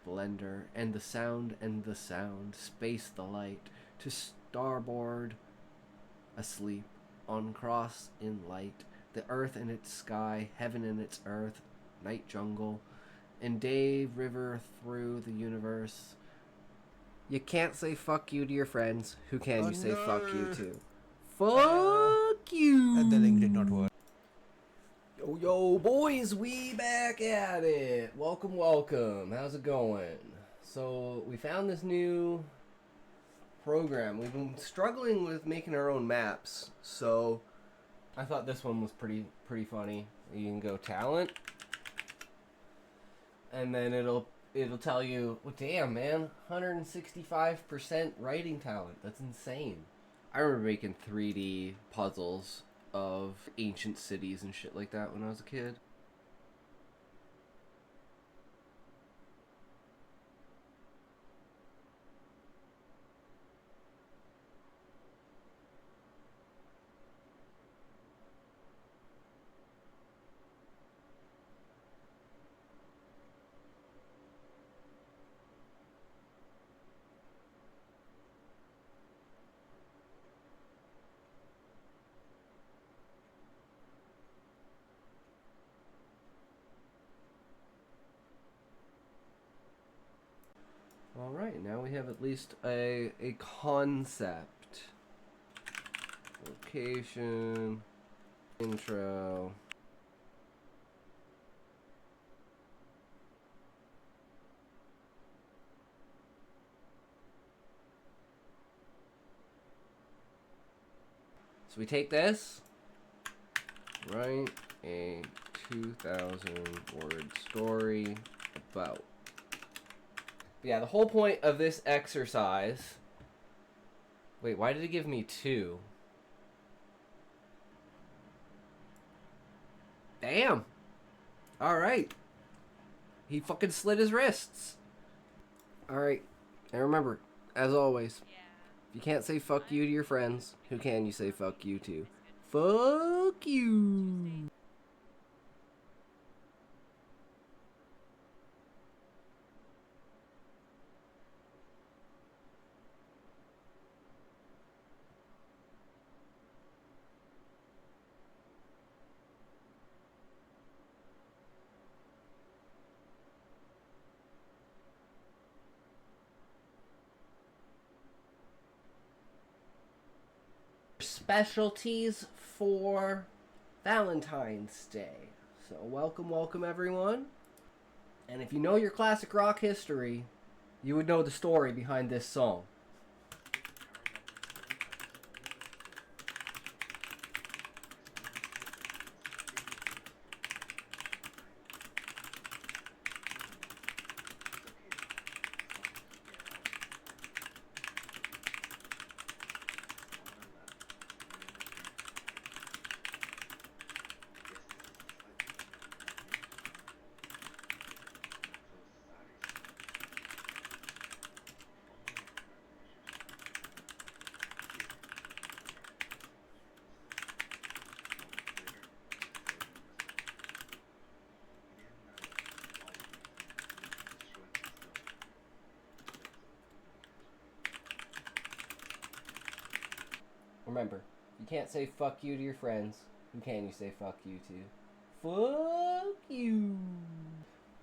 splendor, and the sound, space the light, to starboard, asleep, on cross in light, the earth in its sky, heaven in its earth, night jungle, and day river through the universe. You can't say fuck you to your friends. Who can you say fuck you to? Fuck you! The link did not work. Yo, boys, we back at it. Welcome. How's it going? So, we found this new program. We've been struggling with making our own maps, so I thought this one was pretty funny. You can go talent, and then it'll tell you, well, damn, man, 165% writing talent. That's insane. I remember making 3D puzzles of ancient cities and shit like that when I was a kid. Alright, now we have at least a concept. Location, intro. So we take this, write a 2,000 word story about. Yeah, the whole point of this exercise... Wait, why did it give me 2? Damn! Alright. He fucking slit his wrists. Alright. And remember, as always, if you can't say fuck you to your friends, who can you say fuck you to? Fuck you! Specialties for Valentine's Day. So welcome everyone. And if you know your classic rock history, you would know the story behind this song. Remember, you can't say fuck you to your friends. Who can you say fuck you to? Fuck you!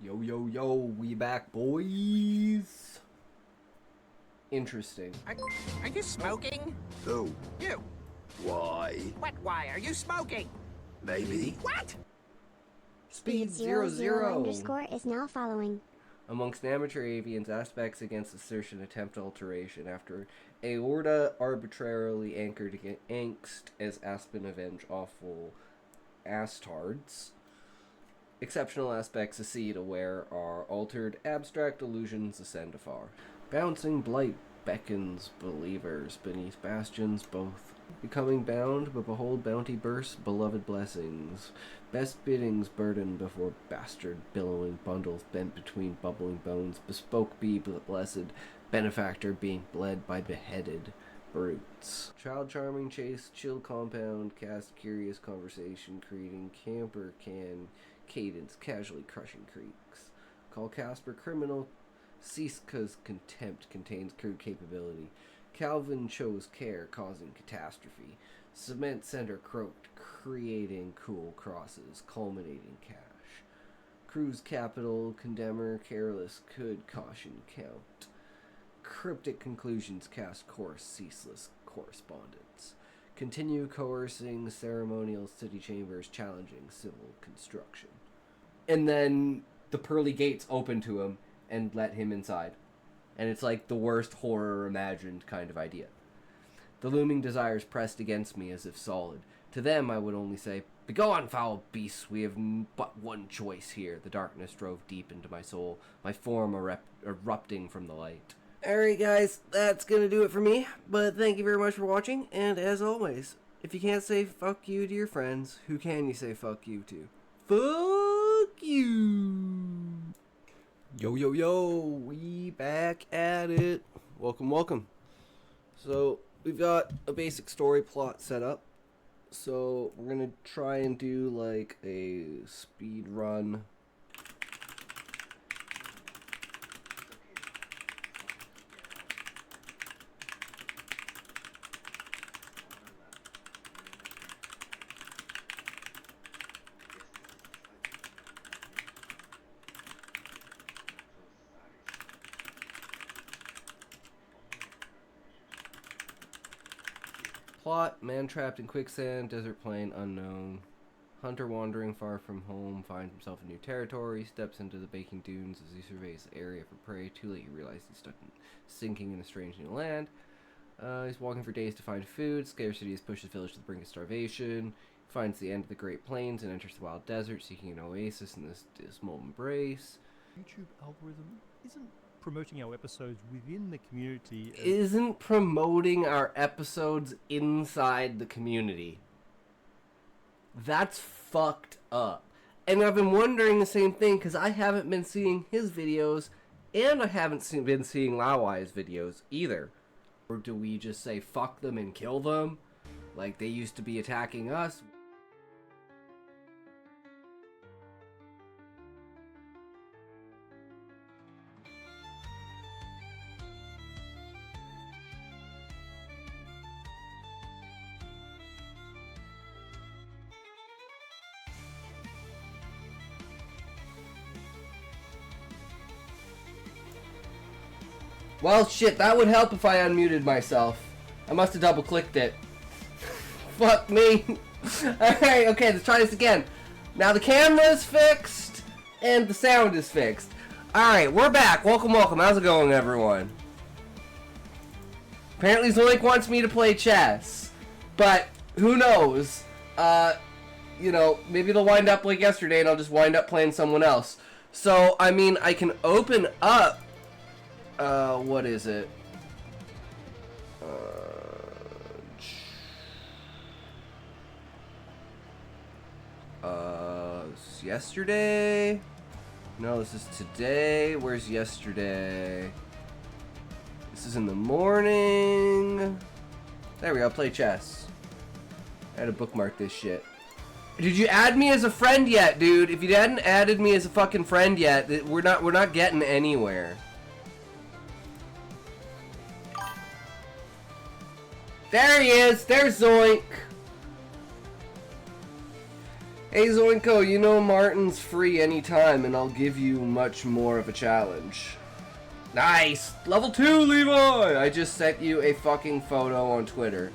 Yo, we back, boys! Interesting. Are you smoking? Who? You. Why? What, why? Are you smoking? Maybe. What? Speed 00 underscore is now following. Amongst amateur avians, aspects against assertion attempt alteration after aorta arbitrarily anchored angst as Aspen avenge awful astards. Exceptional aspects accede aware are altered, abstract illusions ascend afar. Bouncing blight beckons believers beneath bastions both. Becoming bound, but behold bounty burst, beloved blessings. Best biddings burden before bastard billowing bundles bent between bubbling bones. Bespoke be blessed, benefactor being bled by beheaded brutes. Child charming chase, chill compound, cast curious conversation, creating camper can cadence, casually crushing creaks. Call Casper criminal Siska's contempt contains crude capability. Calvin chose care, causing catastrophe. Cement center croaked, creating cool crosses, culminating cash. Cruise capital, condemner, careless, could caution count. Cryptic conclusions cast course, ceaseless correspondence. Continue coercing ceremonial city chambers, challenging civil construction. And then the pearly gates open to him and let him inside. And it's like the worst horror imagined kind of idea. The looming desires pressed against me as if solid. To them I would only say, "Begone, foul beasts, we have but one choice here." The darkness drove deep into my soul, my form erupting from the light. Alright guys, that's gonna do it for me, but thank you very much for watching, and as always, if you can't say fuck you to your friends, who can you say fuck you to? Fuck you! Yo, yo, yo, we back at it. Welcome, welcome. So, we've got a basic story plot set up. So, we're gonna try and do like a speed run. Plot: man trapped in quicksand, desert plain unknown. Hunter wandering far from home finds himself in new territory, steps into the baking dunes as he surveys the area for prey. Too late, he realizes he's sinking in a strange new land. He's walking for days to find food. Scarcity has pushed his village to the brink of starvation. He finds the end of the Great Plains and enters the wild desert, seeking an oasis in this dismal embrace. YouTube algorithm isn't promoting our episodes within the community. Isn't promoting our episodes inside the community. That's fucked up. And I've been wondering the same thing because I haven't been seeing his videos and I haven't been seeing Lawai's videos either. Or do we just say fuck them and kill them like they used to be attacking us? Well, shit, that would help if I unmuted myself. I must have double-clicked it. Fuck me. Alright, okay, let's try this again. Now the camera's fixed, and the sound is fixed. Alright, we're back. Welcome, welcome. How's it going, everyone? Apparently Zoink wants me to play chess. But, who knows? You know, maybe they'll wind up like yesterday, and I'll just wind up playing someone else. So, I mean, I can open up what is it? This is yesterday? No, this is today. Where's yesterday? This is in the morning. There we go, play chess. I had to bookmark this shit. Did you add me as a friend yet, dude? If you hadn't added me as a fucking friend yet, we're not getting anywhere. There he is! There's Zoink! Hey Zoinko, you know Martin's free anytime and I'll give you much more of a challenge. Nice! Level 2, Levi! I just sent you a fucking photo on Twitter.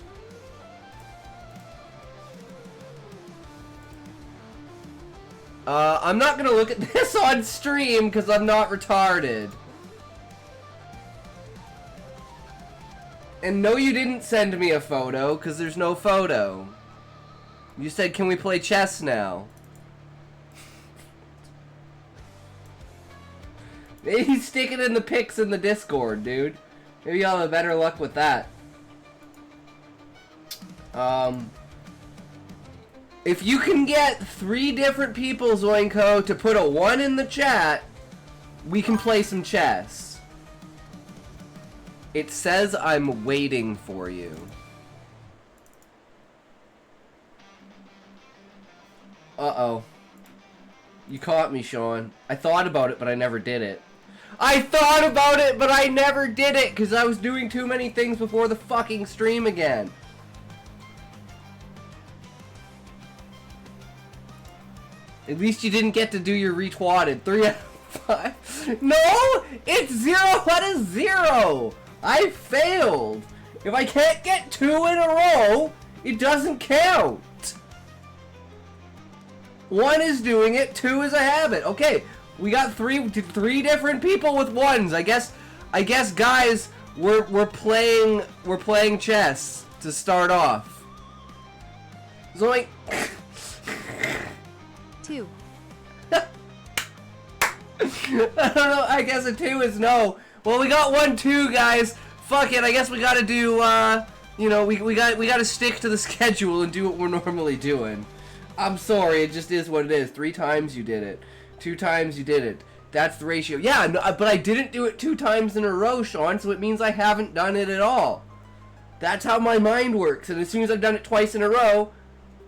I'm not gonna look at this on stream because I'm not retarded. And no, you didn't send me a photo, because there's no photo. You said, can we play chess now? Maybe stick it in the pics in the Discord, dude. Maybe I'll have better luck with that. If you can get 3 different people, Zoinko, to put a 1 in the chat, we can play some chess. It says I'm waiting for you. Uh-oh. You caught me, Sean. I thought about it, but I never did it. I thought about it, but I never did it because I was doing too many things before the fucking stream again. At least you didn't get to do your retwatted. 3 out of 5. No! It's 0 out of 0! I failed! If I can't get 2 in a row, it doesn't count! 1 is doing it, 2 is a habit. Okay, we got three different people with 1s. I guess guys, we're playing chess to start off. Zoink. 2. I don't know, I guess a 2 is no. Well, we got 1, 2, guys. Fuck it, I guess we gotta do, you know, we gotta stick to the schedule and do what we're normally doing. I'm sorry, it just is what it is. 3 times you did it. 2 times you did it. That's the ratio. Yeah, no, but I didn't do it 2 times in a row, Sean, so it means I haven't done it at all. That's how my mind works, and as soon as I've done it twice in a row,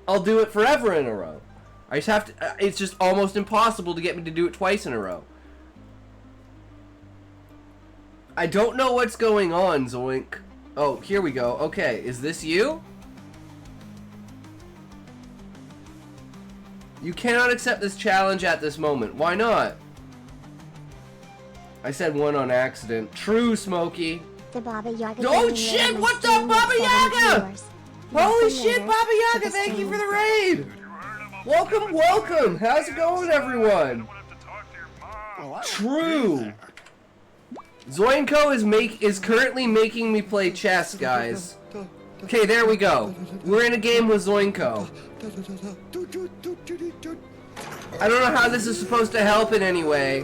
I'll do it forever in a row. I just have to, it's just almost impossible to get me to do it twice in a row. I don't know what's going on, Zoink. Oh, here we go. Okay, is this you? You cannot accept this challenge at this moment. Why not? I said 1 on accident. True, Smokey. The Baba Yaga. Oh shit! What's up, Baba Yaga? Holy shit, Baba Yaga! Thank you for the raid. Welcome, welcome. How's it going, everyone? True. Zoinko is currently making me play chess, guys. Okay, there we go. We're in a game with Zoinko. I don't know how this is supposed to help in any way.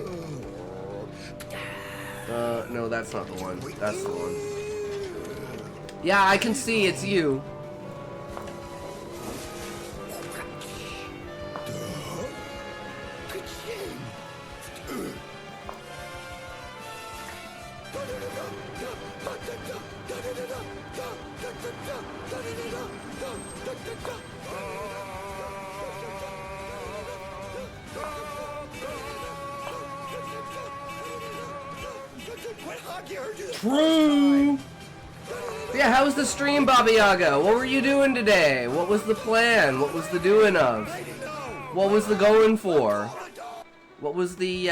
No, that's not the one. That's the one. Yeah, I can see it's you. True! Yeah, how was the stream, Baba Yaga? What were you doing today? What was the plan? What was the doing of? What was the going for? What was the,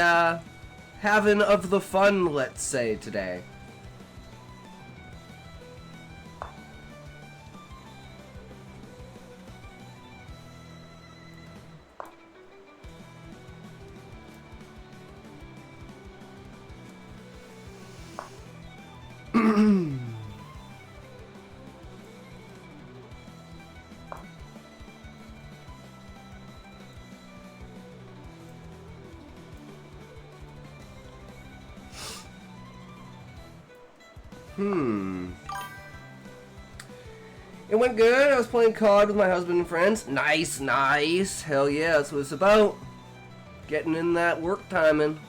having of the fun, let's say, today? It went good. I was playing COD with my husband and friends. Nice, nice. Hell yeah, that's what it's about. Getting in that work timing.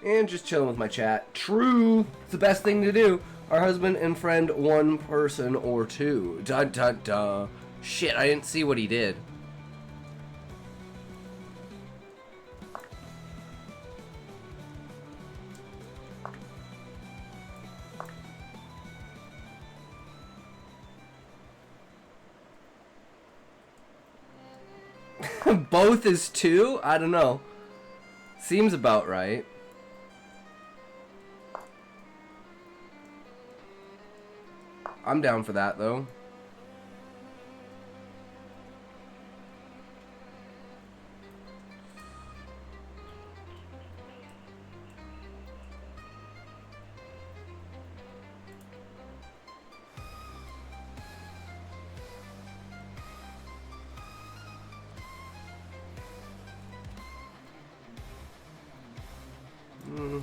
And just chilling with my chat. True. It's the best thing to do. Our husband and friend, 1 person or 2. Dun dun dun. Shit, I didn't see what he did. Both is 2? I don't know. Seems about right. I'm down for that, though.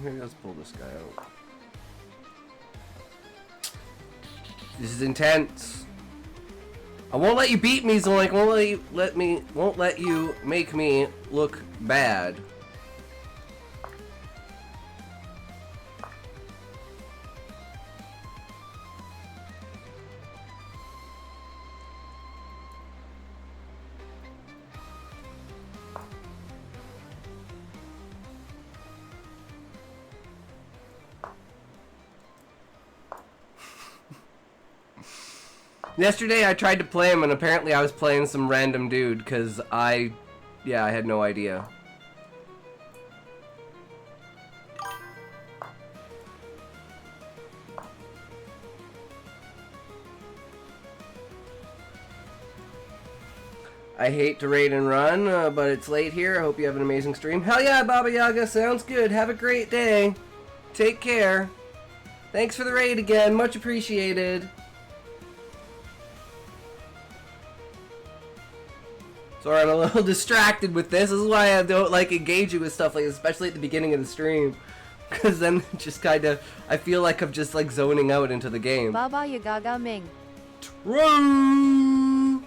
Here, let's pull this guy out. This is intense. I won't let you beat me, Zoink. Won't let you make me look bad. Yesterday I tried to play him and apparently I was playing some random dude because I had no idea. I hate to raid and run, but it's late here. I hope you have an amazing stream. Hell yeah, Baba Yaga. Sounds good. Have a great day. Take care. Thanks for the raid again. Much appreciated. Sorry, I'm a little distracted with this. This is why I don't like engaging with stuff like this, especially at the beginning of the stream. Because then just kind of, I feel like I'm just like zoning out into the game. Baba Yaga Ming. True.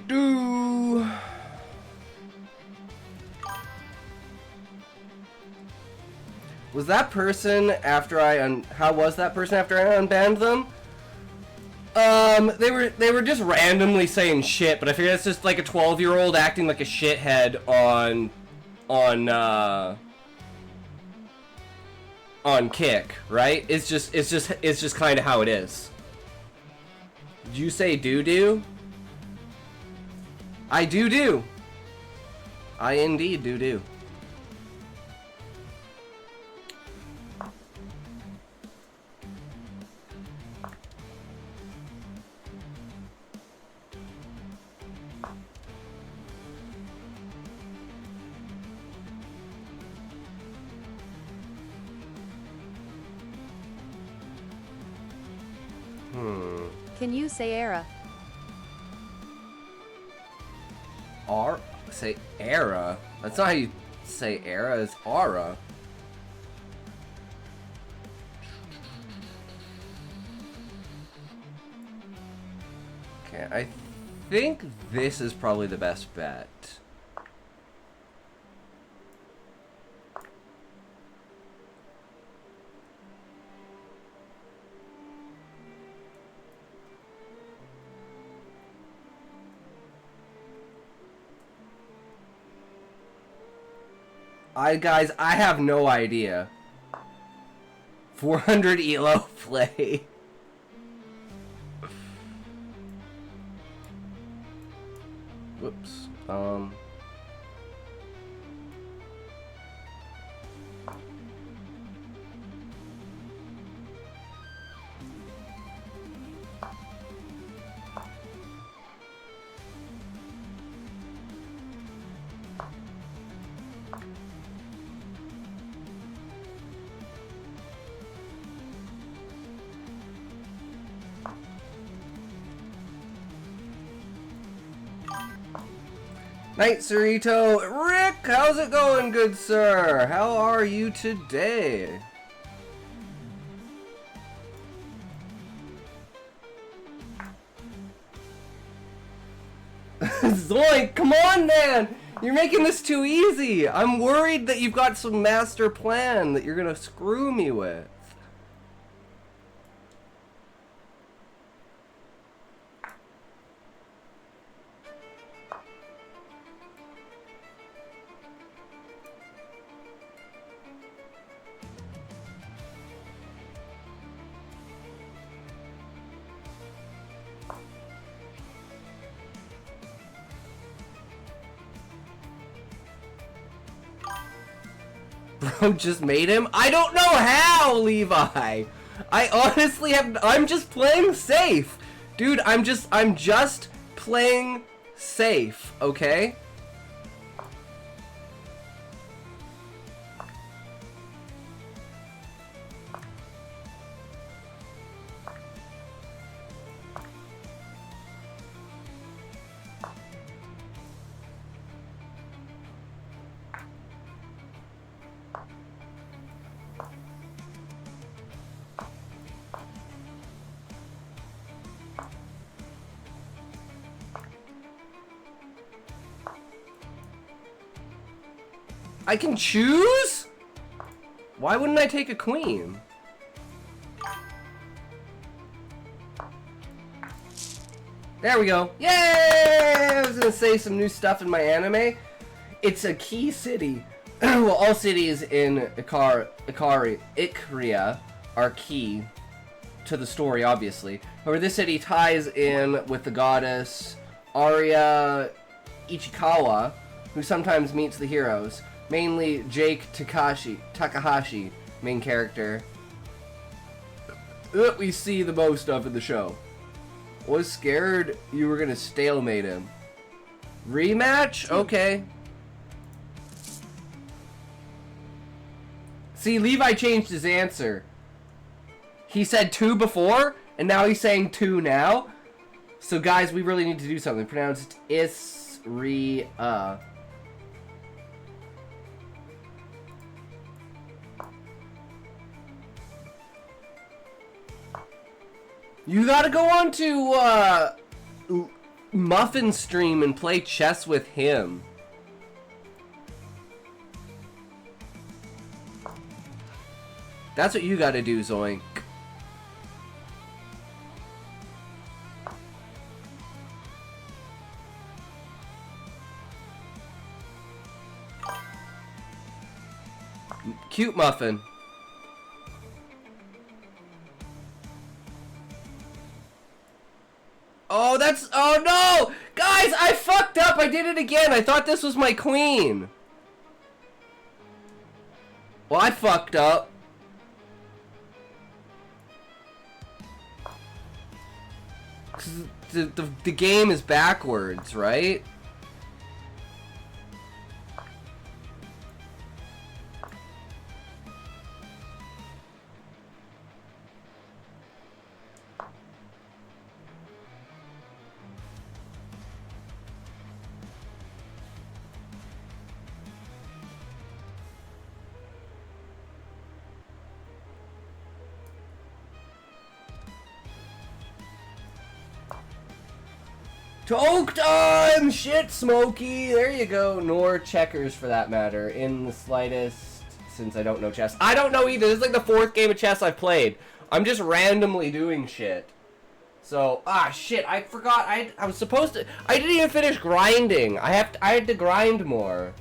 do. Was that person after how was that person after I unbanned them? They were just randomly saying shit, but I figure that's just like a 12-year-old acting like a shithead on Kick, right? It's just kind of how it is. Did you say doo-doo? I do. I indeed do. Can you say era? Say era? That's not how you say era, it's aura. Okay, I think this is probably the best bet. Guys, I have no idea. 400 elo play. Whoops. Night, Cerrito. Rick, how's it going, good sir? How are you today? Zoink, come on, man! You're making this too easy. I'm worried that you've got some master plan that you're gonna screw me with. Bro just made him? I don't know how, Levi! I honestly I'm just playing safe. Dude, I'm just playing safe, okay? I can choose? Why wouldn't I take a queen? There we go. Yay! I was gonna say some new stuff in my anime. It's a key city. Well, all cities in Ikaria are key to the story, obviously. However, this city ties in with the goddess Arya Ichikawa, who sometimes meets the heroes. Mainly Jake Takahashi, main character, that we see the most of in the show. Was scared you were gonna stalemate him. Rematch? Okay. See, Levi changed his answer. He said 2 before, and now he's saying 2 now. So guys, we really need to do something. Pronounced Isria. You gotta go on to Muffin stream and play chess with him. That's what you gotta do, Zoink. Cute Muffin. Oh, that's... Oh, no! Guys, I fucked up! I did it again! I thought this was my queen! Well, I fucked up. The game is backwards, right? Toke time! Shit, Smokey! There you go. Nor checkers, for that matter, in the slightest, since I don't know chess. I don't know either. This is like the 4th game of chess I've played. I'm just randomly doing shit. So, shit, I forgot. I was supposed to... I didn't even finish grinding. I had to grind more.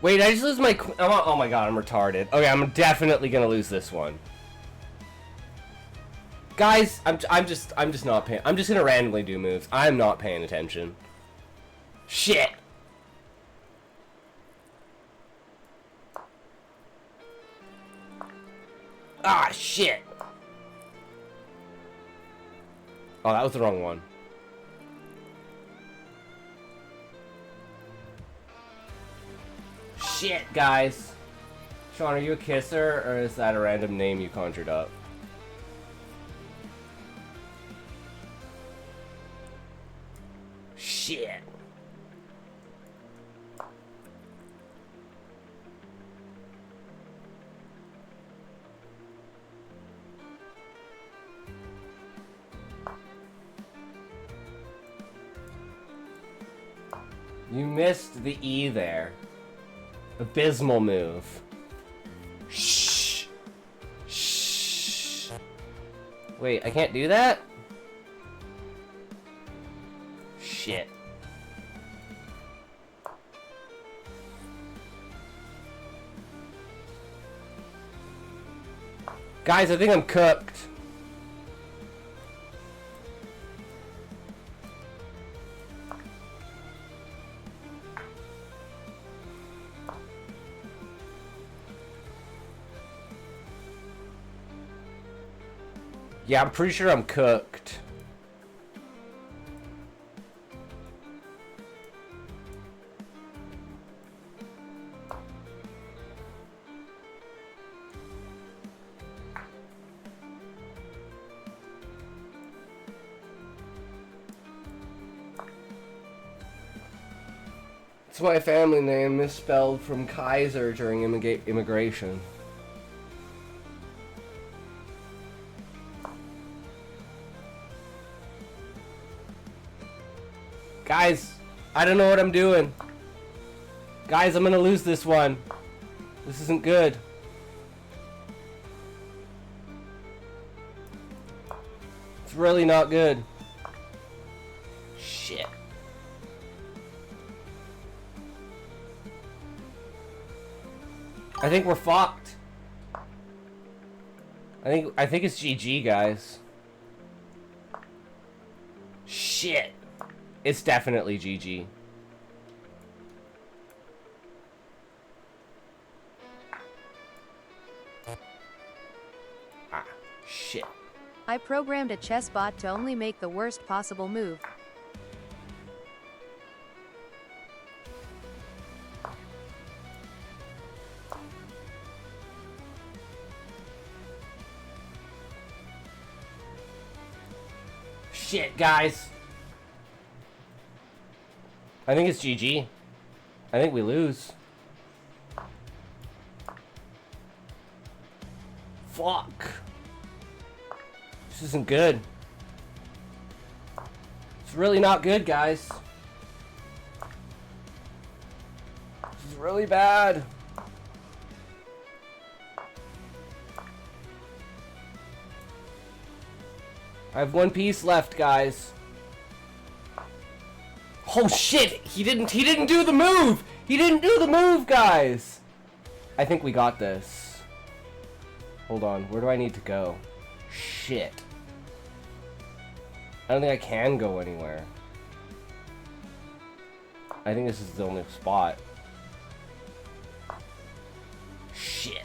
Wait, I just lose my... Oh my god, I'm retarded. Okay, I'm definitely gonna lose this one. Guys, I'm just not paying... I'm just gonna randomly do moves. I'm not paying attention. Shit! Shit! Oh, that was the wrong one. Shit, guys. Sean, are you a kisser, or is that a random name you conjured up? Shit. You missed the E there. Abysmal move. Shh. Shh. Wait, I can't do that? Shit. Guys, I think I'm cooked. Yeah, I'm pretty sure I'm cooked. It's my family name misspelled from Kaiser during immigration. Guys, I don't know what I'm doing. Guys, I'm gonna lose this one. This isn't good. It's really not good. Shit. I think we're fucked. I think it's GG, guys. Shit. It's definitely GG. Ah, shit. I programmed a chess bot to only make the worst possible move. Shit, guys. I think it's GG. I think we lose. Fuck. This isn't good. It's really not good, guys. This is really bad. I have one piece left, guys. Oh shit! He didn't do the move! He didn't do the move, guys! I think we got this. Hold on, where do I need to go? Shit. I don't think I can go anywhere. I think this is the only spot. Shit.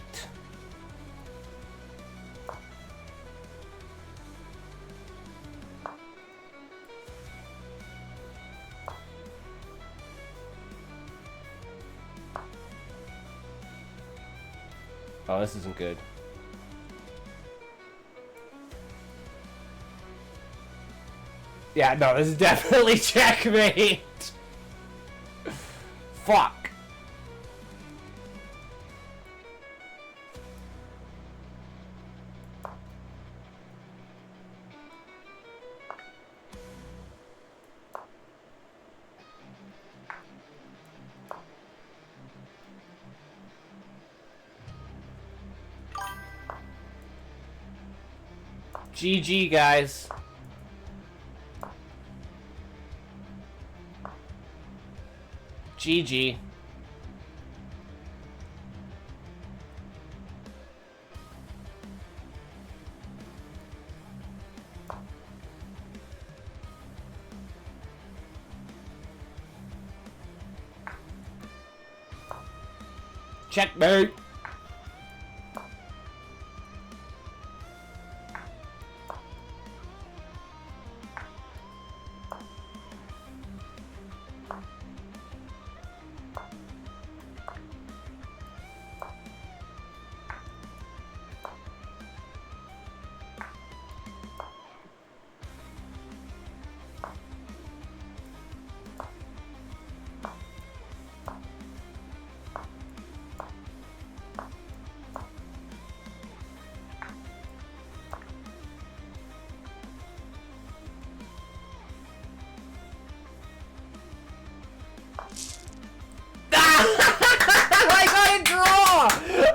Oh, this isn't good. Yeah, no, this is definitely checkmate. Fuck. GG, guys. GG. Checkmate.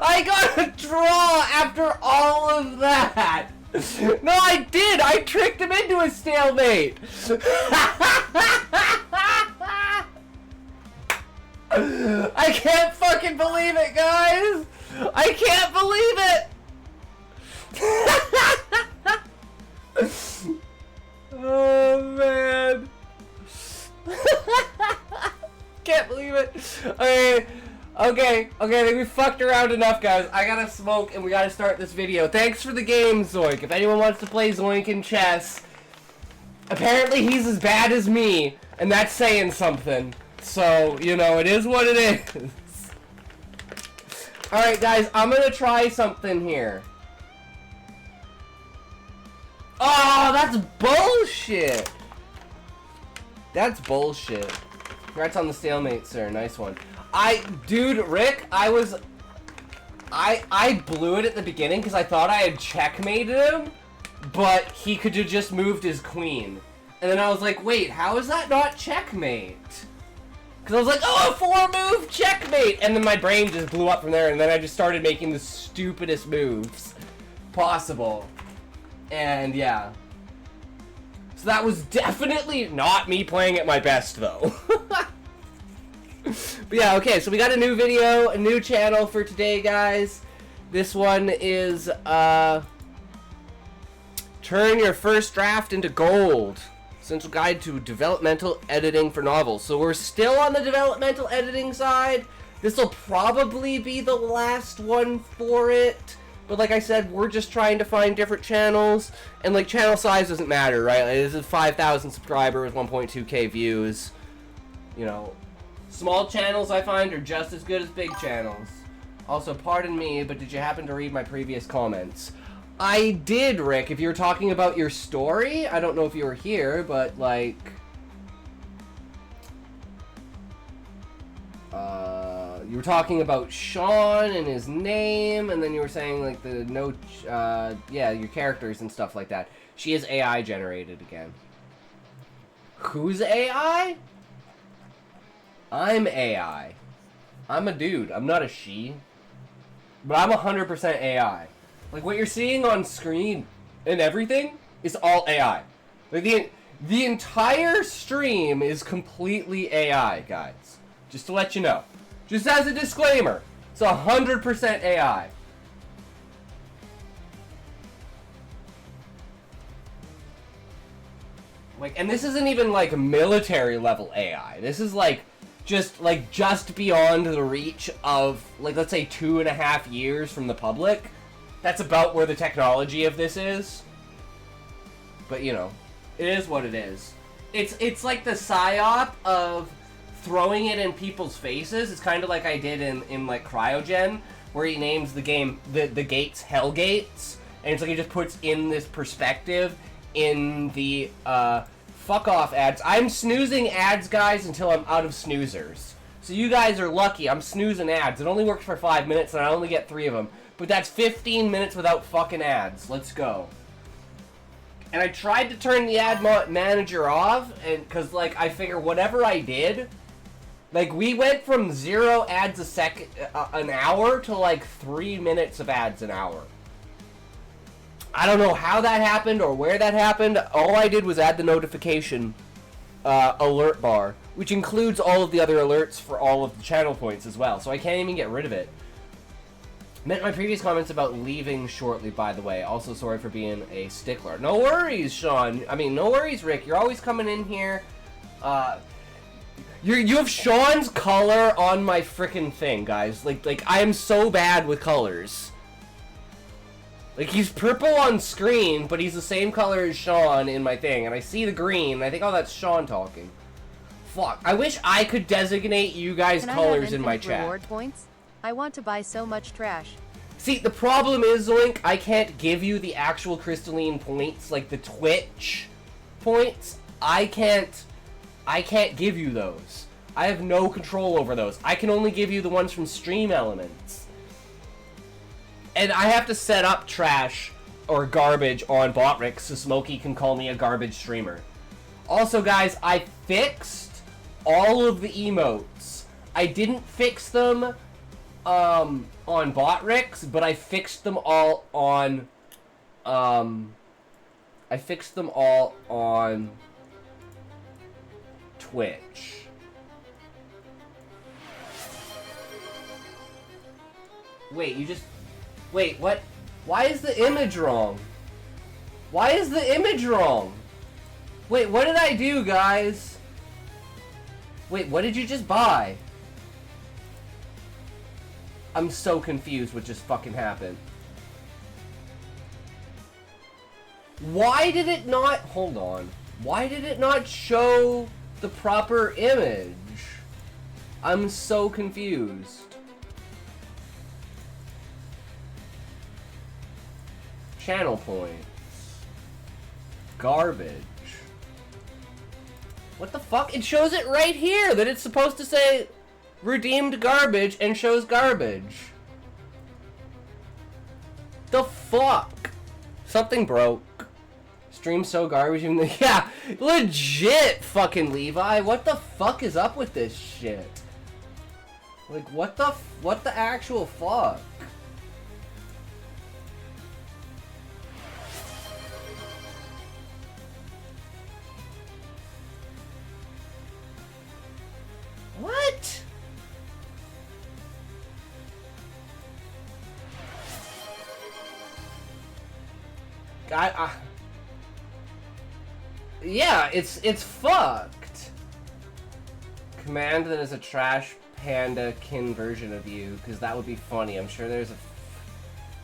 I got a draw after all of that. No, I did. I tricked him into a stalemate. I can't fucking believe it, guys. I can't believe it. Oh, man. Can't believe it. Okay, I think we fucked around enough, guys. I gotta smoke and we gotta start this video. Thanks for the game, Zoink. If anyone wants to play Zoink in chess, apparently he's as bad as me, and that's saying something. So, you know, it is what it is. Alright, guys, I'm gonna try something here. Oh, that's bullshit. That's bullshit. Congrats on the stalemate, sir. Nice one. Dude, Rick, I blew it at the beginning because I thought I had checkmated him, but he could have just moved his queen. And then I was like, wait, how is that not checkmate? Because I was like, oh, a 4-move checkmate! And then my brain just blew up from there, and then I just started making the stupidest moves possible. And yeah. So that was definitely not me playing at my best, though. But yeah, okay, so we got a new video, a new channel for today, guys. This one is, turn your first draft into gold. Essential guide to developmental editing for novels. So we're still on the developmental editing side. This will probably be the last one for it. But like I said, we're just trying to find different channels. And like, channel size doesn't matter, right? Like, this is 5,000 subscribers, 1.2k views. You know, small channels I find are just as good as big channels. Also, pardon me, but did you happen to read my previous comments? I did, Rick. If you were talking about your story, I don't know if you were here, but like, you were talking about Sean and his name, and then you were saying like the note, yeah, your characters and stuff like that. She is AI generated again. Who's AI? I'm AI. I'm a dude. I'm not a she. But I'm 100% AI. Like, what you're seeing on screen and everything is all AI. Like, the entire stream is completely AI, guys. Just to let you know. Just as a disclaimer. It's 100% AI. Like, and this isn't even, like, military level AI. This is, like, just beyond the reach of, like, let's say 2.5 years from the public. That's about where the technology of this is. But, you know, it is what it is. It's like the psyop of throwing it in people's faces. It's kind of like I did in like, Cryogen, where he names the game, the gates Hell Gates. And it's like he just puts in this perspective in the, fuck off ads. I'm snoozing ads, guys, until I'm out of snoozers. So you guys are lucky. I'm snoozing ads. It only works for 5 minutes, and I only get 3 of them. But that's 15 minutes without fucking ads. Let's go. And I tried to turn the ad manager off, and because like I figure whatever I did, like we went from 0 ads an hour to like 3 minutes of ads an hour. I don't know how that happened or where that happened. All I did was add the notification alert bar, which includes all of the other alerts for all of the channel points as well. So I can't even get rid of it. Meant my previous comments about leaving shortly, by the way. Also, sorry for being a stickler. No worries, Sean. I mean, no worries, Rick. You're always coming in here. You have Sean's color on my frickin' thing, guys. Like I am so bad with colors. Like, he's purple on screen, but he's the same color as Sean in my thing. And I see the green, and I think, oh, that's Sean talking. Fuck. I wish I could designate you guys' colors in my chat. Reward points? I want to buy so much trash. See, the problem is, Zoink, I can't give you the actual crystalline points, like the Twitch points. I can't give you those. I have no control over those. I can only give you the ones from Stream Elements. And I have to set up trash or garbage on Botrix so Smokey can call me a garbage streamer. Also, guys, I fixed all of the emotes. I didn't fix them on Botrix, but I fixed them all on Twitch. Wait, what? Why is the image wrong? Why is the image wrong? Wait, what did I do, guys? Wait, what did you just buy? I'm so confused what just fucking happened. Why did it not... Hold on. Why did it not show the proper image? I'm so confused. Channel points. Garbage. What the fuck? It shows it right here that it's supposed to say redeemed garbage and shows garbage. The fuck? Something broke. Stream so garbage even the yeah, legit fucking Levi. What the fuck is up with this shit? Like what the actual fuck? What? Yeah, it's fucked. Command that is a trash panda kin version of you, because that would be funny. I'm sure there's a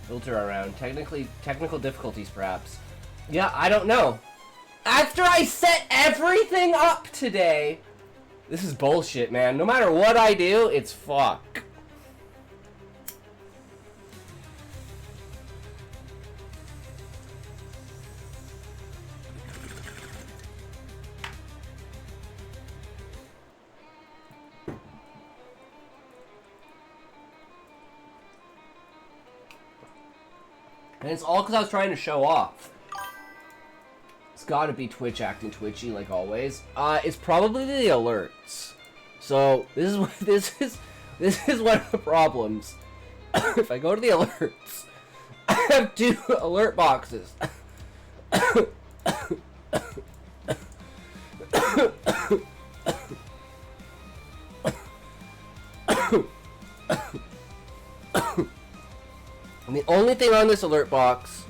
filter around. Technical difficulties, perhaps. Yeah, I don't know. After I set everything up today, this is bullshit, man. No matter what I do, it's fuck. And it's all because I was trying to show off. It's gotta be Twitch acting twitchy like always. It's probably the alerts. So this is one of the problems. If I go to the alerts, I have 2 alert boxes. And the only thing on this alert box...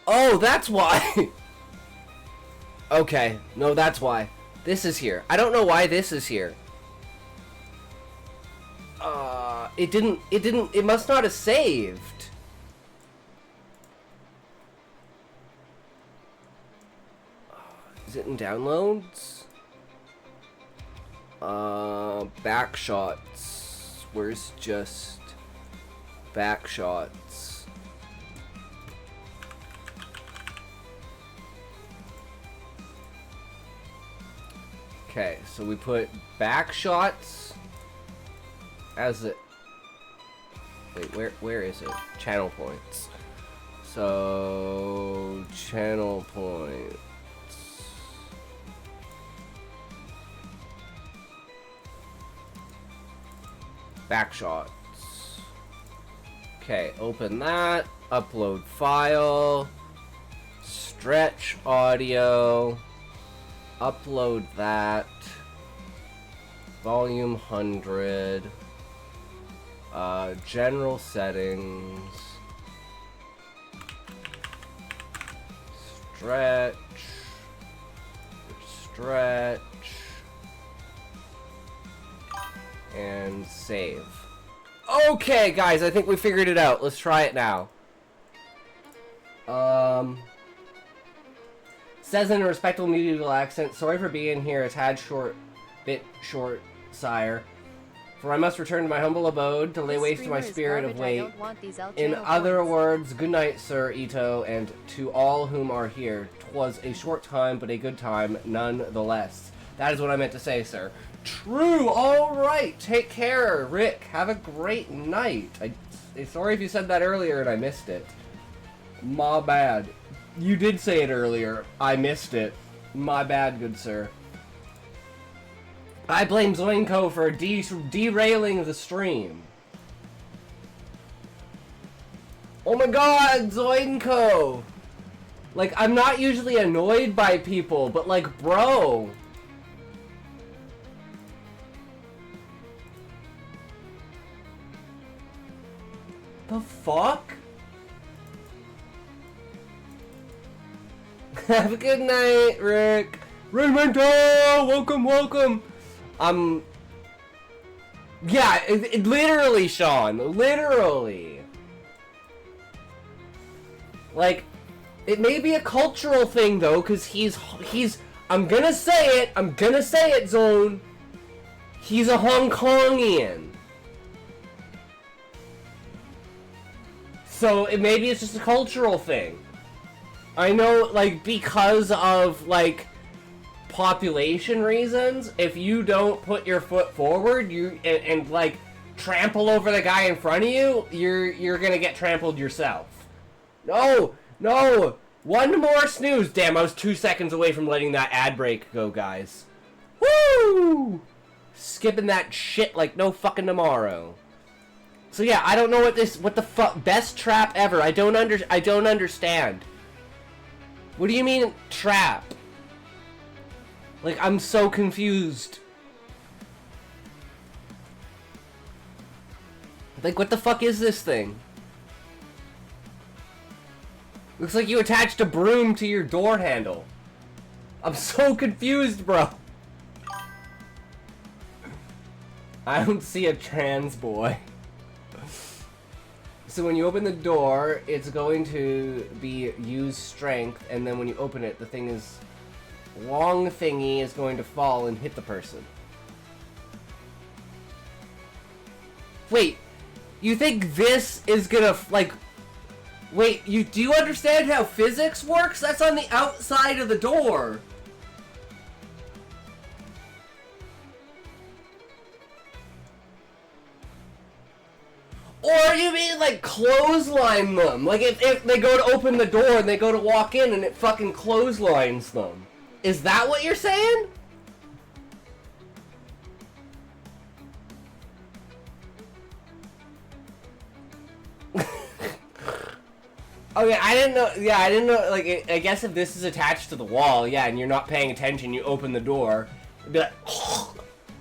Oh, that's why! Okay, no, that's why. This is here. I don't know why this is here. It must not have saved. Is it in downloads? Backshots. Where's just... backshots? Okay, so we put backshots as it. Wait, where is it? Channel points. So channel points. Backshots. Okay, open that. Upload file. Stretch audio. Upload that. Volume 100. General settings. Stretch. Stretch. And save. Okay, guys, I think we figured it out. Let's try it now. Says in a respectful medieval accent, sorry for being here, a tad bit short, sire. For I must return to my humble abode to lay waste to my spirit of weight. In other words, good night, Sir Ito, and to all whom are here. 'Twas a short time, but a good time, none-the-less. That is what I meant to say, sir. True, alright, take care, Rick. Have a great night. Sorry if you said that earlier and I missed it. My bad. You did say it earlier. I missed it. My bad, good sir. I blame Zoinko for derailing the stream. Oh my god, Zoinko! Like, I'm not usually annoyed by people, but like, bro. The fuck? Have a good night, Rick. Raymond, welcome. Yeah, it literally, Sean, literally. Like, it may be a cultural thing though, cause he's. I'm gonna say it, Zone. He's a Hong Kongian. So maybe it's just a cultural thing. I know, like, because of, like, population reasons, if you don't put your foot forward, and like trample over the guy in front of you, you're gonna get trampled yourself. No, no, one more snooze. Damn, I was 2 seconds away from letting that ad break go, guys. Woo! Skipping that shit like no fucking tomorrow. So yeah, I don't know what the fuck, best trap ever. I don't understand. What do you mean trap? Like, I'm so confused. Like, what the fuck is this thing? Looks like you attached a broom to your door handle. I'm so confused, bro. I don't see a trans boy. So when you open the door, it's going to be use strength, and then when you open it, the thing is... long thingy is going to fall and hit the person. Wait, you think this is gonna, like... Wait, do you understand how physics works? That's on the outside of the door. Or you mean, like, clothesline them? Like, if they go to open the door and they go to walk in and it fucking clotheslines them. Is that what you're saying? Okay, I didn't know. Yeah, I didn't know. Like, I guess if this is attached to the wall, yeah, and you're not paying attention, you open the door, it'd be like,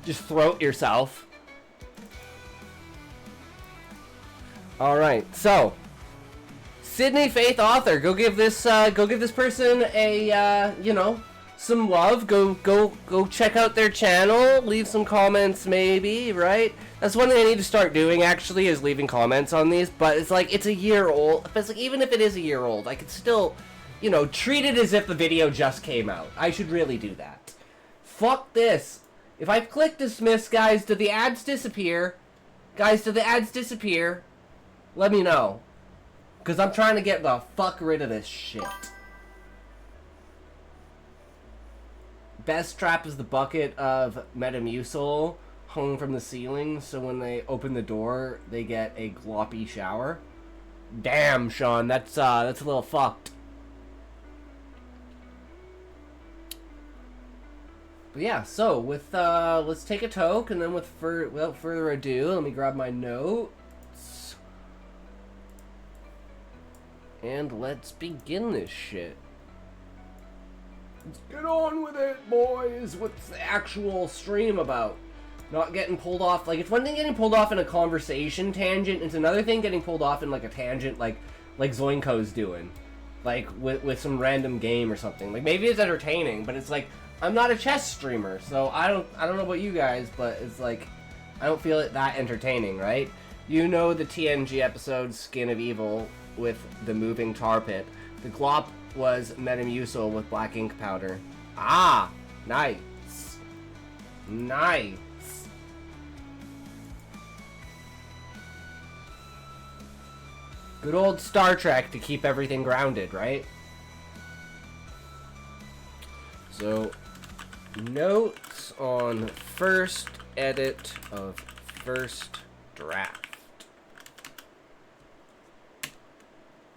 just throat yourself. All right, so Sydney Faith author, go give this person a you know, some love. Go check out their channel. Leave some comments, maybe. Right? That's one thing I need to start doing, actually, is leaving comments on these. But it's like, it's a year old. But it's like, even if it is a year old, I could still, you know, treat it as if the video just came out. I should really do that. Fuck this. If I click dismiss, guys, do the ads disappear? Guys, do the ads disappear? Let me know. Because I'm trying to get the fuck rid of this shit. Best trap is the bucket of Metamucil hung from the ceiling, so when they open the door, they get a gloppy shower. Damn, Sean, that's a little fucked. But yeah, so with let's take a toke, and then without further ado, let me grab my notes, and let's begin this shit. Let's get on with it, boys. What's the actual stream about? Not getting pulled off. Like, it's one thing getting pulled off in a conversation tangent. It's another thing getting pulled off in, like, a tangent like Zoinko's doing. Like, with some random game or something. Like, maybe it's entertaining, but it's like, I'm not a chess streamer, so I don't know about you guys, but it's like, I don't feel it that entertaining, right? You know the TNG episode Skin of Evil with the moving tar pit. The glop was Metamucil with black ink powder. Ah! Nice. Nice. Good old Star Trek to keep everything grounded, right? So, notes on first edit of first draft.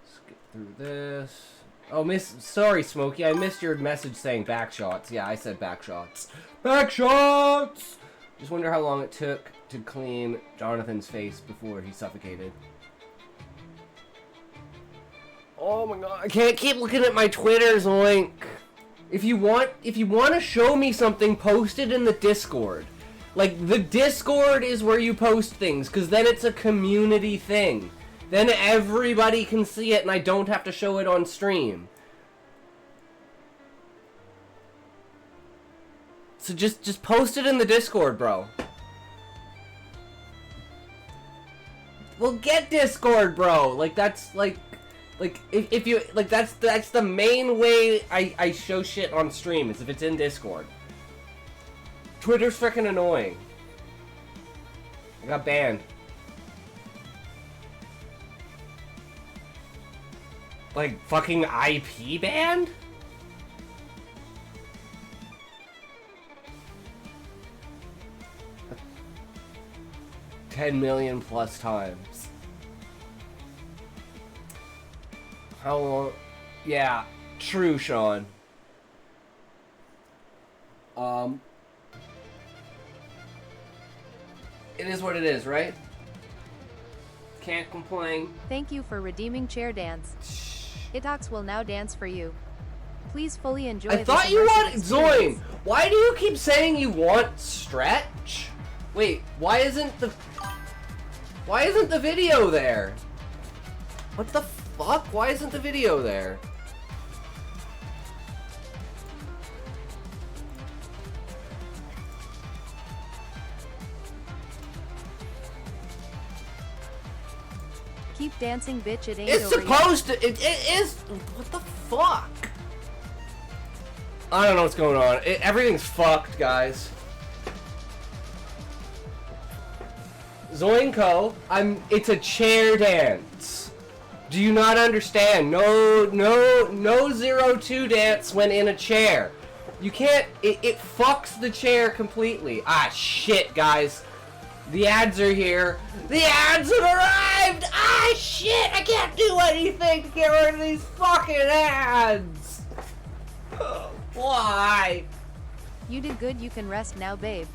Skip through this. Oh, sorry, Smokey, I missed your message saying backshots. Yeah, I said backshots. Backshots! Just wonder how long it took to clean Jonathan's face before he suffocated. Oh my god, I can't keep looking at my Twitter's link. If you want to show me something, post it in the Discord. Like, the Discord is where you post things, because then it's a community thing. Then everybody can see it, and I don't have to show it on stream. So just post it in the Discord, bro. Well, get Discord, bro. Like, that's, like if you, like, that's the main way I show shit on stream, is if it's in Discord. Twitter's freaking annoying. I got banned. Like, fucking IP banned? 10 million plus times. How long? Yeah, true, Sean. It is what it is, right? Can't complain. Thank you for redeeming chair dance. Hitox will now dance for you. Please fully enjoy I this thought you immersive wanted Zoin. experience. Why do you keep saying you want stretch? Wait, why isn't the video there? What the fuck? Why isn't the video there? Keep dancing, bitch. It ain't It's over yet. supposed to. It is. What the fuck? I don't know what's going on. Everything's fucked, guys. Zoinko, it's a chair dance. Do you not understand? No 0-2 dance when in a chair. You can't, it fucks the chair completely. Ah, shit, guys. The ads are here. The ads have arrived! Ah, shit, I can't do anything to get rid of these fucking ads. Why? You did good. You can rest now, babe.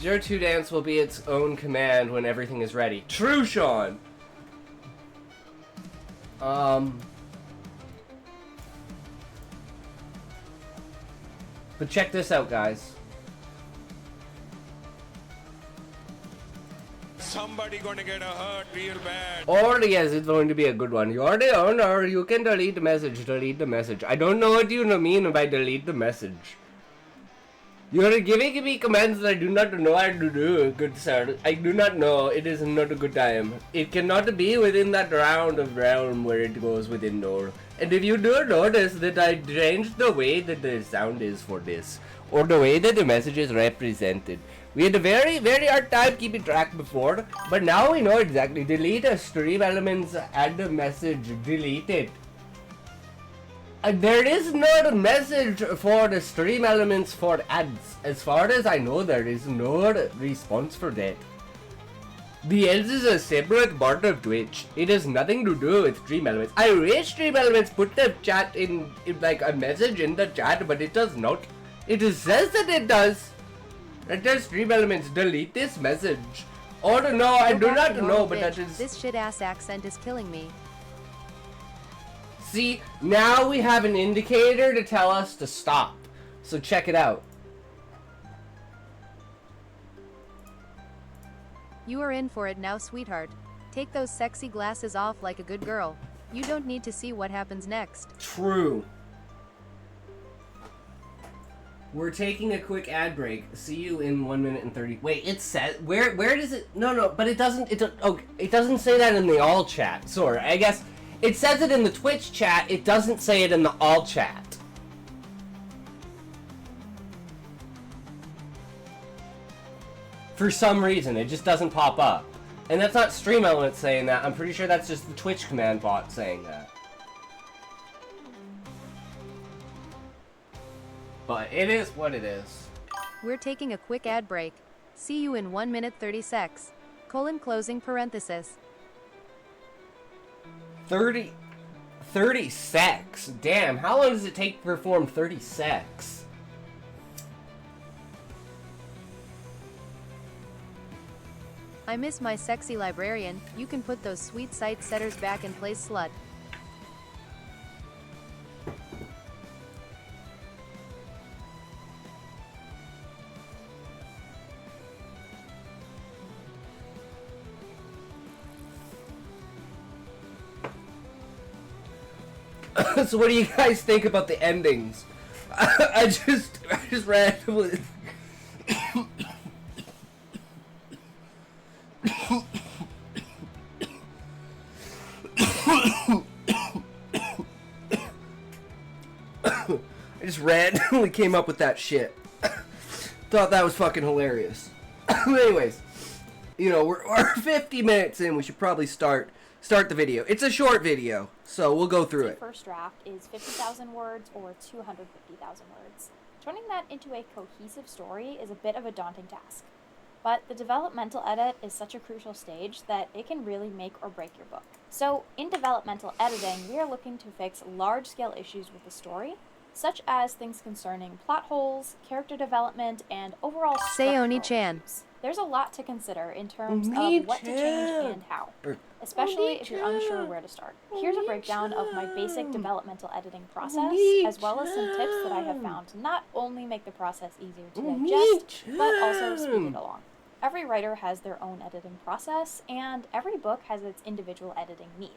0-2 dance will be its own command when everything is ready. True, Sean. But check this out, guys. Somebody gonna get hurt real bad. Or yes, it's going to be a good one. You already own, or you can delete the message. Delete the message. I don't know what you mean by delete the message. You are giving me commands that I do not know how to do, good sir. I do not know. It is not a good time. It cannot be within that round of realm where it goes within door. And if you do notice that I changed the way that the sound is for this, or the way that the message is represented. We had a very, very hard time keeping track before, but now we know exactly. Delete a stream elements, add the message, delete it. There is not a message for the stream elements for ads. As far as I know, there is no response for that. The ads is a separate part of Twitch. It has nothing to do with stream elements. I wish stream elements put the chat in like a message in the chat, but it does not. It says that it does. It does stream elements delete this message. Or no, I Go do back not to know, normal, but bitch. that is. This shit ass accent is killing me. See, now we have an indicator to tell us to stop. So check it out. You are in for it now, sweetheart. Take those sexy glasses off like a good girl. You don't need to see what happens next. True. We're taking a quick ad break. See you in 1 minute and 30. Wait, it says where does it? No, but it doesn't. It doesn't say that in the all chat. Sorry, I guess it says it in the Twitch chat. It doesn't say it in the all chat. For some reason, it just doesn't pop up. And that's not Stream Elements saying that. I'm pretty sure that's just the Twitch command bot saying that. But it is what it is. We're taking a quick ad break. See you in 1 minute 30 secs. Closing parenthesis. 30 secs? Damn, how long does it take to perform 30 secs? I miss my sexy librarian. You can put those sweet sight setters back in place, slut. So what do you guys think about the endings? I just randomly... I just randomly came up with that shit. Thought that was fucking hilarious. Anyways, you know, we're 50 minutes in. We should probably start the video. It's a short video, so we'll go through The it. first draft is 50,000 words or 250,000 words. Turning that into a cohesive story is a bit of a daunting task. but the developmental edit is such a crucial stage that it can really make or break your book. So, in developmental editing, we are looking to fix large-scale issues with the story, such as things concerning plot holes, character development, and overall Say structural Oni-chan. issues. There's a lot to consider in terms of what to change Oni-chan. and how, especially if you're unsure where to start. Here's a breakdown of my basic developmental editing process, as well as some tips that I have found to not only make the process easier to digest, but also speed it along. Every writer has their own editing process, and every book has its individual editing needs.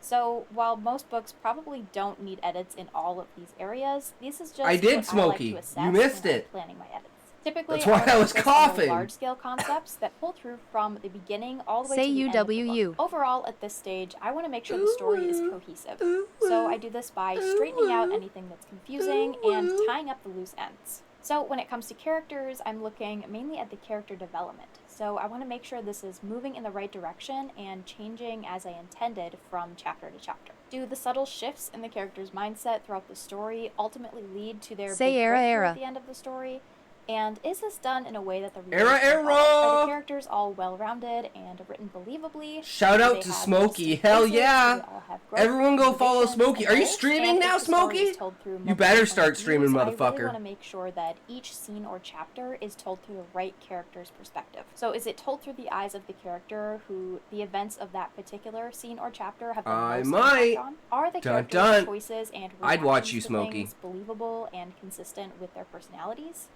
So, while most books probably don't need edits in all of these areas, this is just I did, what Smokey. I like to assess You missed when I'm it. planning my edits. Typically, That's why I was focus on the coughing. large-scale concepts that pull through from the beginning all the way Say to the end of the UWU. book. Overall, at this stage, I want to make sure the story is cohesive. So I do this by straightening out anything that's confusing and tying up the loose ends. So when it comes to characters, I'm looking mainly at the character development. So I want to make sure this is moving in the right direction and changing as I intended from chapter to chapter. Do the subtle shifts in the character's mindset throughout the story ultimately lead to their Say big era, breakthrough era. at the end of the story? And is this done in a way that the reader Era, can follow? era! Are the characters all well-rounded and written believably? Shout Do out they to have Smokey. distinct Hell faces? Do yeah. they all have growth, Everyone go follow motivations, Smokey. and Are you goals? streaming And now, if the story is Smokey? told through You multiple better points start of streaming, views, I really motherfucker. want to make sure that each scene or chapter is told through the right character's perspective. So is it told through the eyes of the character who the events of that particular scene or chapter have the I most might. impact on? Are the Dun, characters' dun. choices and I'd watch reactions you, to Smokey. things believable and consistent with their personalities?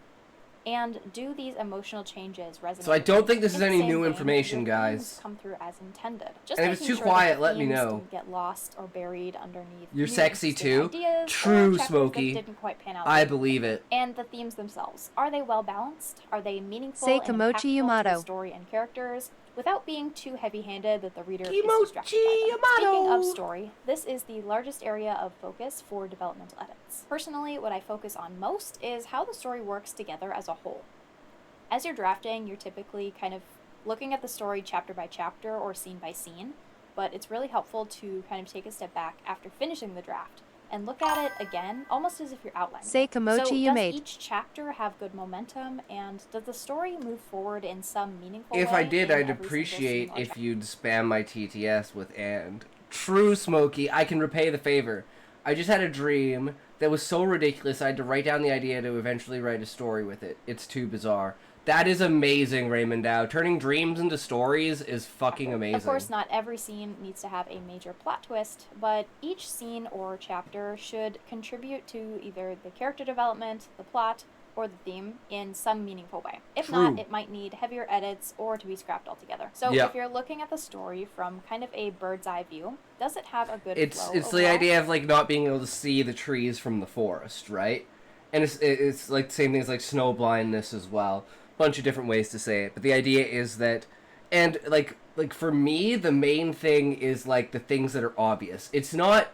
And do these emotional changes resonate? So I don't think this In is the any same new vein, information, do your themes guys. come through as intended? Just And if it's making too sure that quiet, the let me themes know. didn't get lost or buried underneath You're new sexy interesting too? ideas or True, chapters Smokey. that didn't quite pan out I like you believe intended. it. And the themes themselves, are they well balanced? Are they meaningful Say and Kimochi impactful to the Yamato. story and characters, without being too heavy-handed that the reader is Kimochi distracted by them? Speaking Yamato. of story, this is the largest area of focus for developmental edits. Personally, what I focus on most is how the story works together as a whole. As you're drafting, you're typically kind of looking at the story chapter by chapter or scene by scene, but it's really helpful to kind of take a step back after finishing the draft and look at it again, almost as if you're outlining. Say it. Kimochi So you does made. each chapter have good momentum, and does the story move forward in some meaningful If way? I did, in I'd every single appreciate scene or if chapter? you'd spam my TTS with and. True, Smokey. I can repay the favor. I just had a dream that was so ridiculous I had to write down the idea to eventually write a story with it. It's too bizarre. That is amazing, Raymond Dow. Turning dreams into stories is fucking amazing. Of course, not every scene needs to have a major plot twist, but each scene or chapter should contribute to either the character development, the plot, or the theme in some meaningful way. If True. not, it might need heavier edits or to be scrapped altogether. So Yeah. if you're looking at the story from kind of a bird's eye view, does it have a good It's flow the overall? idea of like not being able to see the trees from the forest, right? And it's like the same thing as like snow blindness as well. Bunch of different ways to say it, but the idea is that, and like for me, the main thing is like the things that are obvious. It's not.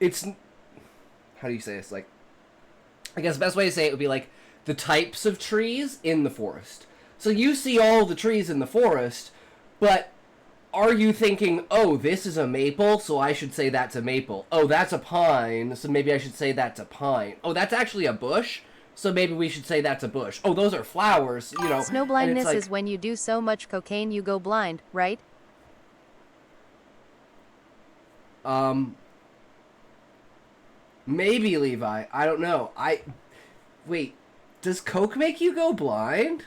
It's how do you say this? Like, I guess the best way to say it would be like the types of trees in the forest. So you see all the trees in the forest, but are you thinking, oh, this is a maple, so I should say that's a maple. Oh, that's a pine, so maybe I should say that's a pine. Oh, that's actually a bush, so maybe we should say that's a bush. Oh, those are flowers, you know. Snow and blindness it's like, is when you do so much cocaine you go blind, right? Maybe, Levi. I don't know. Wait, does coke make you go blind?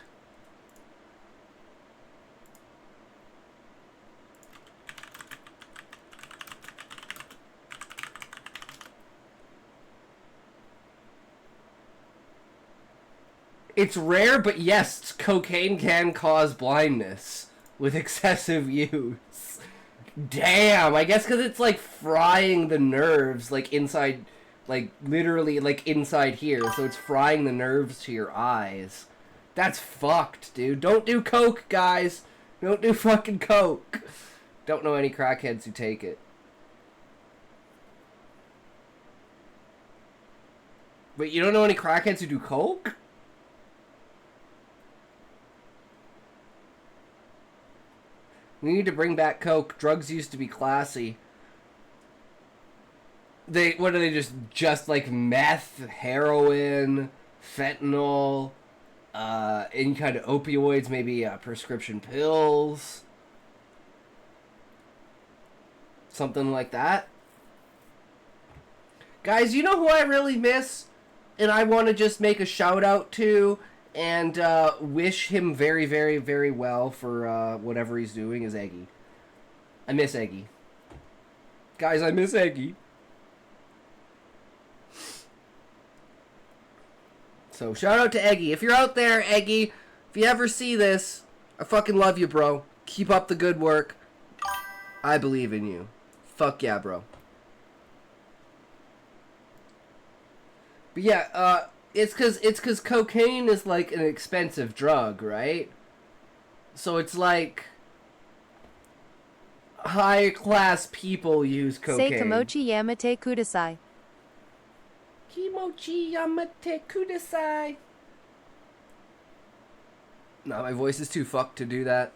It's rare, but yes, cocaine can cause blindness with excessive use. Damn, I guess because it's like frying the nerves, like inside, like literally like inside here, so it's frying the nerves to your eyes. That's fucked, dude. Don't do coke, guys. Don't do fucking coke. Don't know any crackheads who take it. Wait, you don't know any crackheads who do coke? We need to bring back coke. Drugs used to be classy. What are they, just like meth, heroin, fentanyl, any kind of opioids, maybe prescription pills, something like that. Guys, you know who I really miss, and I want to just make a shout out to, and wish him very, very, very well for whatever he's doing, is Eggy. I miss Eggy. Guys, I miss Eggy. So, shout out to Eggy. If you're out there, Eggy, if you ever see this, I fucking love you, bro. Keep up the good work. I believe in you. Fuck yeah, bro. But yeah, it's cause cocaine is like an expensive drug, right? So it's like high class people use cocaine. Say Kimochi Yamate Kudasai. Kimochi Yamate Kudasai. No, my voice is too fucked to do that.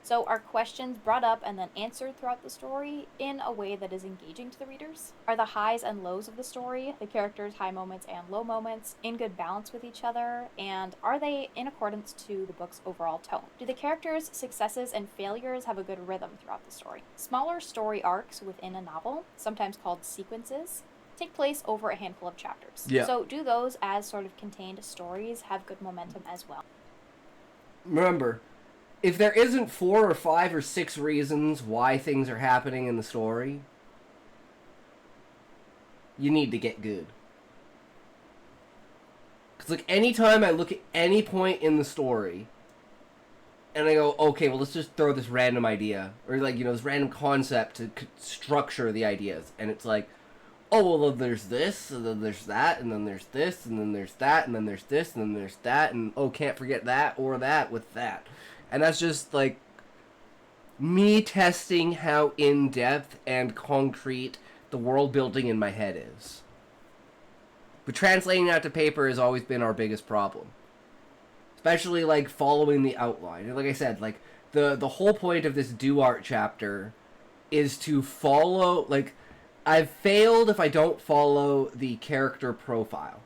So are questions brought up and then answered throughout the story in a way that is engaging to the readers? Are the highs and lows of the story, the characters' high moments and low moments, in good balance with each other? And are they in accordance to the book's overall tone? Do the characters' successes and failures have a good rhythm throughout the story? Smaller story arcs within a novel, sometimes called sequences, take place over a handful of chapters. Yeah. So do those as sort of contained stories have good momentum as well? Remember, if there isn't 4 or 5 or 6 reasons why things are happening in the story, you need to get good. Because, like, anytime I look at any point in the story, and I go, okay, well, let's just throw this random idea, or, like, you know, this random concept to structure the ideas, and it's like, oh, well, there's this, and then there's that, and then there's this, and then there's that, and then there's this, and then there's that, and, oh, can't forget that, or that, with that. And that's just, like, me testing how in-depth and concrete the world building in my head is. But translating that to paper has always been our biggest problem. Especially, like, following the outline. And like I said, like, the whole point of this Do Art chapter is to follow, like, I've failed if I don't follow the character profile.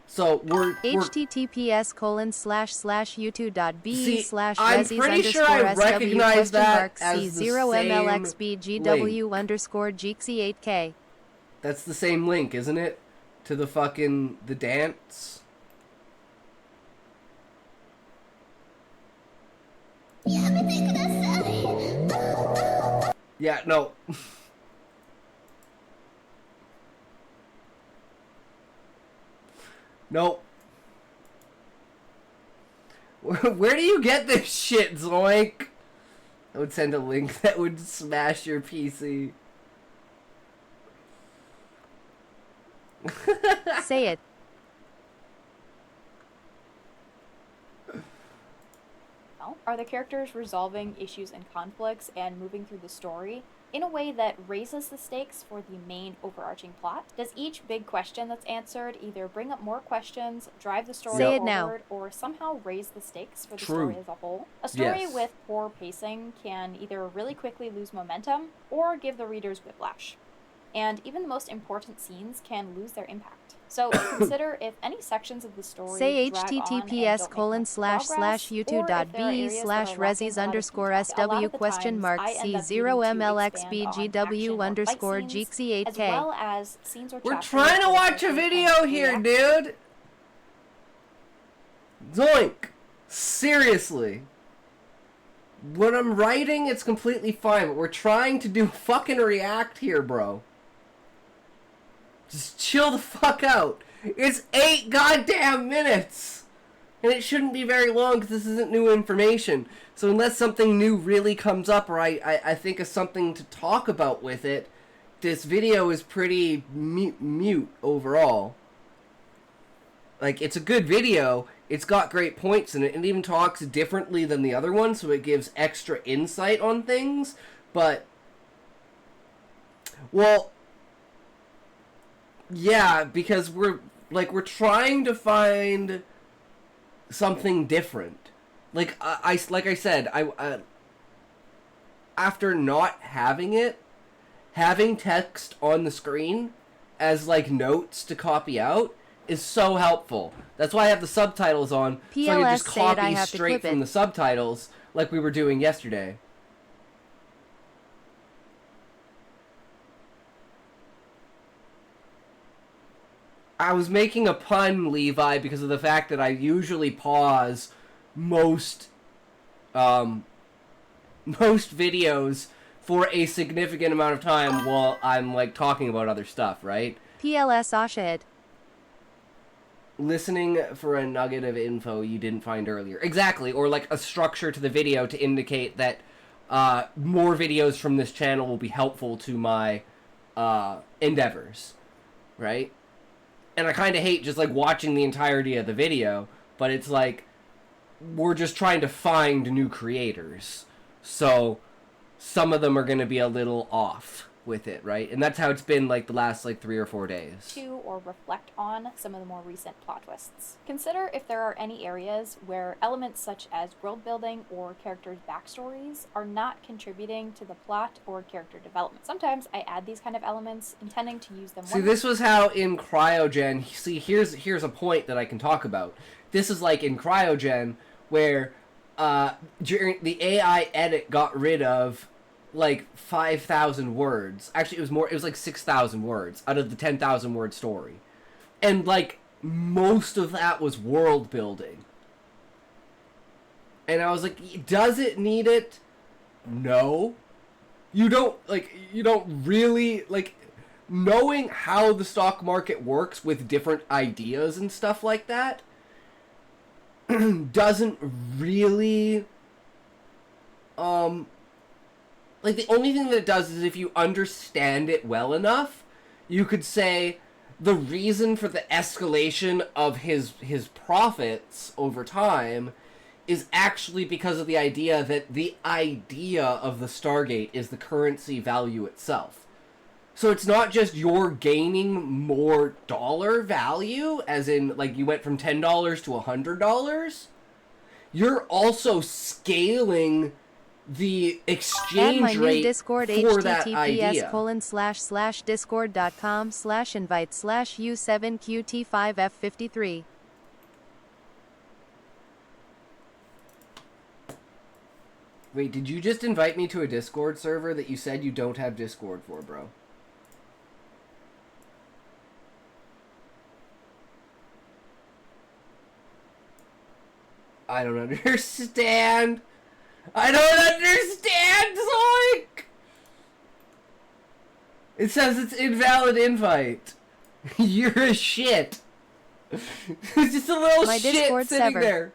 So we're https://youtube.be/resis I'm pretty sure I recognize that as the C0mlxbgw_Geeksy8k. That's the same link, isn't it? To the fucking the dance. Yeah, no. Nope. Where do you get this shit, Zoink? I would send a link that would smash your PC. Say it. Are the characters resolving issues and conflicts and moving through the story in a way that raises the stakes for the main overarching plot? Does each big question that's answered either bring up more questions, drive the story Say it forward, now. or somehow raise the stakes for the True. story as a whole? A story Yes. with poor pacing can either really quickly lose momentum or give the readers whiplash. And even the most important scenes can lose their impact. So consider if any sections of the story Say drag on and don't make much progress, or if there are areas that are lacking https://youtube.be/resis_sw A lot of the question mark times, I end up needing to expand on action or fight scenes, C0mlxbgw_Geeksy8k. as well as scenes or We're chapters trying to that watch a are video here, dude. Zoink. Seriously. When I'm writing, it's completely fine, but we're trying to do fucking react here, bro. Just chill the fuck out. It's 8 goddamn minutes! And it shouldn't be very long because this isn't new information. So unless something new really comes up or I think of something to talk about with it, this video is pretty mute overall. Like, it's a good video. It's got great points in it. It even talks differently than the other one, so it gives extra insight on things. But, well, yeah, because we're trying to find something different. Like I said, after not having it, having text on the screen as like notes to copy out is so helpful. That's why I have the subtitles on, so I can PLS just said I copy have to straight clip from it. the subtitles like we were doing yesterday. I was making a pun, Levi, because of the fact that I usually pause most videos for a significant amount of time while I'm like talking about other stuff, right? PLS Ashad. Listening for a nugget of info you didn't find earlier. Exactly, or like a structure to the video to indicate that more videos from this channel will be helpful to my endeavors, right? And I kind of hate just like watching the entirety of the video, but it's like we're just trying to find new creators. So some of them are going to be a little off with it, right? And that's how it's been like the last like 3 or 4 days. To or reflect on some of the more recent plot twists. Consider if there are any areas where elements such as world building or characters' backstories are not contributing to the plot or character development. Sometimes I add these kind of elements intending to use them. See, this was how in Cryogen, see, here's a point that I can talk about. This is like in Cryogen where during the AI edit got rid of like 5,000 words. Actually, it was like 6,000 words out of the 10,000 word story. And like most of that was world building. And I was like, does it need it? No. You don't really like knowing how the stock market works with different ideas and stuff like that doesn't really like, the only thing that it does is if you understand it well enough, you could say the reason for the escalation of his profits over time is actually because of the idea that the idea of the Stargate is the currency value itself. So it's not just you're gaining more dollar value, as in, like, you went from $10 to $100. You're also scaling the exchange Add my rate new Discord for that idea. https://discord.com/invite/u7qt5f53. Wait, did you just invite me to a Discord server that you said you don't have Discord for, bro? I don't understand. I don't understand, Zoink! It says it's invalid invite. You're a shit. It's just a little My shit Discord sitting severed. there.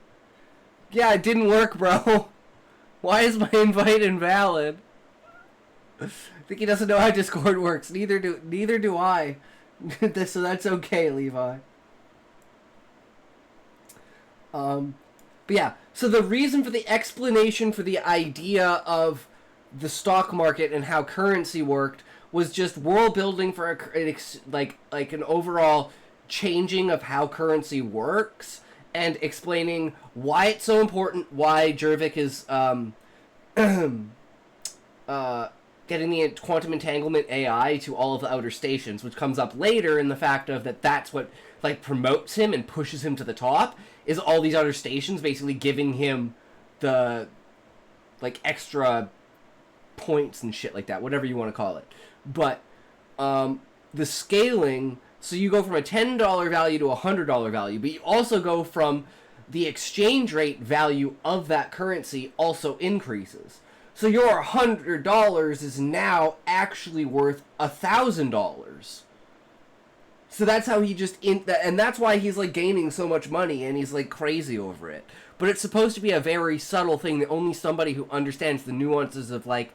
Yeah, it didn't work, bro. Why is my invite invalid? I think he doesn't know how Discord works. Neither do I. So that's okay, Levi. But yeah, so the reason for the explanation for the idea of the stock market and how currency worked was just world building for an overall changing of how currency works and explaining why it's so important, why Jervik is getting the quantum entanglement AI to all of the outer stations, which comes up later in the fact of that's what like promotes him and pushes him to the top, is all these other stations basically giving him the like extra points and shit like that, whatever you want to call it. But the scaling, so you go from a $10 value to a $100 value, but you also go from the exchange rate value of that currency also increases. So your $100 is now actually worth $1,000. So that's how he just and that's why he's like gaining so much money and he's like crazy over it. But it's supposed to be a very subtle thing that only somebody who understands the nuances of like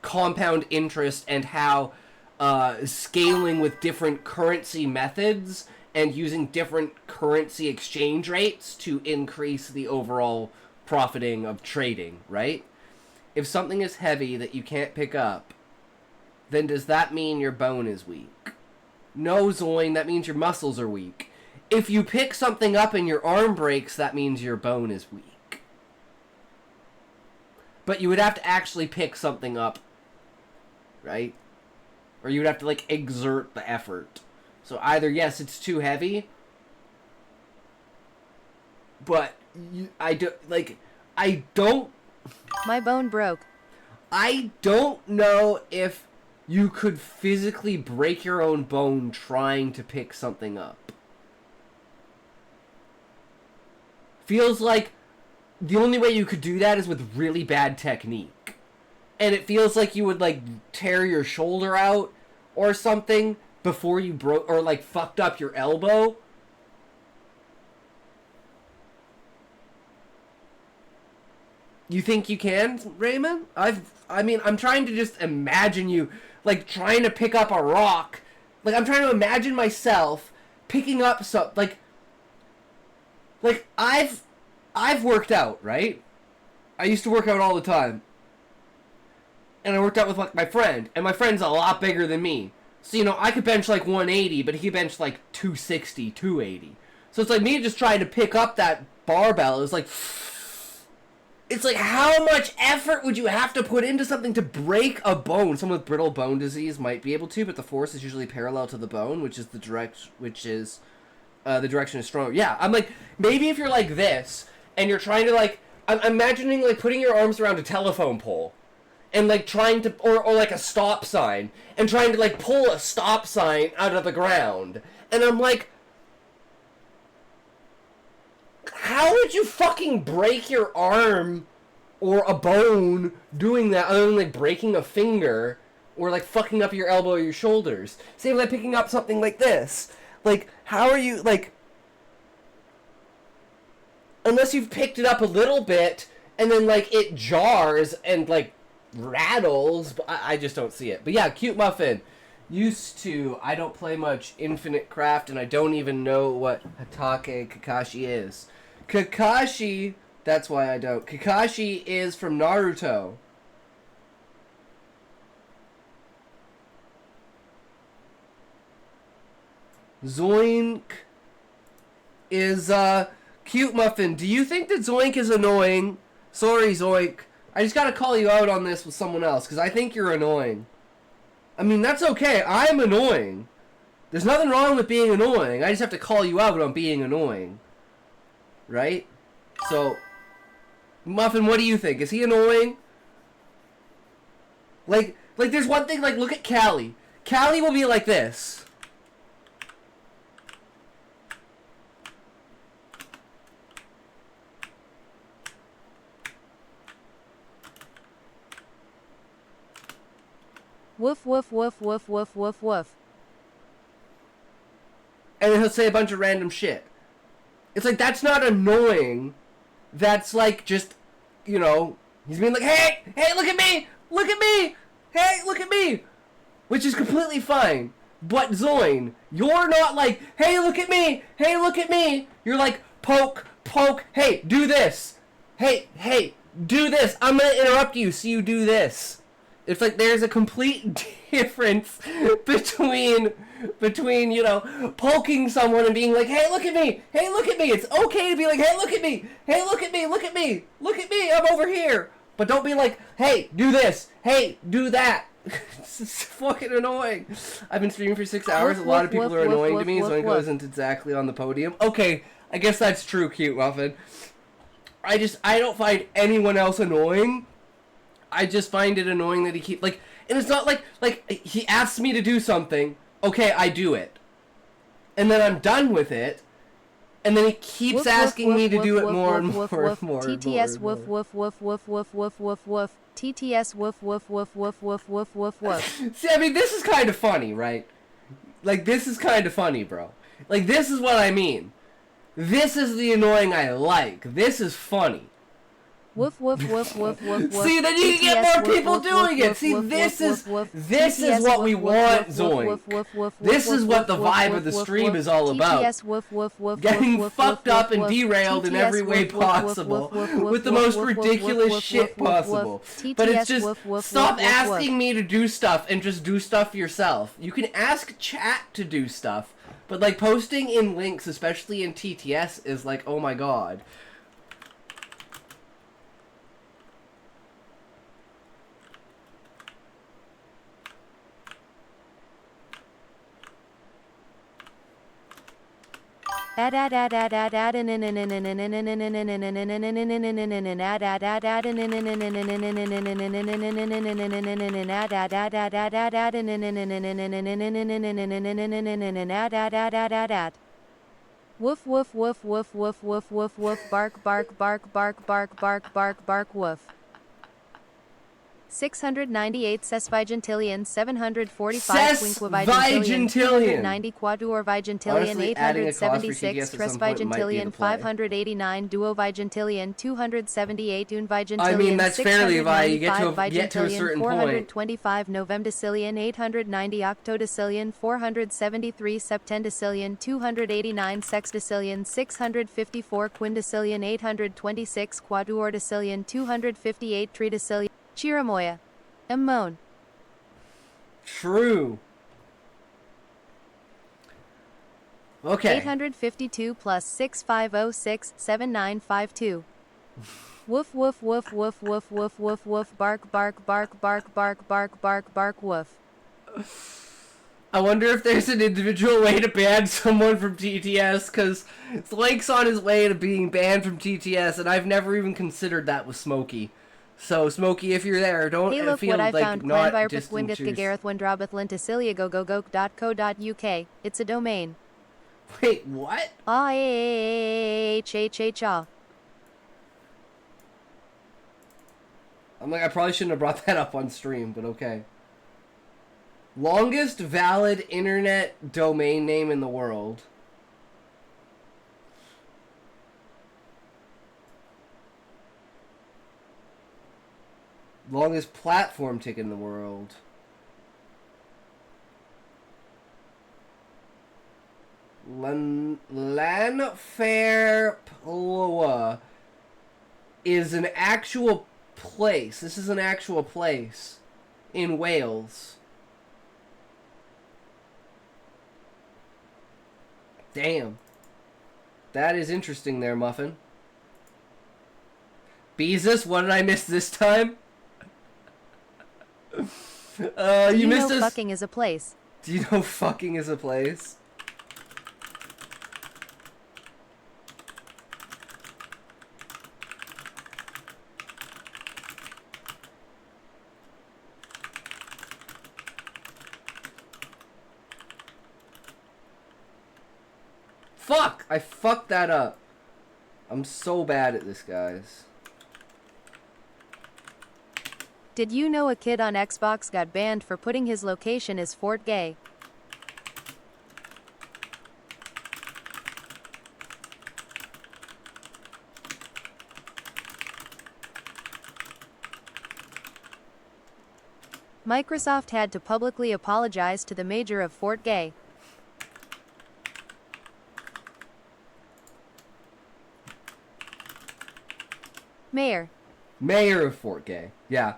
compound interest and how scaling with different currency methods and using different currency exchange rates to increase the overall profiting of trading, right? If something is heavy that you can't pick up, then does that mean your bone is weak? No, Zoin, that means your muscles are weak. If you pick something up and your arm breaks, that means your bone is weak. But you would have to actually pick something up, right? Or you would have to, like, exert the effort. So either, yes, it's too heavy, but I don't My bone broke. I don't know if you could physically break your own bone trying to pick something up. Feels like the only way you could do that is with really bad technique. And it feels like you would, like, tear your shoulder out or something before you broke, or, like, fucked up your elbow. You think you can, Raymond? I mean, I'm trying to just imagine you, like, trying to pick up a rock. Like, I'm trying to imagine myself picking up like, I've worked out, right? I used to work out all the time. And I worked out with, like, my friend. And my friend's a lot bigger than me. So, you know, I could bench, like, 180, but he could bench, like, 260, 280. So it's like me just trying to pick up that barbell. It's like, how much effort would you have to put into something to break a bone? Someone with brittle bone disease might be able to, but the force is usually parallel to the bone, which is the direction is stronger. Yeah, I'm like, maybe if you're like this, and you're trying to, like, I'm imagining, like, putting your arms around a telephone pole, and, like, trying to, or like a stop sign, and trying to, like, pull a stop sign out of the ground. And I'm like, how would you fucking break your arm or a bone doing that other than, like, breaking a finger or, like, fucking up your elbow or your shoulders? Same like picking up something like this. Like, how are you, like, unless you've picked it up a little bit and then, like, it jars and, like, rattles, but I just don't see it. But yeah, Cute Muffin. I don't play much Infinite Craft, and I don't even know what Hatake Kakashi is. Kakashi, that's why I don't. Kakashi is from Naruto. Zoink is, Cute Muffin. Do you think that Zoink is annoying? Sorry, Zoink. I just gotta call you out on this with someone else, because I think you're annoying. I mean, that's okay. I'm annoying. There's nothing wrong with being annoying. I just have to call you out on being annoying. Right? So, Muffin, what do you think? Is he annoying? Like there's one thing, like, look at Callie. Callie will be like this. Woof woof woof woof woof woof woof. And then he'll say a bunch of random shit. It's like, that's not annoying. That's like, just, you know, he's being like, hey, look at me, hey, look at me, which is completely fine. But Zoin, you're not like, hey, look at me, You're like, poke, hey, do this, hey, do this, I'm gonna interrupt you so you do this. It's like there's a complete difference between, you know, poking someone and being like, hey, look at me. It's okay to be like, hey, look at me, I'm over here. But don't be like, hey, do this, hey, do that. It's fucking annoying. I've been streaming for 6 hours. A lot of people are annoying to me. Zoinko isn't exactly on the podium. Okay, I guess that's true, Cute Muffin. I don't find anyone else annoying. I just find it annoying that he keeps, like, and it's not like he asks me to do something, okay, I do it. And then I'm done with it, and then he keeps asking me to do it more and more and more. TTS woof woof woof woof woof woof woof woof. TTS woof woof woof woof woof woof woof woof. See, I mean, this is kind of funny, right? Like, this is kind of funny, bro. Like, this is what I mean. This is the annoying I like. This is funny. Woof woof woof woof woof woof. See, then you can get more people doing it. See, this is what we want, Zoink. This is what the vibe of the stream is all about. Getting fucked up and derailed in every way possible with the most ridiculous shit possible. But it's just, stop asking me to do stuff and just do stuff yourself. You can ask chat to do stuff, but, like, posting in links, especially in TTS, is like, oh my god. Woof woof woof woof woof woof woof woof bark bark bark bark bark bark bark bark woof. 698 sesquigentillion 745 quinquivigentillion 290 quaduorvigentillion Honestly, adding a clause for 876 TTS at some point might be the tresvigentillion play. 589 duovigentillion 278 unvigentillion I mean, that's fair, Levi. You get to a vigentillion certain point. 425 novemdecillion 890 octodecillion 473 septendecillion 289 sexdecillion 654 quindecillion 826 quaduordecillion 258 tridecillion Chiramoya. Amon. True. Okay. 852 plus 6506 7952. Woof woof woof woof woof woof woof woof bark bark bark bark bark bark bark bark woof. I wonder if there's an individual way to ban someone from TTS, because Lake's on his way to being banned from TTS, and I've never even considered that with Smokey. So, Smokey, if you're there, don't Hey, look feel what I like found. not Clanvirpith distant Wingeth yours. Gagareth Windrobeth Linticilia go.co.uk. It's a domain. Wait, what? Ah. I'm like, I probably shouldn't have brought that up on stream, but okay. Longest valid internet domain name in the world. Longest platform ticket in the world. Llanfairploa is an actual place. This is an actual place in Wales. Damn. That is interesting there, Muffin. Beezus, what did I miss this time? You missed us. Fucking is a place. Do you know fucking is a place? Fuck! I fucked that up. I'm so bad at this, guys. Did you know a kid on Xbox got banned for putting his location as Fort Gay? Microsoft had to publicly apologize to the mayor of Fort Gay. Mayor of Fort Gay. Yeah.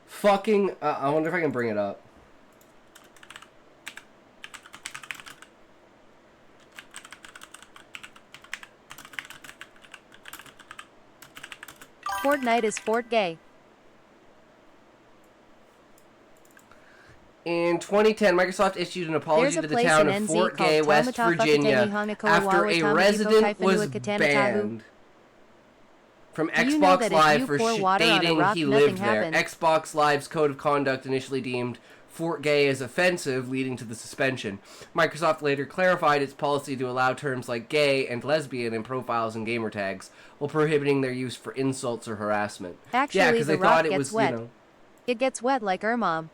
Fucking, I wonder if I can bring it up. Fortnite is Fort Gay. In 2010, Microsoft issued an apology There's a to the place town in of NZ Fort called Gay, West Taumata Virginia, Whakatene Hanako after a Wawa resident Tamahipo was Kaifanu Katanatavu. banned from Do you know Xbox that if Live you for pour water on a stating rock, he nothing lived there. happens? Xbox Live's code of conduct initially deemed Fort Gay as offensive, leading to the suspension. Microsoft later clarified its policy to allow terms like gay and lesbian in profiles and gamer tags, while prohibiting their use for insults or harassment. Actually, yeah, because the they rock thought it gets was, wet. you know... It gets wet like Mom.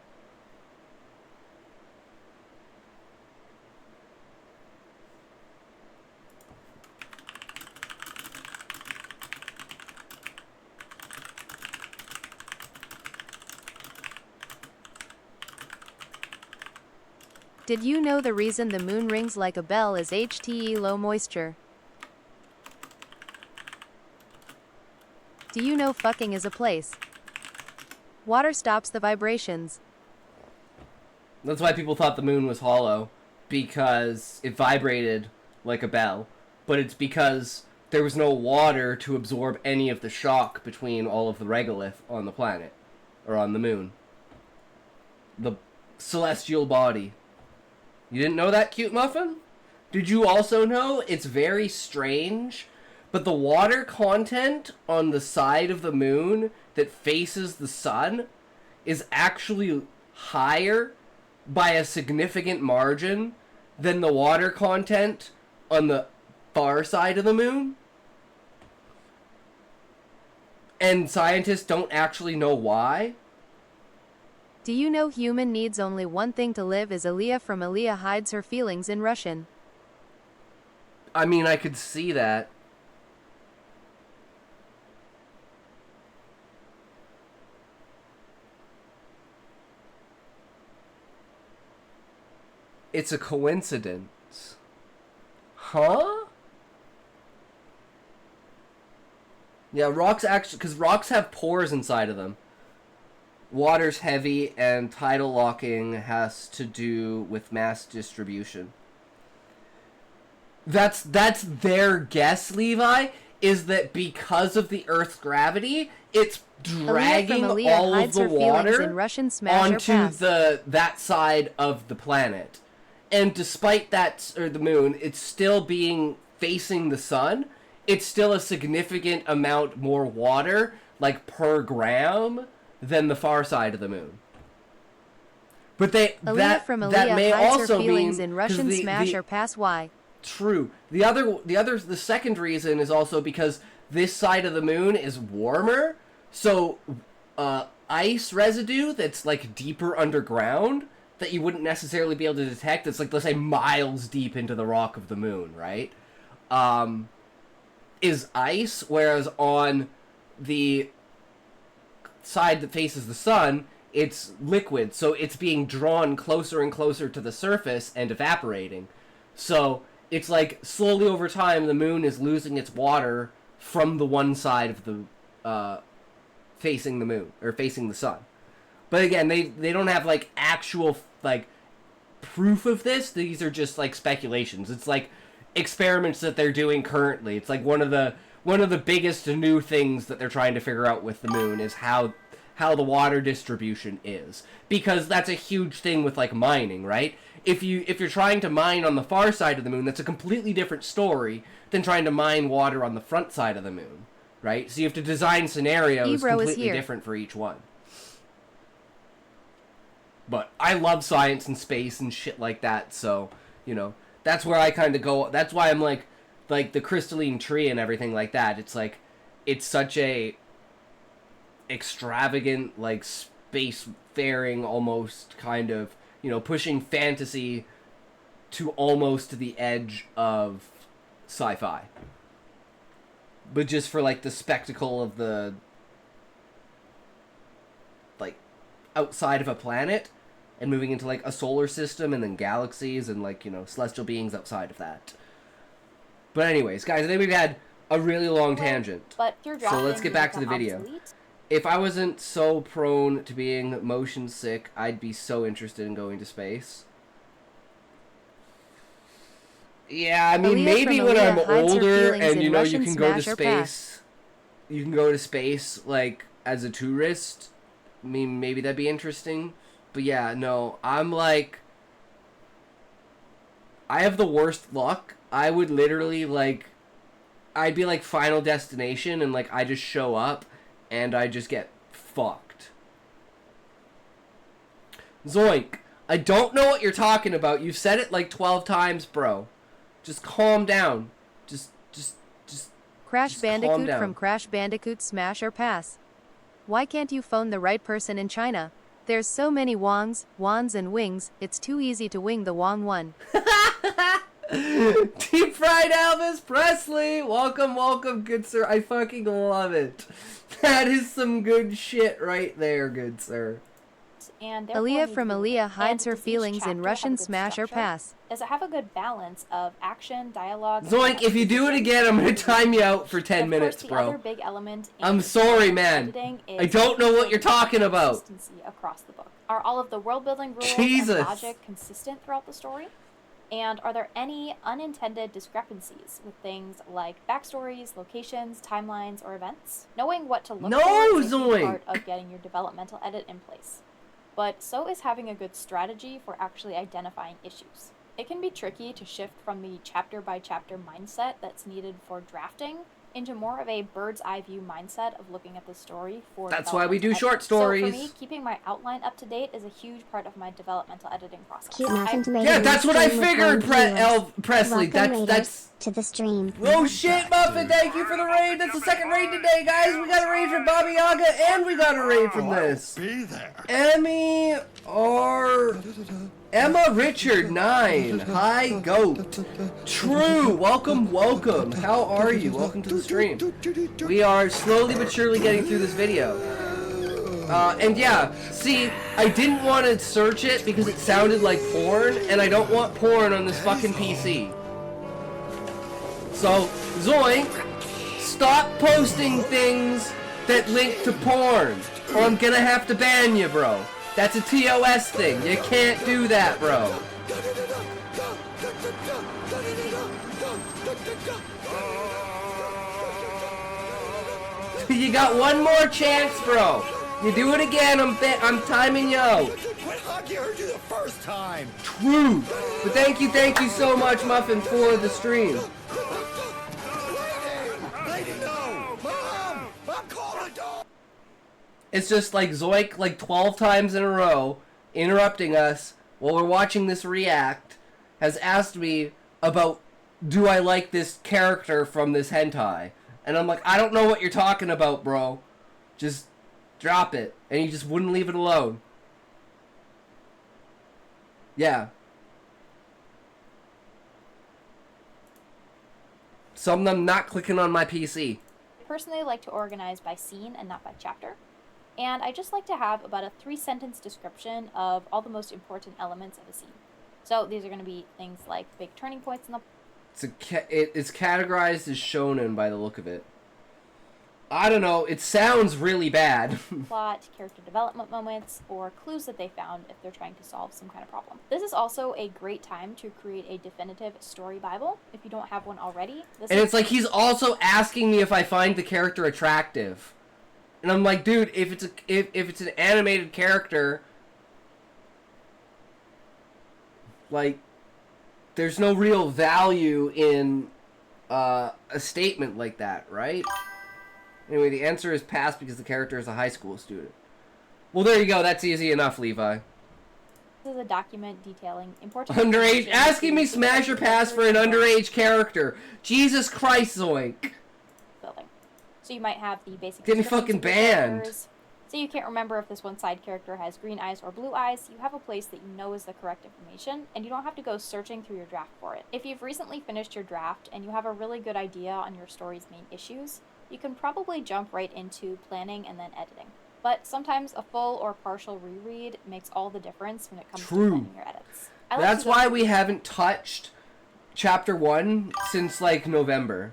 Did you know the reason the moon rings like a bell is HTE low moisture? Do you know fucking is a place? Water stops the vibrations. That's why people thought the moon was hollow, because it vibrated like a bell. But it's because there was no water to absorb any of the shock between all of the regolith on the planet, or on the moon. The celestial body. You didn't know that, Cute Muffin? Did you also know it's very strange, but the water content on the side of the moon that faces the sun is actually higher by a significant margin than the water content on the far side of the moon? And scientists don't actually know why? Do you know human needs only one thing to live? Is Aaliyah from Aaliyah hides her feelings in Russian. I mean, I could see that. It's a coincidence. Huh? Yeah, rocks actually... Because rocks have pores inside of them. Water's heavy, and tidal locking has to do with mass distribution. That's their guess, Levi, is that because of the Earth's gravity, it's dragging Aaliyah all of hides the her feelings water in Russian. Smash or onto pass? that side of the planet. And despite that, or the moon, it's still being facing the sun. It's still a significant amount more water, like per gram, than the far side of the moon. But Aaliyah from that Aaliyah may hides also her feelings mean in Russian. Smash or pass? Why? True. The second reason is also because this side of the moon is warmer, so ice residue that's like deeper underground that you wouldn't necessarily be able to detect. It's like, let's say, miles deep into the rock of the moon, right? Is ice, whereas on the side that faces the sun, it's liquid, so it's being drawn closer and closer to the surface and evaporating. So it's like slowly over time the moon is losing its water from the one side of the facing the moon or facing the sun. But again, they don't have like actual like proof of this. These are just like speculations. It's like experiments that they're doing currently. It's like one of the biggest new things that they're trying to figure out with the moon is how the water distribution is, because that's a huge thing with like mining, right? If you're trying to mine on the far side of the moon, that's a completely different story than trying to mine water on the front side of the moon, right? So you have to design scenarios completely different for each one. But I love science and space and shit like that, so, you know, that's where I kind of go. That's why I'm like the crystalline tree and everything like that. It's like, it's such a extravagant, like, space-faring almost kind of, you know, pushing fantasy to almost the edge of sci-fi. But just for, like, the spectacle of the, like, outside of a planet and moving into, like, a solar system and then galaxies and, like, you know, celestial beings outside of that. But anyways, guys, I think we've had a really long tangent. But through So let's get back to the video. If I wasn't so prone to being motion sick, I'd be so interested in going to space. Yeah, I mean, maybe when I'm older and, you know, you can go to space. You can go to space, like, as a tourist. I mean, maybe that'd be interesting. But yeah, no, I'm like... I have the worst luck. I would literally, like... I'd be like Final Destination, and, like, I just show up, and I just get fucked. Zoink, I don't know what you're talking about. You've said it like 12 times, bro. Just calm down. Just Crash calm Bandicoot down. from Crash Bandicoot. Smash or pass? Why can't you phone the right person in China? There's so many Wangs, Wans and Wings, it's too easy to wing the Wang one. Deep fried Elvis Presley! Welcome, welcome, good sir. I fucking love it. That is some good shit right there, good sir. And Aaliyah from Aaliyah hides her feelings in Russian. Smash or pass? Does it have a good balance of action, dialogue? Zoink, if you do it again, I'm gonna time you out for 10 minutes, the bro. Other big element in I'm sorry, man. I don't know what you're talking about. Consistency across the book. Are all of the world-building rules Jesus. and logic consistent throughout the story? And are there any unintended discrepancies with things like backstories, locations, timelines, or events? Knowing what to look for is a Zoink. part of getting your developmental edit in place. But so is having a good strategy for actually identifying issues. It can be tricky to shift from the chapter-by-chapter mindset that's needed for drafting into more of a bird's eye view mindset of looking at the story for That's why we do developmental short editing. So stories. for me, keeping my outline up to date is a huge part of my developmental editing process. Cute Muffin tomato. Yeah, that's what I figured, Presley. Welcome, That's. to the stream. Oh shit, Muffin! Thank you for the raid. That's the second raid today, guys. We got a raid from Bobby Yaga, and we got a raid from this. Be there. Emma Richard 9. Hi, Goat. True. Welcome. How are you? Welcome to the stream. We are slowly but surely getting through this video. And yeah, see, I didn't want to search it because it sounded like porn, and I don't want porn on this fucking PC. So, Zoink, stop posting things that link to porn, or I'm gonna have to ban you, bro. That's a TOS thing. You can't do that, bro. You got one more chance, bro. You do it again, I'm timing you out. I heard you the first time. True. But thank you so much, Muffin, for the stream. Lady, no! Mom! I'm calling dog! It's just like Zoink, like 12 times in a row, interrupting us while we're watching this react, has asked me about, do I like this character from this hentai? And I'm like, I don't know what you're talking about, bro. Just drop it. And he just wouldn't leave it alone. Yeah. Some of them not clicking on my PC. I personally like to organize by scene and not by chapter. And I just like to have about a 3-sentence description of all the most important elements of a scene. So these are going to be things like big turning points in the It's categorized as shonen by the look of it. I don't know, it sounds really bad. plot, character development moments, or clues that they found if they're trying to solve some kind of problem. This is also a great time to create a definitive story Bible if you don't have one already. And it's like he's also asking me if I find the character attractive. And I'm like, dude, if it's an animated character, like, there's no real value in a statement like that, right? Anyway, the answer is pass because the character is a high school student. Well, there you go. That's easy enough, Levi. This is a document detailing important Underage, information asking me to smash or pass for an underage character. Jesus Christ, Zoink. building. So you might have the basic Get me descriptions fucking of the banned. characters. So you can't remember if this one side character has green eyes or blue eyes. You have a place that you know is the correct information, and you don't have to go searching through your draft for it. If you've recently finished your draft and you have a really good idea on your story's main issues, you can probably jump right into planning and then editing. But sometimes a full or partial reread makes all the difference when it comes to planning your edits. That's why we haven't touched chapter 1 since, like, November.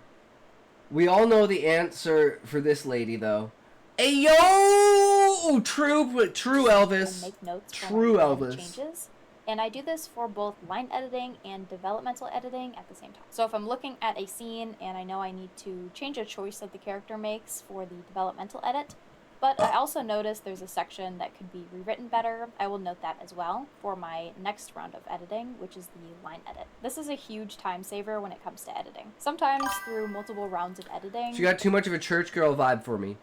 We all know the answer for this lady, though. Hey, yo! True Elvis. Make notes True when I'm Elvis. changes. And I do this for both line editing and developmental editing at the same time. So if I'm looking at a scene and I know I need to change a choice that the character makes for the developmental edit, but I also notice there's a section that could be rewritten better, I will note that as well for my next round of editing, which is the line edit. This is a huge time saver when it comes to editing. Sometimes through multiple rounds of editing... She got too much of a church girl vibe for me.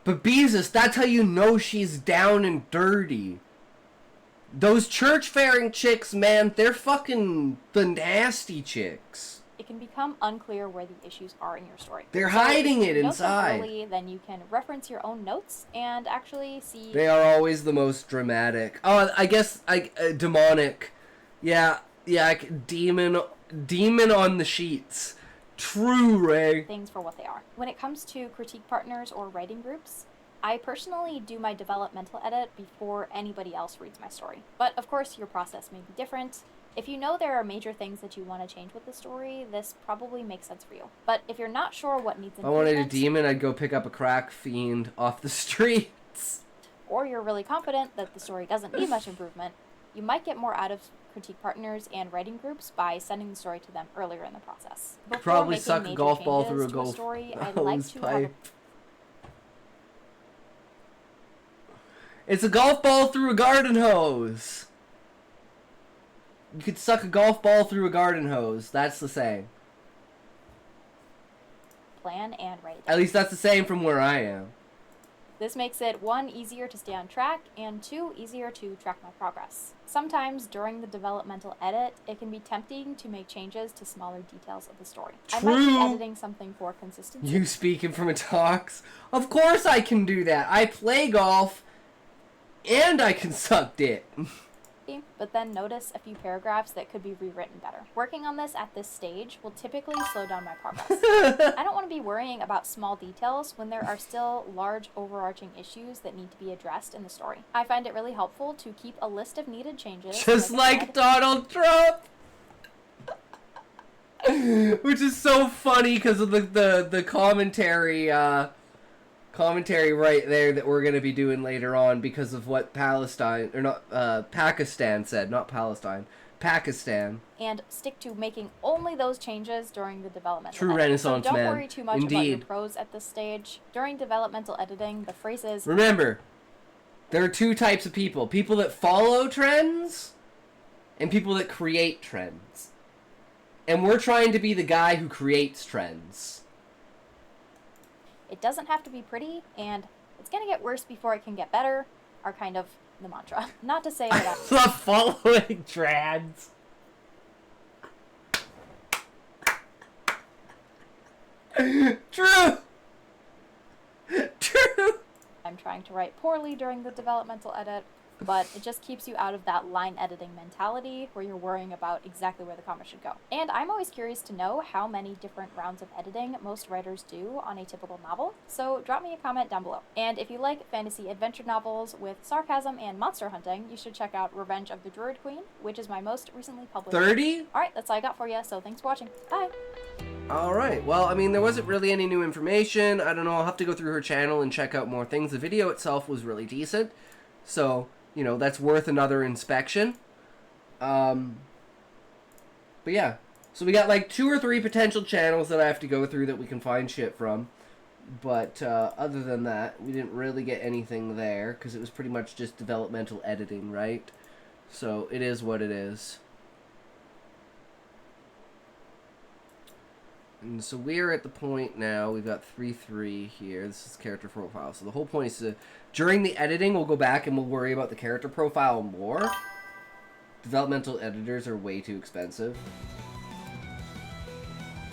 But Beezus, that's how you know she's down and dirty. Those church-faring chicks, man, they're fucking the nasty chicks. It can become unclear where the issues are in your story. They're So hiding if it you note them inside. early, then you can reference your own notes and actually see... They are always the most dramatic. Oh, I guess, demonic. Yeah, demon on the sheets. True, Ray. things for what they are. When it comes to critique partners or writing groups, I personally do my developmental edit before anybody else reads my story. But of course, your process may be different. If you know there are major things that you want to change with the story, this probably makes sense for you. But if you're not sure what needs If I wanted a improvement, demon, I'd go pick up a crack fiend off the streets. or you're really confident that the story doesn't need much improvement, you might get more out of critique partners and writing groups by sending the story to them earlier in the process. Before Probably making suck a major golf ball changes through a to golf story, I'd like hose to have a pipe. It's a golf ball through a garden hose. You could suck a golf ball through a garden hose. That's the saying. Plan and write it At least that's the saying from where I am. This makes it 1, easier to stay on track, and 2, easier to track my progress. Sometimes during the developmental edit, it can be tempting to make changes to smaller details of the story. I might be True. editing something for consistency. You speaking from a talks? Of course I can do that. I play golf, and I can suck dick. But then notice a few paragraphs that could be rewritten better. Working on this at this stage will typically slow down my progress. I don't want to be worrying about small details when there are still large overarching issues that need to be addressed in the story. I find it really helpful to keep a list of needed changes. Just like Donald Trump! Which is so funny because of the commentary right there that we're going to be doing later on because of what Pakistan said, not Palestine, Pakistan. And stick to making only those changes during the developmental True edit. Renaissance so don't man. worry too much about your Indeed. prose at this stage. During developmental editing, the phrases... Remember, there are two types of people. People that follow trends and people that create trends. And we're trying to be the guy who creates trends. It doesn't have to be pretty, and it's gonna get worse before it can get better, are kind of the mantra. Not to say that I love following trends. True. True. I'm trying to write poorly during the developmental edit, but it just keeps you out of that line editing mentality where you're worrying about exactly where the comma should go. And I'm always curious to know how many different rounds of editing most writers do on a typical novel, so drop me a comment down below. And if you like fantasy adventure novels with sarcasm and monster hunting, you should check out Revenge of the Druid Queen, which is my most recently published. 30? Alright, that's all I got for you, so thanks for watching. Bye! Alright, well, I mean, there wasn't really any new information. I don't know, I'll have to go through her channel and check out more things. The video itself was really decent, so... you know, that's worth another inspection. But yeah. So we got like 2 or 3 potential channels that I have to go through that we can find shit from. But other than that, we didn't really get anything there because it was pretty much just developmental editing, right? So it is what it is. And so we're at the point now, we've got 3-3 here. This is character profile. So the whole point is to, during the editing, we'll go back and we'll worry about the character profile more. Developmental editors are way too expensive.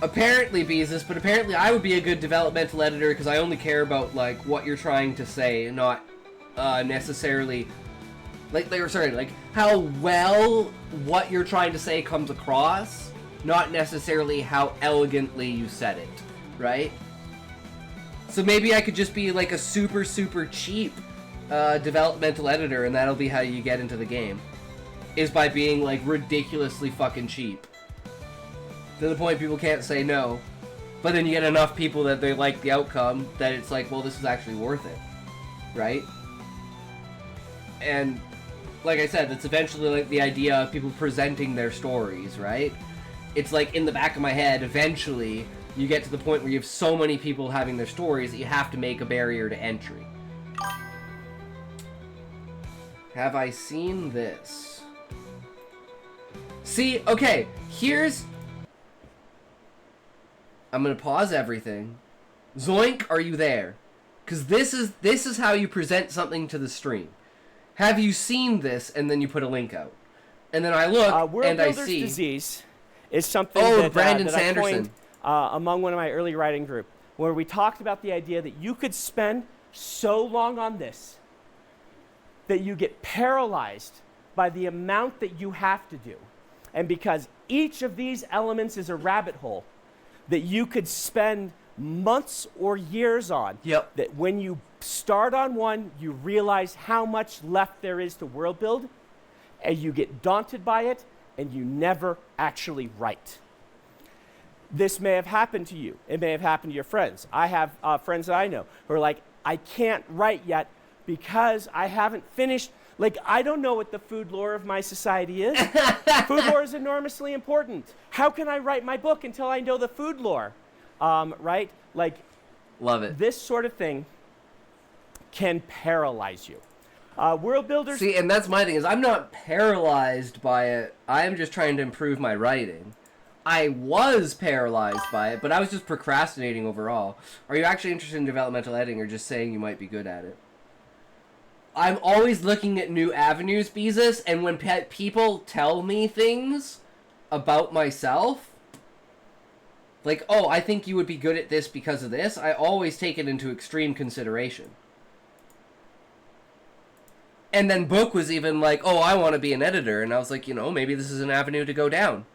Apparently, Beezus, but apparently I would be a good developmental editor because I only care about, like, what you're trying to say, not necessarily... like how well what you're trying to say comes across. Not necessarily how elegantly you said it, right? So maybe I could just be like a super, super cheap developmental editor and that'll be how you get into the game. Is by being like ridiculously fucking cheap. To the point people can't say no. But then you get enough people that they like the outcome that it's like, well, this is actually worth it. Right? And like I said, that's eventually like the idea of people presenting their stories, right? It's like in the back of my head, eventually, you get to the point where you have so many people having their stories that you have to make a barrier to entry. Have I seen this? See, okay, here's... I'm gonna pause everything. Zoink, are you there? Because this is how you present something to the stream. Have you seen this? And then you put a link out. And then I look, and I see... disease is something Brandon that Sanderson. I coined among one of my early writing group, where we talked about the idea that you could spend so long on this that you get paralyzed by the amount that you have to do. And because each of these elements is a rabbit hole that you could spend months or years on, Yep. that when you start on one, you realize how much left there is to world build, and you get daunted by it, and you never actually write. This may have happened to you. It may have happened to your friends. I have friends that I know who are like, I can't write yet because I haven't finished. Like, I don't know what the food lore of my society is. Food lore is enormously important. How can I write my book until I know the food lore? Right? Like, Love it. this sort of thing can paralyze you. World builders. See, and that's my thing, is I'm not paralyzed by it. I'm just trying to improve my writing. I was paralyzed by it, but I was just procrastinating overall. Are you actually interested in developmental editing, or just saying you might be good at it? I'm always looking at new avenues, Beezus, and when people tell me things about myself, like, oh, I think you would be good at this because of this, I always take it into extreme consideration. And then Book was even like, oh, I want to be an editor. And I was like, you know, maybe this is an avenue to go down.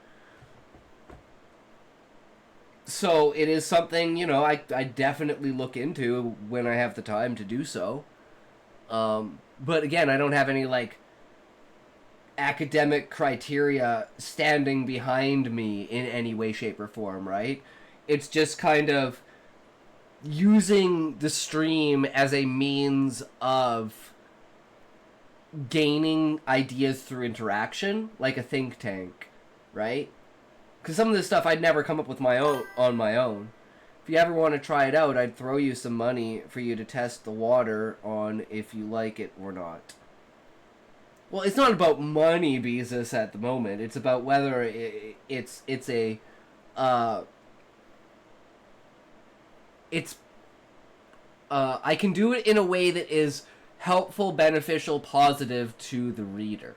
So it is something, you know, I definitely look into when I have the time to do so. But again, I don't have any, like, academic criteria standing behind me in any way, shape, or form, right? It's just kind of using the stream as a means of gaining ideas through interaction, like a think tank, right? Because some of this stuff I'd never come up with on my own. If you ever want to try it out, I'd throw you some money for you to test the water on if you like it or not. Well, it's not about money, Beezus, at the moment. It's about whether it's I can do it in a way that is helpful, beneficial, positive to the reader.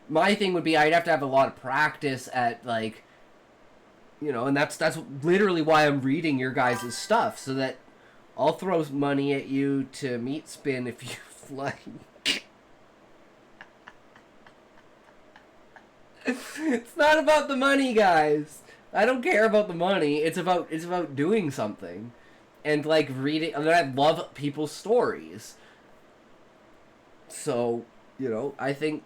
My thing would be I'd have to have a lot of practice at, like, you know, and that's literally why I'm reading your guys' stuff, so that I'll throw money at you to meat spin if you like. It's not about the money, guys. I don't care about the money. It's about doing something. And, like, reading. I mean, I love people's stories. So, you know, I think,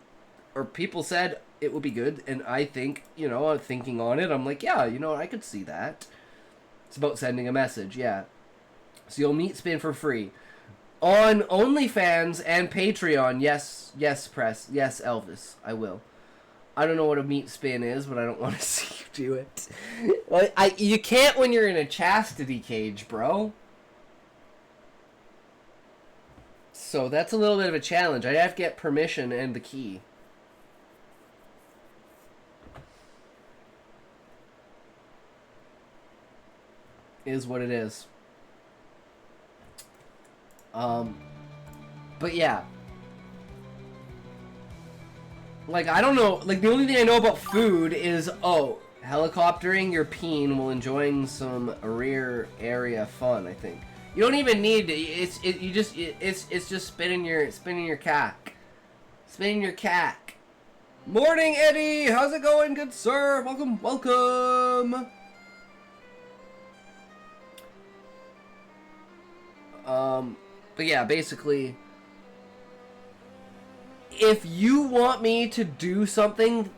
or people said it would be good, and I think, you know, thinking on it, I'm like, yeah, you know, I could see that. It's about sending a message, yeah. So you'll meet Spin for free. On OnlyFans and Patreon, yes, Press, yes, Elvis, I will. I don't know what a meat spin is, but I don't want to see you do it. Well, you can't when you're in a chastity cage, bro. So that's a little bit of a challenge. I'd have to get permission and the key. Is what it is. But yeah. Like, I don't know, like, the only thing I know about food is, oh, helicoptering your peen while enjoying some rear area fun, I think. You don't even need to, it's just spinning your cack. Spinning your cack. Morning, Eddie! How's it going, good sir? Welcome! But yeah, basically, if you want me to do something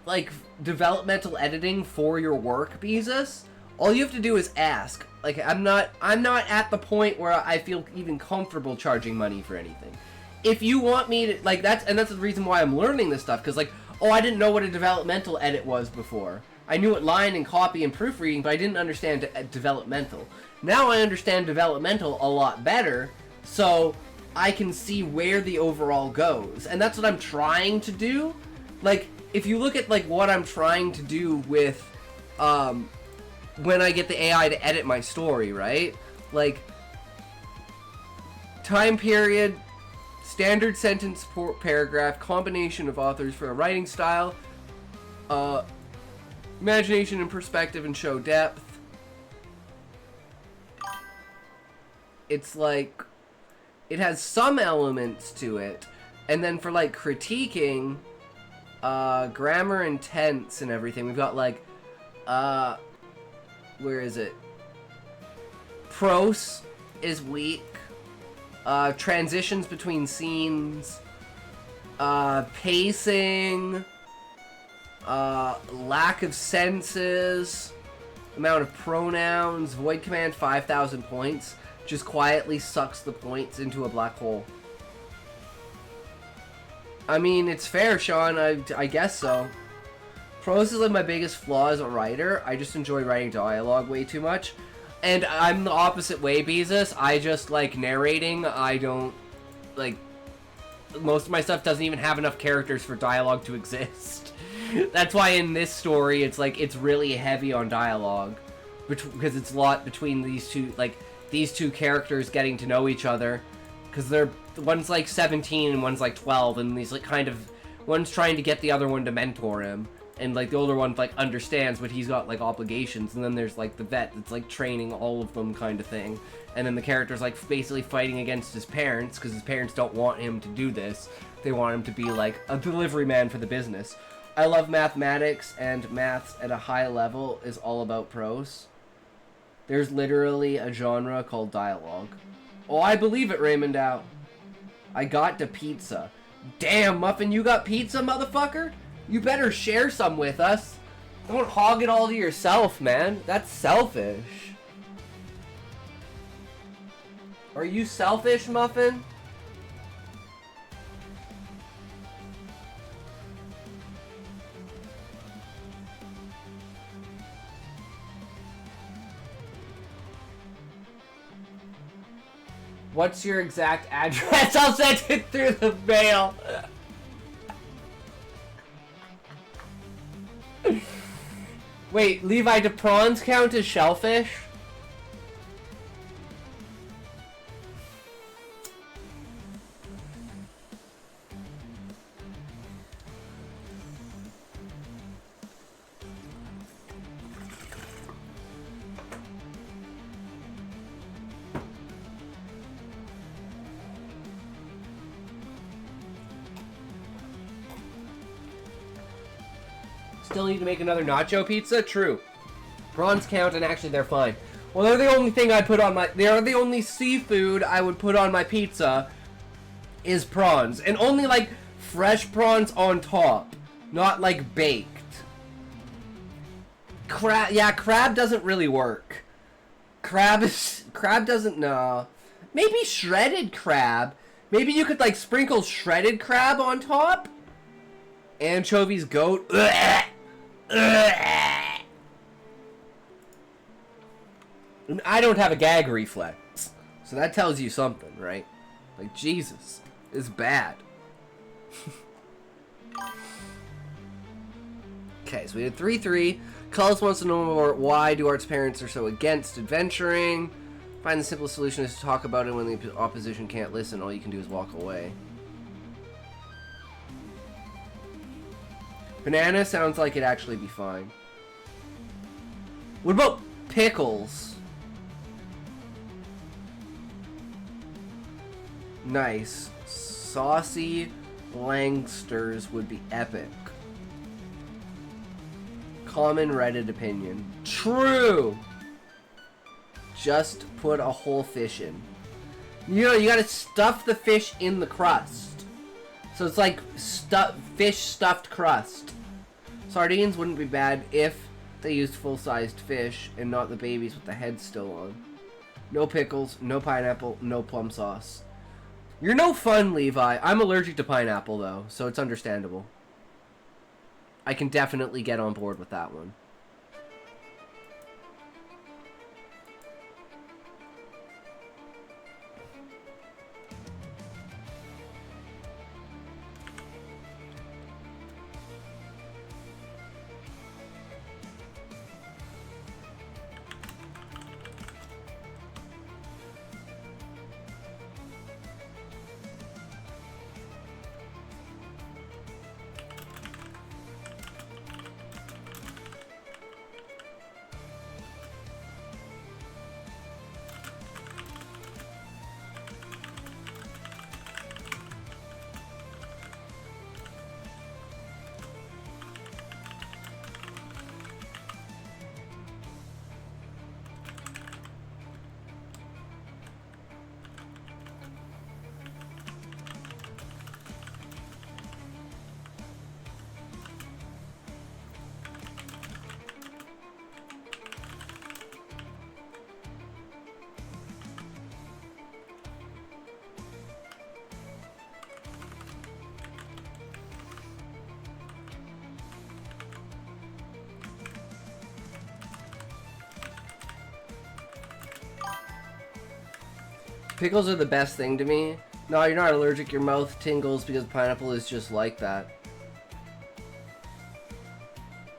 like developmental editing for your work, Beezus, all you have to do is ask. Like, I'm not at the point where I feel even comfortable charging money for anything. If you want me to, like, that's the reason why I'm learning this stuff, because, like, oh, I didn't know what a developmental edit was before. I knew what line and copy and proofreading, but I didn't understand developmental. Now I understand developmental a lot better, so I can see where the overall goes. And that's what I'm trying to do. Like, if you look at, like, what I'm trying to do with, when I get the AI to edit my story, right? Like, time period, standard sentence paragraph, combination of authors for a writing style, imagination and perspective and show depth. It's like, it has some elements to it, and then for, like, critiquing, grammar and tense and everything, we've got, like, where is it? Prose is weak. Transitions between scenes. Pacing. Lack of senses. Amount of pronouns. Void command 5,000 points. Just quietly sucks the points into a black hole. I mean, it's fair, Sean. I guess so. Prose is like my biggest flaw as a writer. I just enjoy writing dialogue way too much. And I'm the opposite way, Beezus. I just like narrating. I don't, like, most of my stuff doesn't even have enough characters for dialogue to exist. That's why in this story, it's like, it's really heavy on dialogue. Because it's a lot between these two characters getting to know each other. Because one's like 17 and one's like 12, and these like kind of, one's trying to get the other one to mentor him. And like the older one like understands, but he's got like obligations. And then there's like the vet that's like training all of them kind of thing. And then the character's like basically fighting against his parents because his parents don't want him to do this. They want him to be like a delivery man for the business. I love mathematics, and maths at a high level is all about prose. There's literally a genre called dialogue. Oh, I believe it, Raymond Dow. I got the pizza. Damn, Muffin, you got pizza, motherfucker? You better share some with us. Don't hog it all to yourself, man. That's selfish. Are you selfish, Muffin? What's your exact address? I'll send it through the mail. Wait, Levi, do prawns count as shellfish? Still need to make another nacho pizza? True. Prawns count, and actually they're fine. Well, they're the only thing I put on my... They are the only seafood I would put on my pizza is prawns. And only, like, fresh prawns on top. Not, like, baked. Crab... Yeah, crab doesn't really work. Crab doesn't... No. Maybe shredded crab. Maybe you could, like, sprinkle shredded crab on top? Anchovies, goat... Ugh. Ugh. And I don't have a gag reflex, so that tells you something, right? Like, Jesus, it's bad. Okay, so we did 3-3. Cullis wants to know more. Why do Art's parents are so against adventuring? Find the simplest solution is to talk about it when the opposition can't listen. All you can do is walk away. Banana sounds like it'd actually be fine. What about pickles? Nice. Saucy Langsters would be epic. Common Reddit opinion. True! Just put a whole fish in. You know, you gotta stuff the fish in the crust. So it's like fish stuffed crust. Sardines wouldn't be bad if they used full-sized fish and not the babies with the heads still on. No pickles, no pineapple, no plum sauce. You're no fun, Levi. I'm allergic to pineapple, though, so it's understandable. I can definitely get on board with that one. Pickles are the best thing to me No, you're not allergic. Your mouth tingles because pineapple is just like that.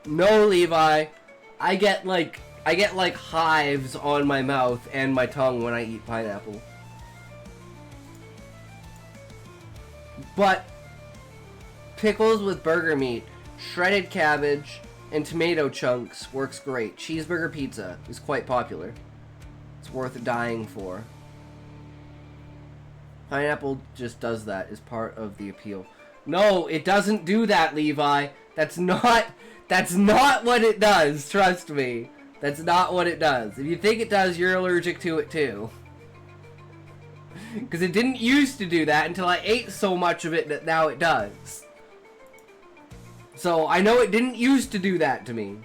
No, Levi. I get like hives on my mouth and my tongue when I eat pineapple. But pickles with burger meat, shredded cabbage, and tomato chunks works great. Cheeseburger pizza is quite popular. It's worth dying for. Pineapple just does that as part of the appeal. No, it doesn't do that, Levi. That's not what it does, trust me. That's not what it does. If you think it does, you're allergic to it too. Because it didn't used to do that until I ate so much of it that now it does. So I know it didn't used to do that to me.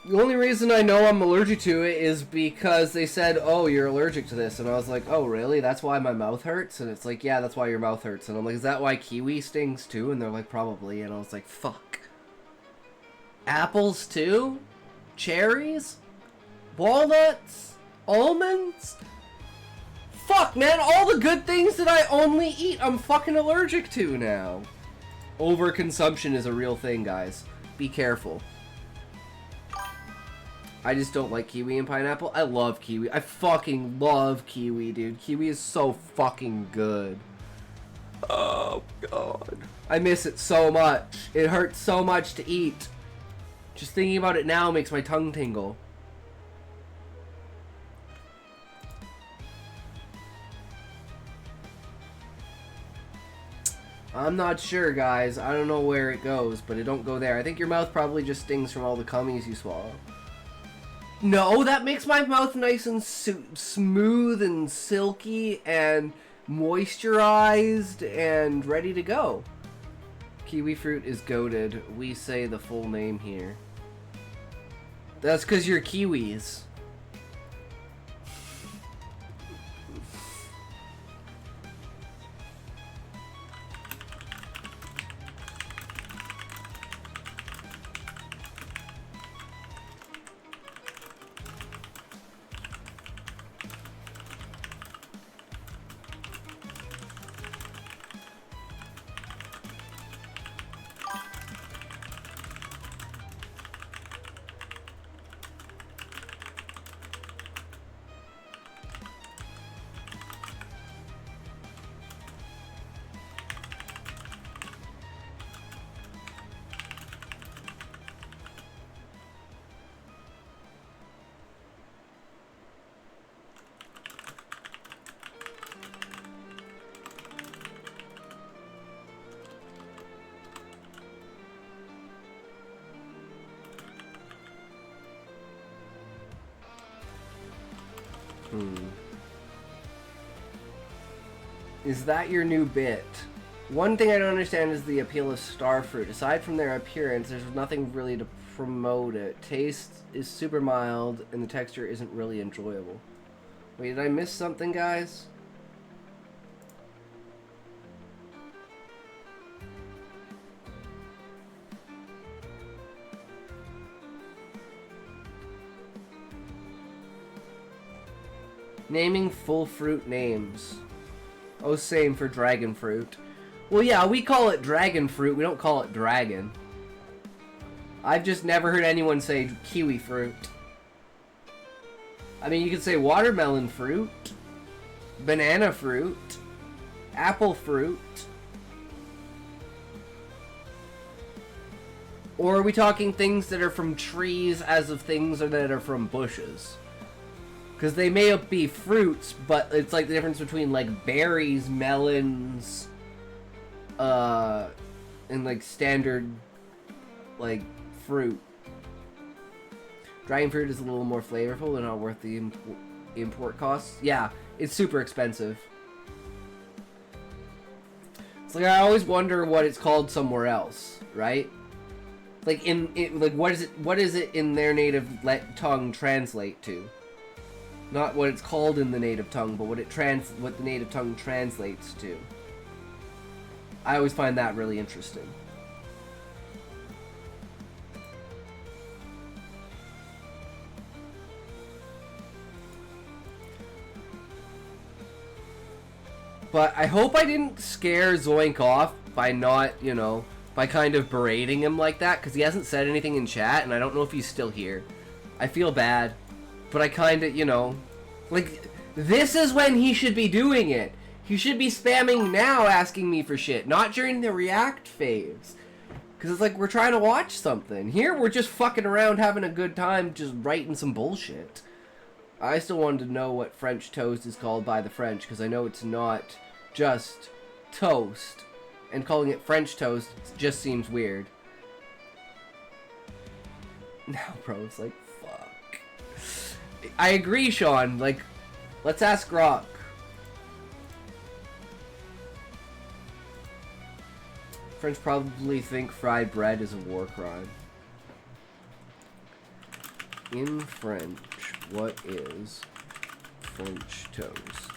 The only reason I know I'm allergic to it is because they said, oh, you're allergic to this. And I was like, oh, really? That's why my mouth hurts? And it's like, yeah, that's why your mouth hurts. And I'm like, is that why kiwi stings too? And they're like, probably. And I was like, fuck. Apples too? Cherries? Walnuts? Almonds? Fuck, man. All the good things that I only eat, I'm fucking allergic to now. Overconsumption is a real thing, guys. Be careful. I just don't like kiwi and pineapple. I love kiwi. I fucking love kiwi, dude. Kiwi is so fucking good. Oh, God. I miss it so much. It hurts so much to eat. Just thinking about it now makes my tongue tingle. I'm not sure, guys. I don't know where it goes, but it don't go there. I think your mouth probably just stings from all the cummies you swallow. No, that makes my mouth nice and smooth and silky and moisturized and ready to go. Kiwi fruit is goated. We say the full name here. That's because you're Kiwis. Is that your new bit? One thing I don't understand is the appeal of starfruit. Aside from their appearance, there's nothing really to promote it. Taste is super mild, and the texture isn't really enjoyable. Wait, did I miss something, guys? Naming full fruit names. Oh, same for dragon fruit. Well, yeah, we call it dragon fruit. We don't call it dragon. I've just never heard anyone say kiwi fruit. I mean, you could say watermelon fruit, banana fruit, apple fruit. Or are we talking things that are from trees as of things that are from bushes? Because they may be fruits, but it's like the difference between like berries, melons, and like standard like fruit. Dragon fruit is a little more flavorful and not worth the import costs. Yeah, it's super expensive. It's like I always wonder what it's called somewhere else, right? Like like what is it in their native tongue translate to? Not what it's called in the native tongue, but what the native tongue translates to. I always find that really interesting. But I hope I didn't scare Zoink off by not, by kind of berating him like that, because he hasn't said anything in chat, and I don't know if he's still here. I feel bad, but I kind of, like, this is when he should be doing it. He should be spamming now asking me for shit, not during the react phase. Because it's like we're trying to watch something. Here we're just fucking around having a good time just writing some bullshit. I still wanted to know what French toast is called by the French, because I know it's not just toast. And calling it French toast just seems weird. Now, bro, it's like, fuck. I agree, Sean. Like, let's ask Grok. French probably think fried bread is a war crime. In French, what is French toast?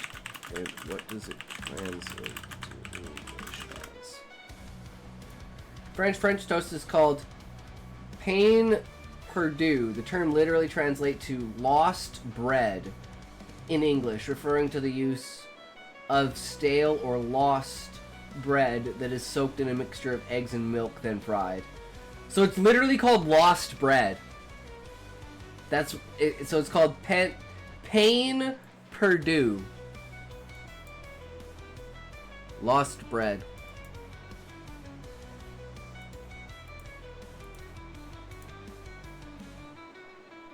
And what does it translate to English as? French toast is called pain perdu. The term literally translates to lost bread in English, referring to the use of stale or lost bread that is soaked in a mixture of eggs and milk then fried. So it's literally called lost bread. That's it, so it's called pain perdu. Lost bread.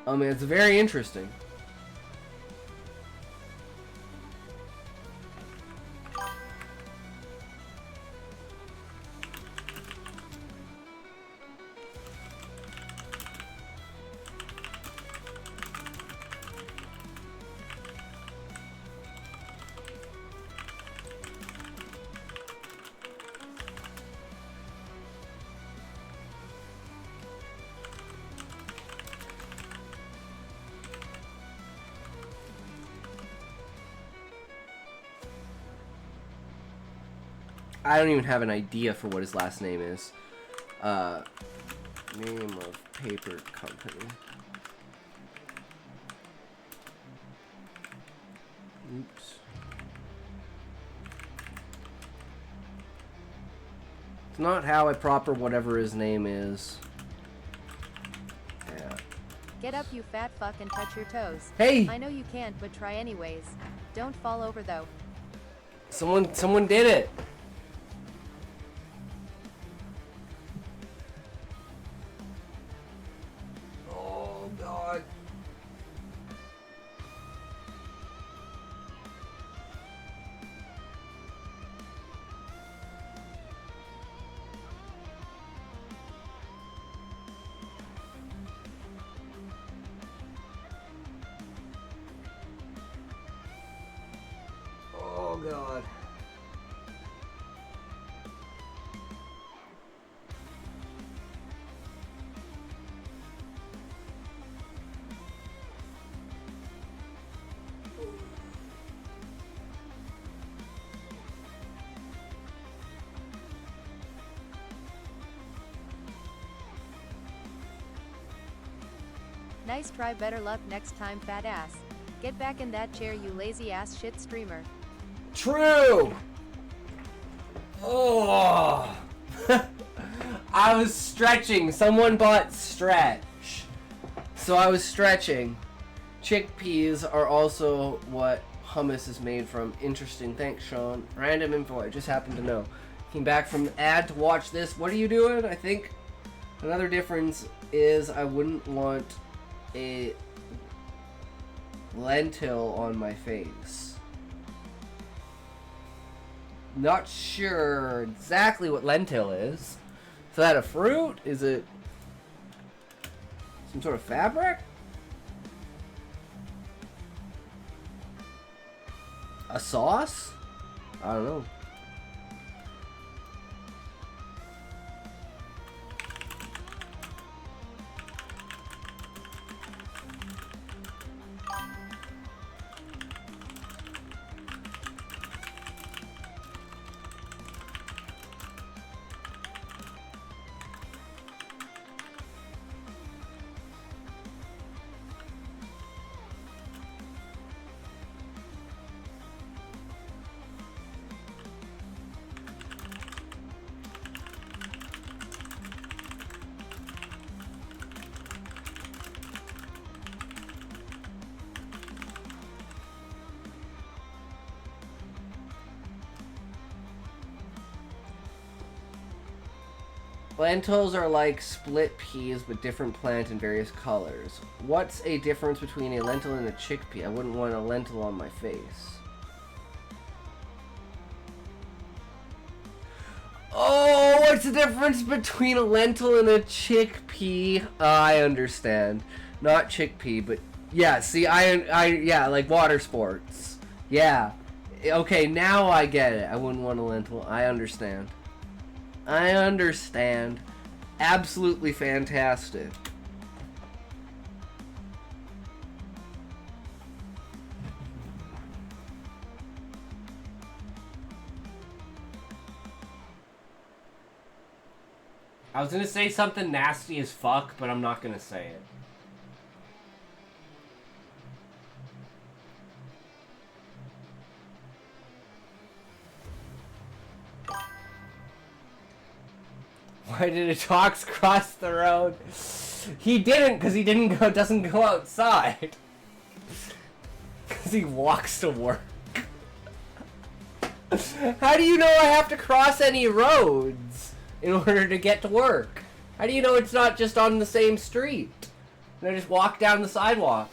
I mean, it's very interesting. I don't even have an idea for what his last name is. Name of paper company. Oops. It's not how I proper whatever his name is. Yeah. Get up, you fat fuck, and touch your toes. Hey! I know you can't, but try anyways. Don't fall over though. Someone did it. Oh god. Oh god. Nice try, better luck next time, fat ass. Get back in that chair, you lazy ass shit streamer. True. Oh. I was stretching. Someone bought stretch. So I was stretching. Chickpeas are also what hummus is made from. Interesting. Thanks, Sean. Random info. I just happened to know. Came back from the ad to watch this. What are you doing? I think another difference is I wouldn't want a lentil on my face. Not sure exactly what lentil is. Is that a fruit? Is it some sort of fabric? A sauce? I don't know. Lentils are like split peas, but different plant in various colors. What's a difference between a lentil and a chickpea? I wouldn't want a lentil on my face. Oh, what's the difference between a lentil and a chickpea? I understand. Not chickpea, but yeah, see, yeah, like water sports. Yeah. Okay, now I get it. I wouldn't want a lentil. I understand. I understand. Absolutely fantastic. I was gonna say something nasty as fuck, but I'm not gonna say it. Why did a Tox cross the road? He didn't, because he doesn't go outside. Because he walks to work. How do you know I have to cross any roads in order to get to work? How do you know it's not just on the same street? And I just walk down the sidewalk.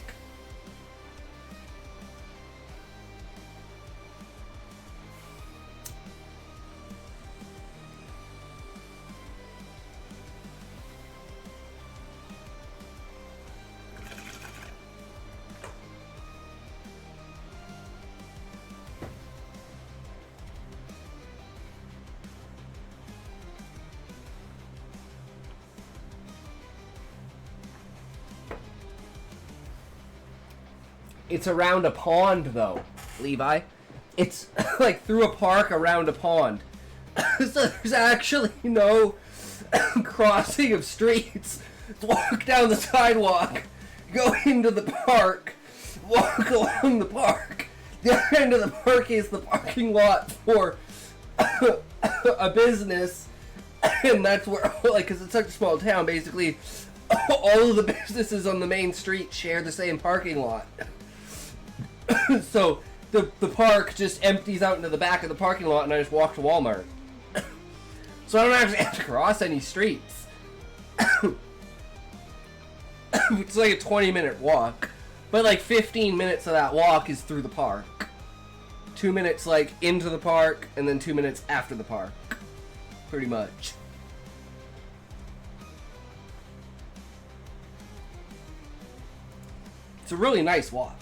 It's around a pond, though, Levi. It's like through a park around a pond. So there's actually no crossing of streets. Walk down the sidewalk, go into the park, walk along the park. The other end of the park is the parking lot for a business, and that's where, like, because it's such a small town, basically, all of the businesses on the main street share the same parking lot. So the park just empties out into the back of the parking lot, and I just walk to Walmart. So I don't actually have to cross any streets. It's like a 20-minute walk, but like 15 minutes of that walk is through the park. 2 minutes like into the park, and then 2 minutes after the park. Pretty much. It's a really nice walk.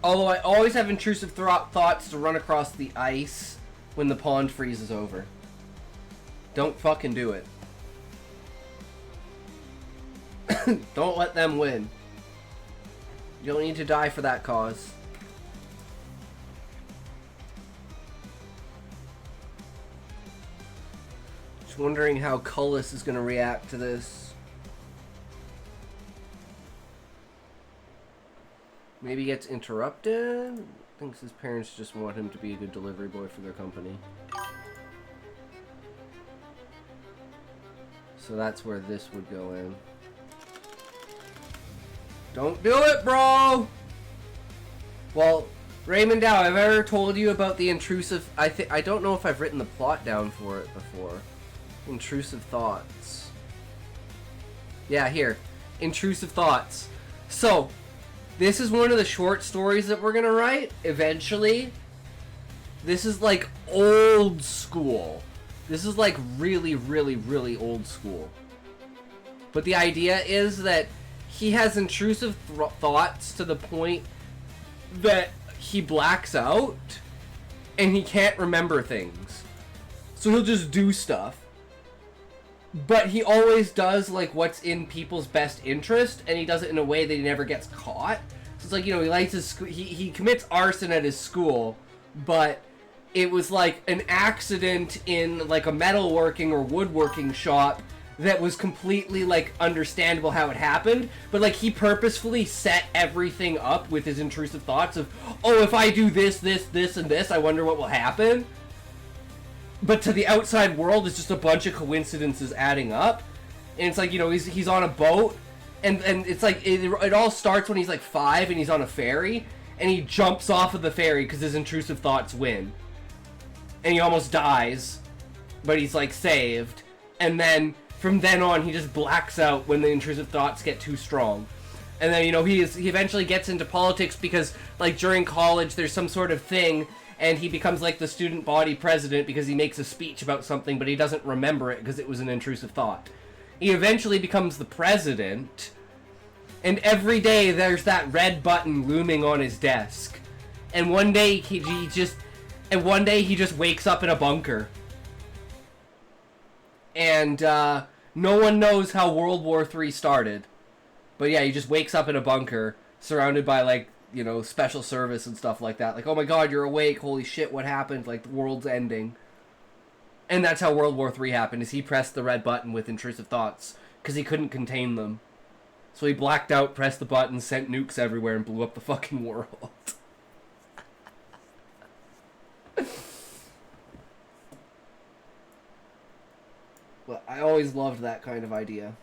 Although I always have intrusive thoughts to run across the ice when the pond freezes over. Don't fucking do it. Don't let them win. You don't need to die for that cause. Just wondering how Cullis is going to react to this. Maybe he gets interrupted. Thinks his parents just want him to be a good delivery boy for their company. So that's where this would go in. Don't do it, bro! Well, Raymond Dow, have I ever told you about the intrusive... I don't know if I've written the plot down for it before. Intrusive thoughts. Yeah, here. Intrusive thoughts. So... this is one of the short stories that we're gonna write, eventually. This is like old school. This is like really, really, really old school. But the idea is that he has intrusive thoughts to the point that he blacks out and he can't remember things. So he'll just do stuff. But he always does, like, what's in people's best interest, and he does it in a way that he never gets caught. So it's like, you know, he likes his he commits arson at his school, but it was like an accident in, like, a metalworking or woodworking shop that was completely, like, understandable how it happened, but, like, he purposefully set everything up with his intrusive thoughts of, oh, if I do this, this, this, and this, I wonder what will happen. But to the outside world, it's just a bunch of coincidences adding up. And it's like, you know, he's on a boat. And it's like, it all starts when he's like 5 and he's on a ferry. and he jumps off of the ferry because his intrusive thoughts win. And he almost dies, but he's like saved. And then from then on, he just blacks out when the intrusive thoughts get too strong. And then, you know, he eventually gets into politics because, like, during college, there's some sort of thing, and he becomes, like, the student body president because he makes a speech about something, but he doesn't remember it because it was an intrusive thought. He eventually becomes the president, and every day there's that red button looming on his desk. And one day he just wakes up in a bunker. And no one knows how World War III started. But yeah, he just wakes up in a bunker, surrounded by, like, you know, special service and stuff like that. Like, oh my god, you're awake, holy shit, what happened? Like, the world's ending. And that's how World War III happened, is he pressed the red button with intrusive thoughts, because he couldn't contain them. So he blacked out, pressed the button, sent nukes everywhere, and blew up the fucking world. Well, I always loved that kind of idea.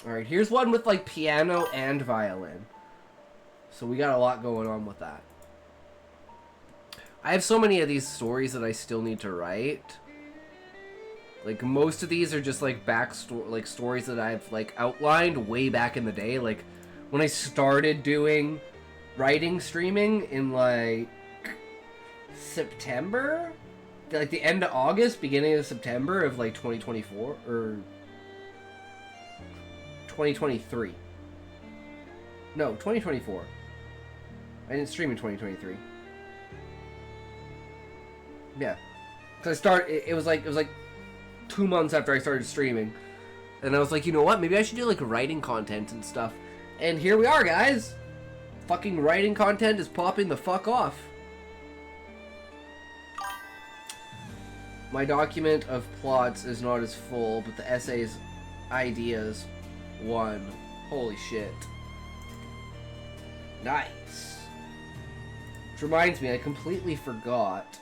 Alright, here's one with, like, piano and violin. So we got a lot going on with that. I have so many of these stories that I still need to write. Like, most of these are just, like, like, stories that I've, like, outlined way back in the day. Like, when I started doing writing streaming in, like, September? Like, the end of August, beginning of September of, like, 2024, or 2023. No, 2024. I didn't stream in 2023. Yeah. Because it was like 2 months after I started streaming. And I was like, you know what? Maybe I should do, like, writing content and stuff. And here we are, guys. Fucking writing content is popping the fuck off. My document of plots is not as full, but the essays, ideas, 1. Holy shit. Nice. Which reminds me, I completely forgot.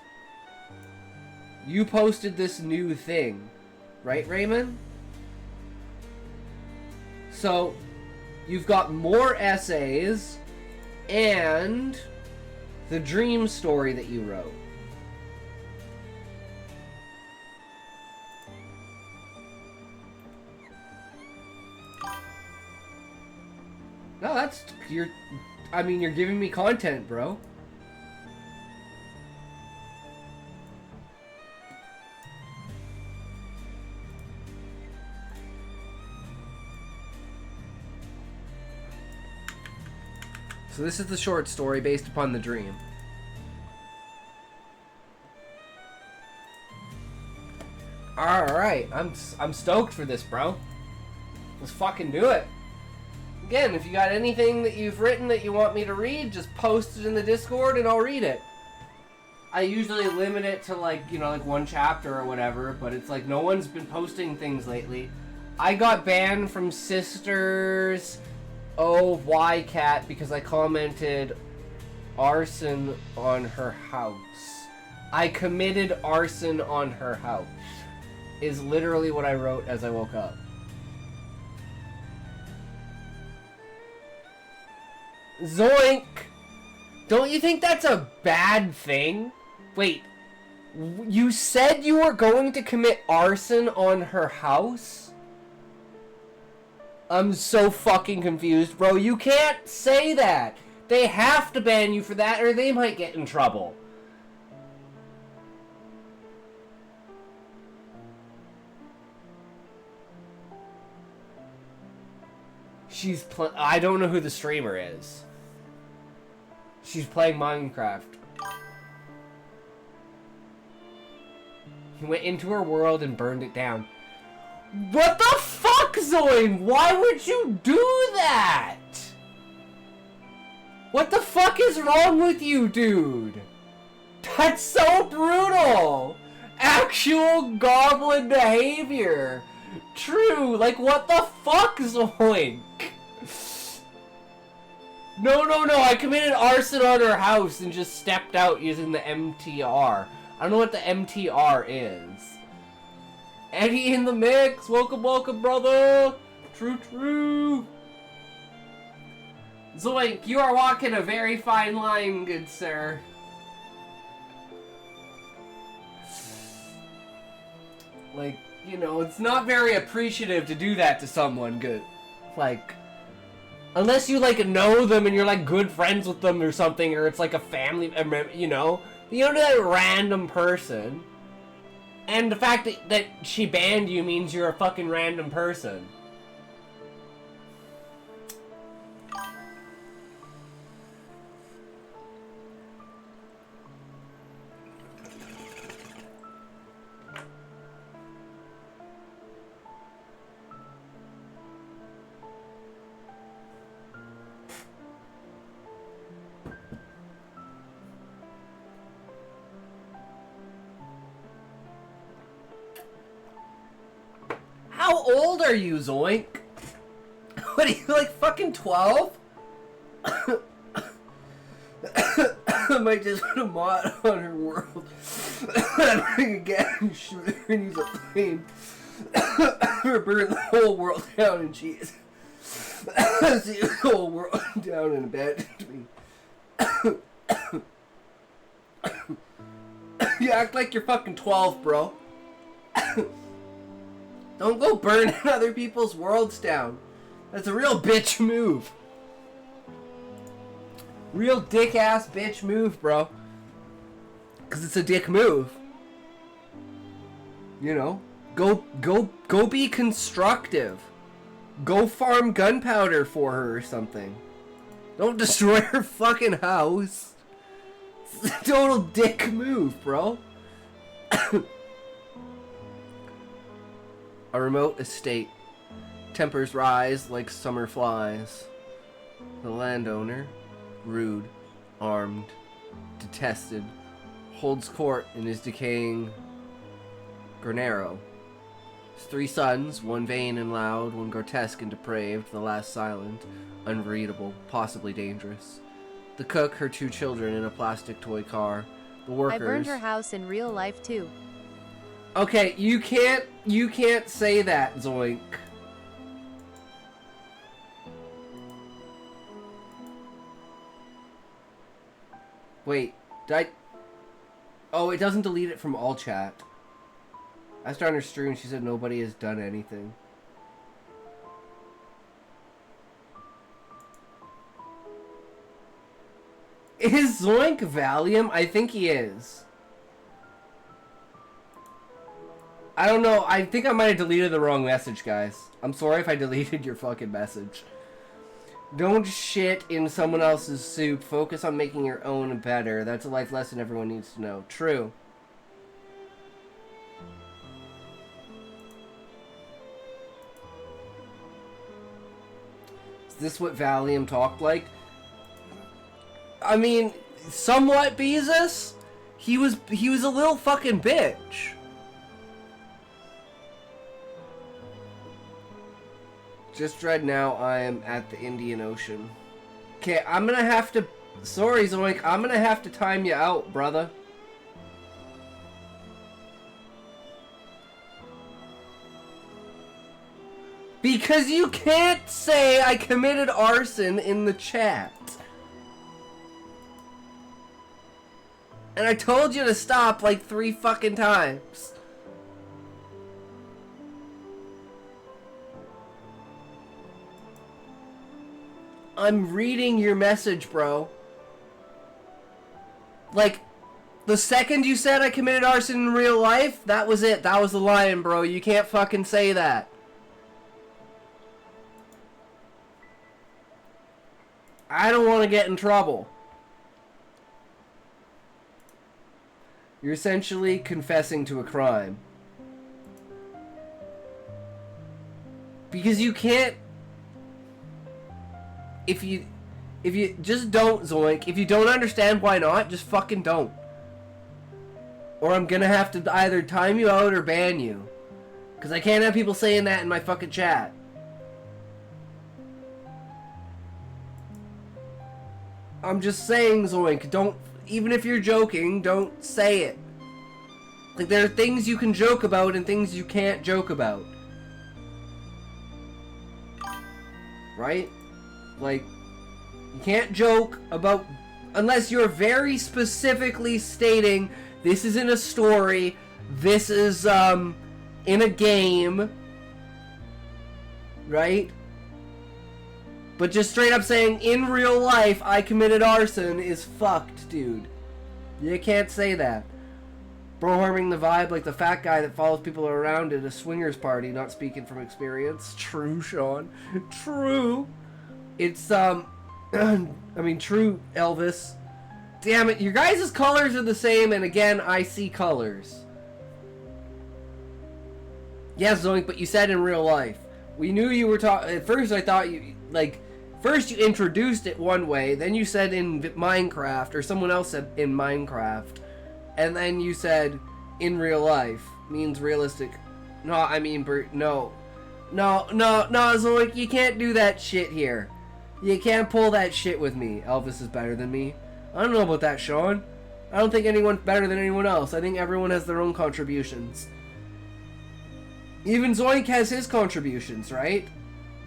You posted this new thing, right, Raymond? So, you've got more essays and the dream story that you wrote. No, that's... I mean, you're giving me content, bro. So this is the short story based upon the dream. Alright, I'm stoked for this, bro. Let's fucking do it. Again, if you got anything that you've written that you want me to read, just post it in the Discord and I'll read it. I usually limit it to, like, you know, like 1 chapter or whatever, but it's like no one's been posting things lately. I got banned from Sisters Cat because I commented arson on her house. I committed arson on her house. Is literally what I wrote as I woke up. Zoink! Don't you think that's a bad thing? Wait, you said you were going to commit arson on her house? I'm so fucking confused, bro. You can't say that. They have to ban you for that or they might get in trouble. I don't know who the streamer is. She's playing Minecraft. He went into her world and burned it down. What the fuck, Zoin? Why would you do that? What the fuck is wrong with you, dude? That's so brutal. Actual goblin behavior. True, like what the fuck, Zoink? No, I committed arson on her house and just stepped out using the MTR. I don't know what the MTR is. Eddie in the mix, welcome, brother. True. Zoink, you are walking a very fine line, good sir. Like, you know, it's not very appreciative to do that to someone good. Like, unless you, like, know them and you're, like, good friends with them or something, or it's, like, a family, you know? You don't do that random person. And the fact that she banned you means you're a fucking random person. How old are you, Zoink? What are you, like, fucking 12? I might just put a mod on her world. And again, shoot her and use a flame. Or burn the whole world down and cheese. See the whole world down and abandon me. You act like you're fucking 12, bro. Don't go burning other people's worlds down. That's a real bitch move. Real dick-ass bitch move, bro. Because it's a dick move. You know? Go be constructive. Go farm gunpowder for her or something. Don't destroy her fucking house. It's a total dick move, bro. A remote estate. Tempers rise like summer flies. The landowner, rude, armed, detested, holds court in his decaying granero. His 3 sons, one vain and loud, one grotesque and depraved, the last silent, unreadable, possibly dangerous. The cook, her 2 children in a plastic toy car. The workers... I burned her house in real life too. Okay, you can't say that, Zoink. Wait, did I... Oh, it doesn't delete it from all chat. I started her stream and she said nobody has done anything. Is Zoink Valium? I think he is. I don't know. I think I might have deleted the wrong message, guys. I'm sorry if I deleted your fucking message. Don't shit in someone else's soup. Focus on making your own better. That's a life lesson everyone needs to know. True. Is this what Valium talked like? I mean, somewhat Beezus. He was a little fucking bitch. Just read now I am at the Indian Ocean. Okay, I'm gonna have to... Sorry, Zoink. I'm gonna have to time you out, brother. Because you can't say I committed arson in the chat. And I told you to stop like 3 fucking times. I'm reading your message, bro. Like, the second you said I committed arson in real life, that was it. That was the line, bro. You can't fucking say that. I don't want to get in trouble. You're essentially confessing to a crime. Because you can't... If you just don't, Zoink. If you don't understand why not, just fucking don't. Or I'm gonna have to either time you out or ban you. Because I can't have people saying that in my fucking chat. I'm just saying, Zoink, don't... Even if you're joking, don't say it. Like, there are things you can joke about and things you can't joke about. Right? Like, You can't joke about, unless you're very specifically stating this isn't a story, this is in a game, right? But just straight up saying in real life I committed arson is fucked, dude. You can't say that. Bro harming the vibe like the fat guy that follows people around at a swingers party, not speaking from experience. True, Sean. True. It's I mean, true, Elvis. Damn it, your guys' colors are the same, and again, I see colors. Yes, Zoink, but you said in real life. We knew you were talking. At first, I thought you, like, first you introduced it one way, then you said in Minecraft, or someone else said in Minecraft, and then you said in real life means realistic. No, I mean, no, Zoink, you can't do that shit here. You can't pull that shit with me. Elvis is better than me. I don't know about that, Sean. I don't think anyone's better than anyone else. I think everyone has their own contributions. Even Zoink has his contributions, right?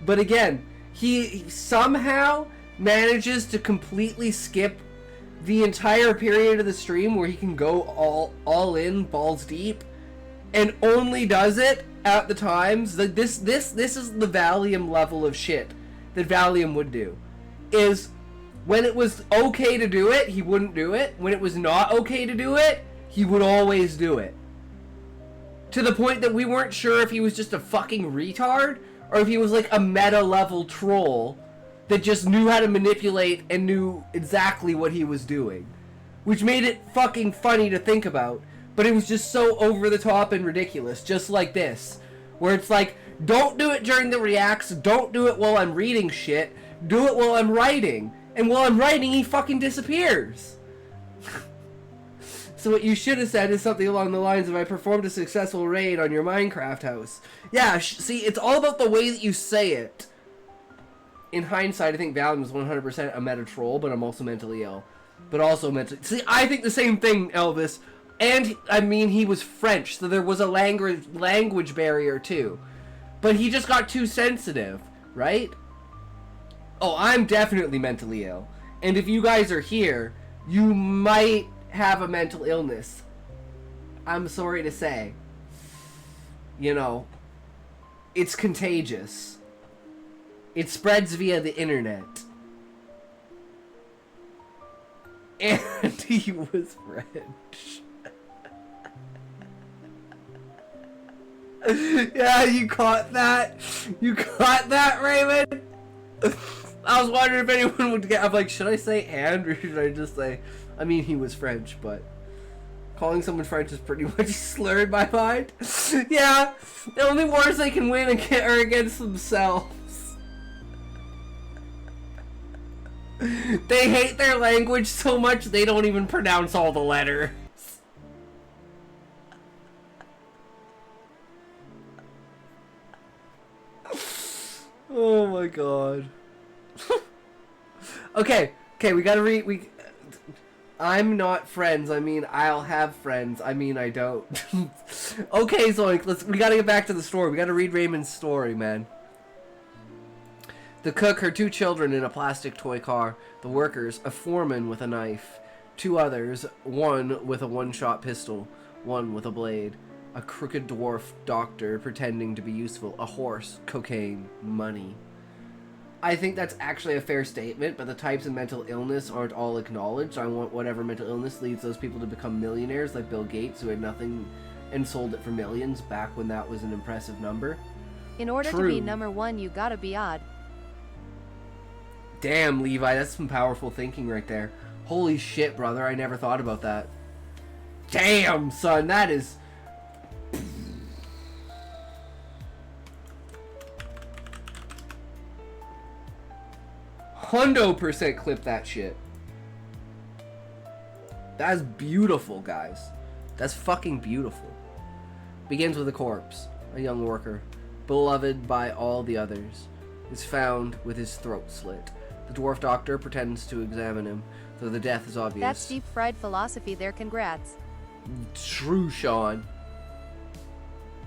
But again, he somehow manages to completely skip the entire period of the stream where he can go all in, balls deep, and only does it at the times. Like this is the Valium level of shit that Valium would do. Is when it was okay to do it, he wouldn't do it. When it was not okay to do it, he would always do it. To the point that we weren't sure if he was just a fucking retard or if he was like a meta level troll that just knew how to manipulate and knew exactly what he was doing. Which made it fucking funny to think about. But it was just so over the top and ridiculous. Just like this. Where it's like, don't do it during the reacts, don't do it while I'm reading shit, do it while I'm writing. And while I'm writing, he fucking disappears. So what you should have said is something along the lines of, I performed a successful raid on your Minecraft house. Yeah, see, it's all about the way that you say it. In hindsight, I think Valium was 100% a meta troll, but I'm also mentally ill. But also mentally... See, I think the same thing, Elvis. And, I mean, he was French, so there was a language barrier, too. But he just got too sensitive, right? Oh, I'm definitely mentally ill. And if you guys are here, you might have a mental illness. I'm sorry to say. You know, it's contagious. It spreads via the internet. And he was French. Yeah, you caught that? You caught that, Raymond? I was wondering if anyone would get... I'm like, should I say and, or should I just say... I mean, he was French, but... Calling someone French is pretty much slurred my mind. Yeah, the only wars they can win are against themselves. They hate their language so much they don't even pronounce all the letters. Oh my god. Okay, we gotta I'm not friends, I mean I'll have friends, I mean I don't. Okay, Zoink, we gotta get back to the story. We gotta read Raymond's story, man. The cook, her 2 children in a plastic toy car. The workers, a foreman with a knife. 2 others, one with a one-shot pistol, one with a blade. A crooked dwarf doctor pretending to be useful. A horse, cocaine, money. I think that's actually a fair statement, but the types of mental illness aren't all acknowledged. I want whatever mental illness leads those people to become millionaires, like Bill Gates, who had nothing and sold it for millions back when that was an impressive number. In order to be number 1, you gotta be odd. Damn, Levi, that's some powerful thinking right there. Holy shit, brother, I never thought about that. Damn, son, that is... %100% clip that shit. That's beautiful, guys. That's fucking beautiful. Begins with a corpse. A young worker, beloved by all the others, is found with his throat slit. The dwarf doctor pretends to examine him, though the death is obvious. That's deep fried philosophy there, congrats. True, Sean.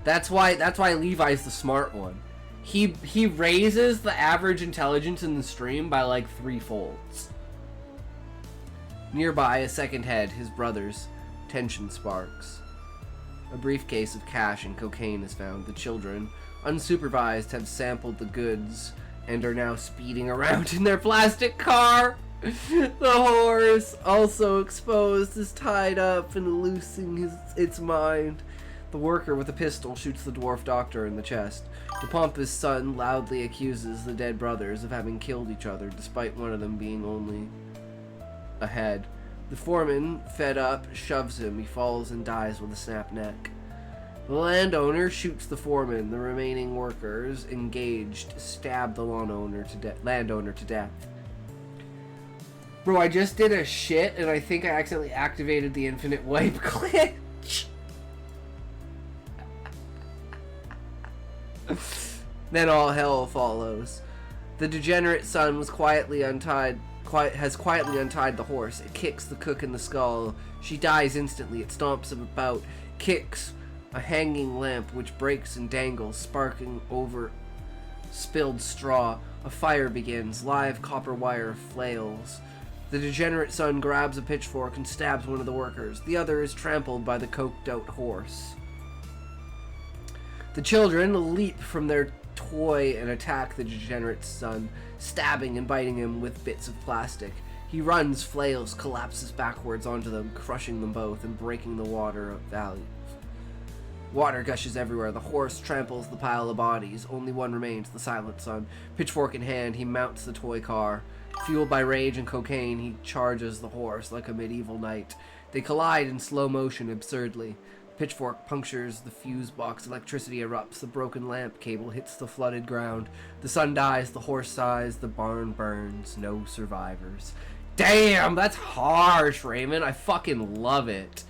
That's why Levi's the smart one. he raises the average intelligence in the stream by like 3 folds. Nearby, a second head, his brother's. Tension sparks. A briefcase of cash and cocaine is found. The children, unsupervised, have sampled the goods and are now speeding around in their plastic car. The horse, also exposed, is tied up and loosing its mind. The worker with a pistol shoots the dwarf doctor in the chest. The pompous son loudly accuses the dead brothers of having killed each other, despite one of them being only ahead. The foreman, fed up, shoves him. He falls and dies with a snapped neck. The landowner shoots the foreman. The remaining workers, engaged, stab the landowner to death. Bro, I just did a shit, and I think I accidentally activated the infinite wipe glitch. Then all hell follows. The degenerate son was has quietly untied the horse. It kicks the cook in the skull. She dies instantly. It stomps him about, kicks a hanging lamp which breaks and dangles, sparking over spilled straw. A fire begins. Live copper wire flails. The degenerate son grabs a pitchfork and stabs one of the workers. The other is trampled by the coked-out horse. The children leap from their toy and attack the degenerate son, stabbing and biting him with bits of plastic. He runs, flails, collapses backwards onto them, crushing them both and breaking the water valve. Water gushes everywhere. The horse tramples the pile of bodies. Only one remains, the silent son. Pitchfork in hand, he mounts the toy car. Fueled by rage and cocaine, he charges the horse like a medieval knight. They collide in slow motion absurdly. Pitchfork punctures the fuse box. Electricity erupts. The broken lamp cable hits the flooded ground. The son dies. The horse dies. The barn burns. No survivors. Damn, that's harsh, Raymond. I fucking love it.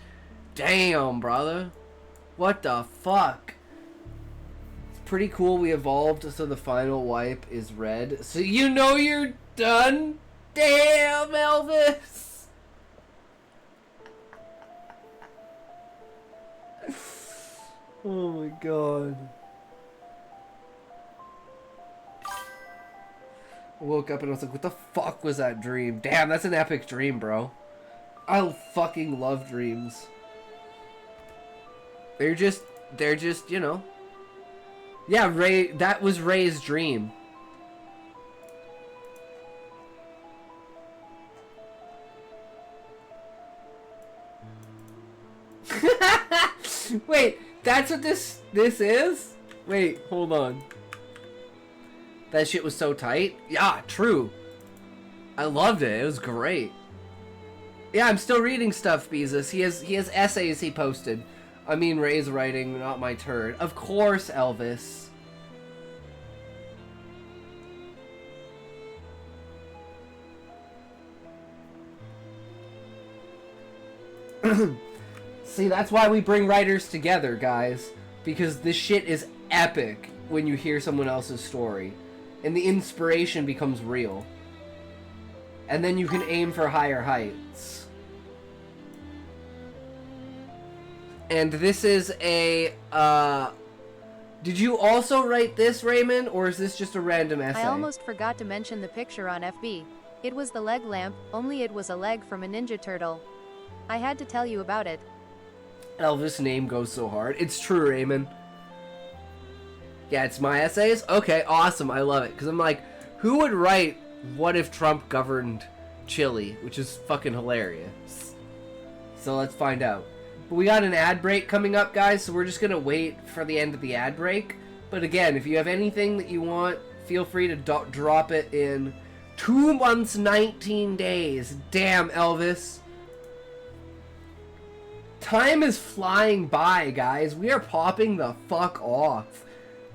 Damn, brother. What the fuck? It's pretty cool we evolved so the final wipe is red. So you know you're done? Damn, Elvis! Oh my god. I woke up and I was like, what the fuck was that dream? Damn, that's an epic dream, bro. I fucking love dreams. They're just, you know. Yeah, Ray, that was Ray's dream. Wait, that's what this is? Wait, hold on. That shit was so tight? Yeah, true. I loved it. It was great. Yeah, I'm still reading stuff, Beezus. He has essays he posted. I mean, Ray's writing, not my turn. Of course, Elvis. See, that's why we bring writers together, guys. Because this shit is epic when you hear someone else's story. And the inspiration becomes real. And then you can aim for higher heights. And this is a, did you also write this, Raymond? Or is this just a random essay? I almost forgot to mention the picture on FB. It was the leg lamp, only it was a leg from a Ninja Turtle. I had to tell you about it. Elvis' name goes so hard. It's true, Raymond. Yeah, it's my essays? Okay, awesome. I love it. Because I'm like, who would write What If Trump Governed Chile? Which is fucking hilarious. So let's find out. But we got an ad break coming up, guys, so we're just going to wait for the end of the ad break. But again, if you have anything that you want, feel free to drop it in 2 months, 19 days. Damn, Elvis. Time is flying by, guys. We are popping the fuck off.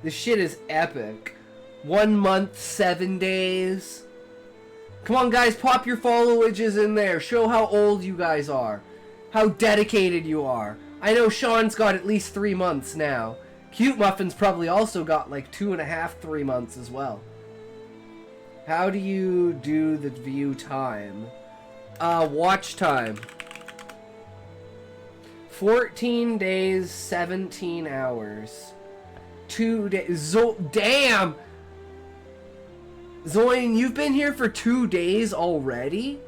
This shit is epic. 1 month, 7 days. Come on, guys, pop your followages in there. Show how old you guys are. How dedicated you are. I know Sean's got at least 3 months now. Cute Muffin's probably also got like 2.5, 3 months as well. How do you do the view time? Watch time. 14 days, 17 hours. 2 days. Damn! Zoin, you've been here for 2 days already?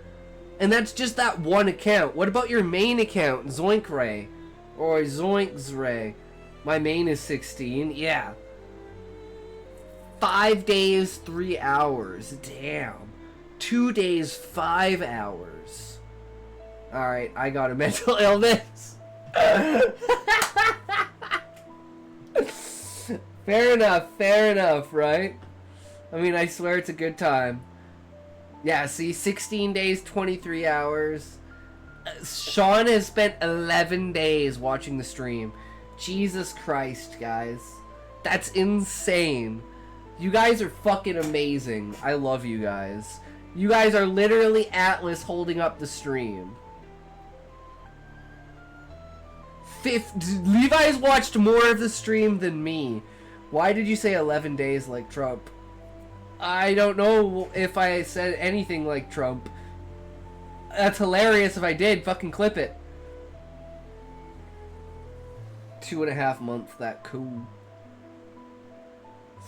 And that's just that one account. What about your main account, Zoinkray? Or Zoinksray? My main is 16. Yeah. 5 days, 3 hours. Damn. 2 days, 5 hours. Alright, I got a mental illness. Fair enough, right? I mean, I swear it's a good time. Yeah, see, 16 days, 23 hours. Sean has spent 11 days watching the stream. Jesus Christ, guys. That's insane. You guys are fucking amazing. I love you guys. You guys are literally Atlas holding up the stream. Levi's watched more of the stream than me. Why did you say 11 days like Trump? I don't know if I said anything like Trump. That's hilarious if I did. Fucking clip it. 2.5 months, that cool.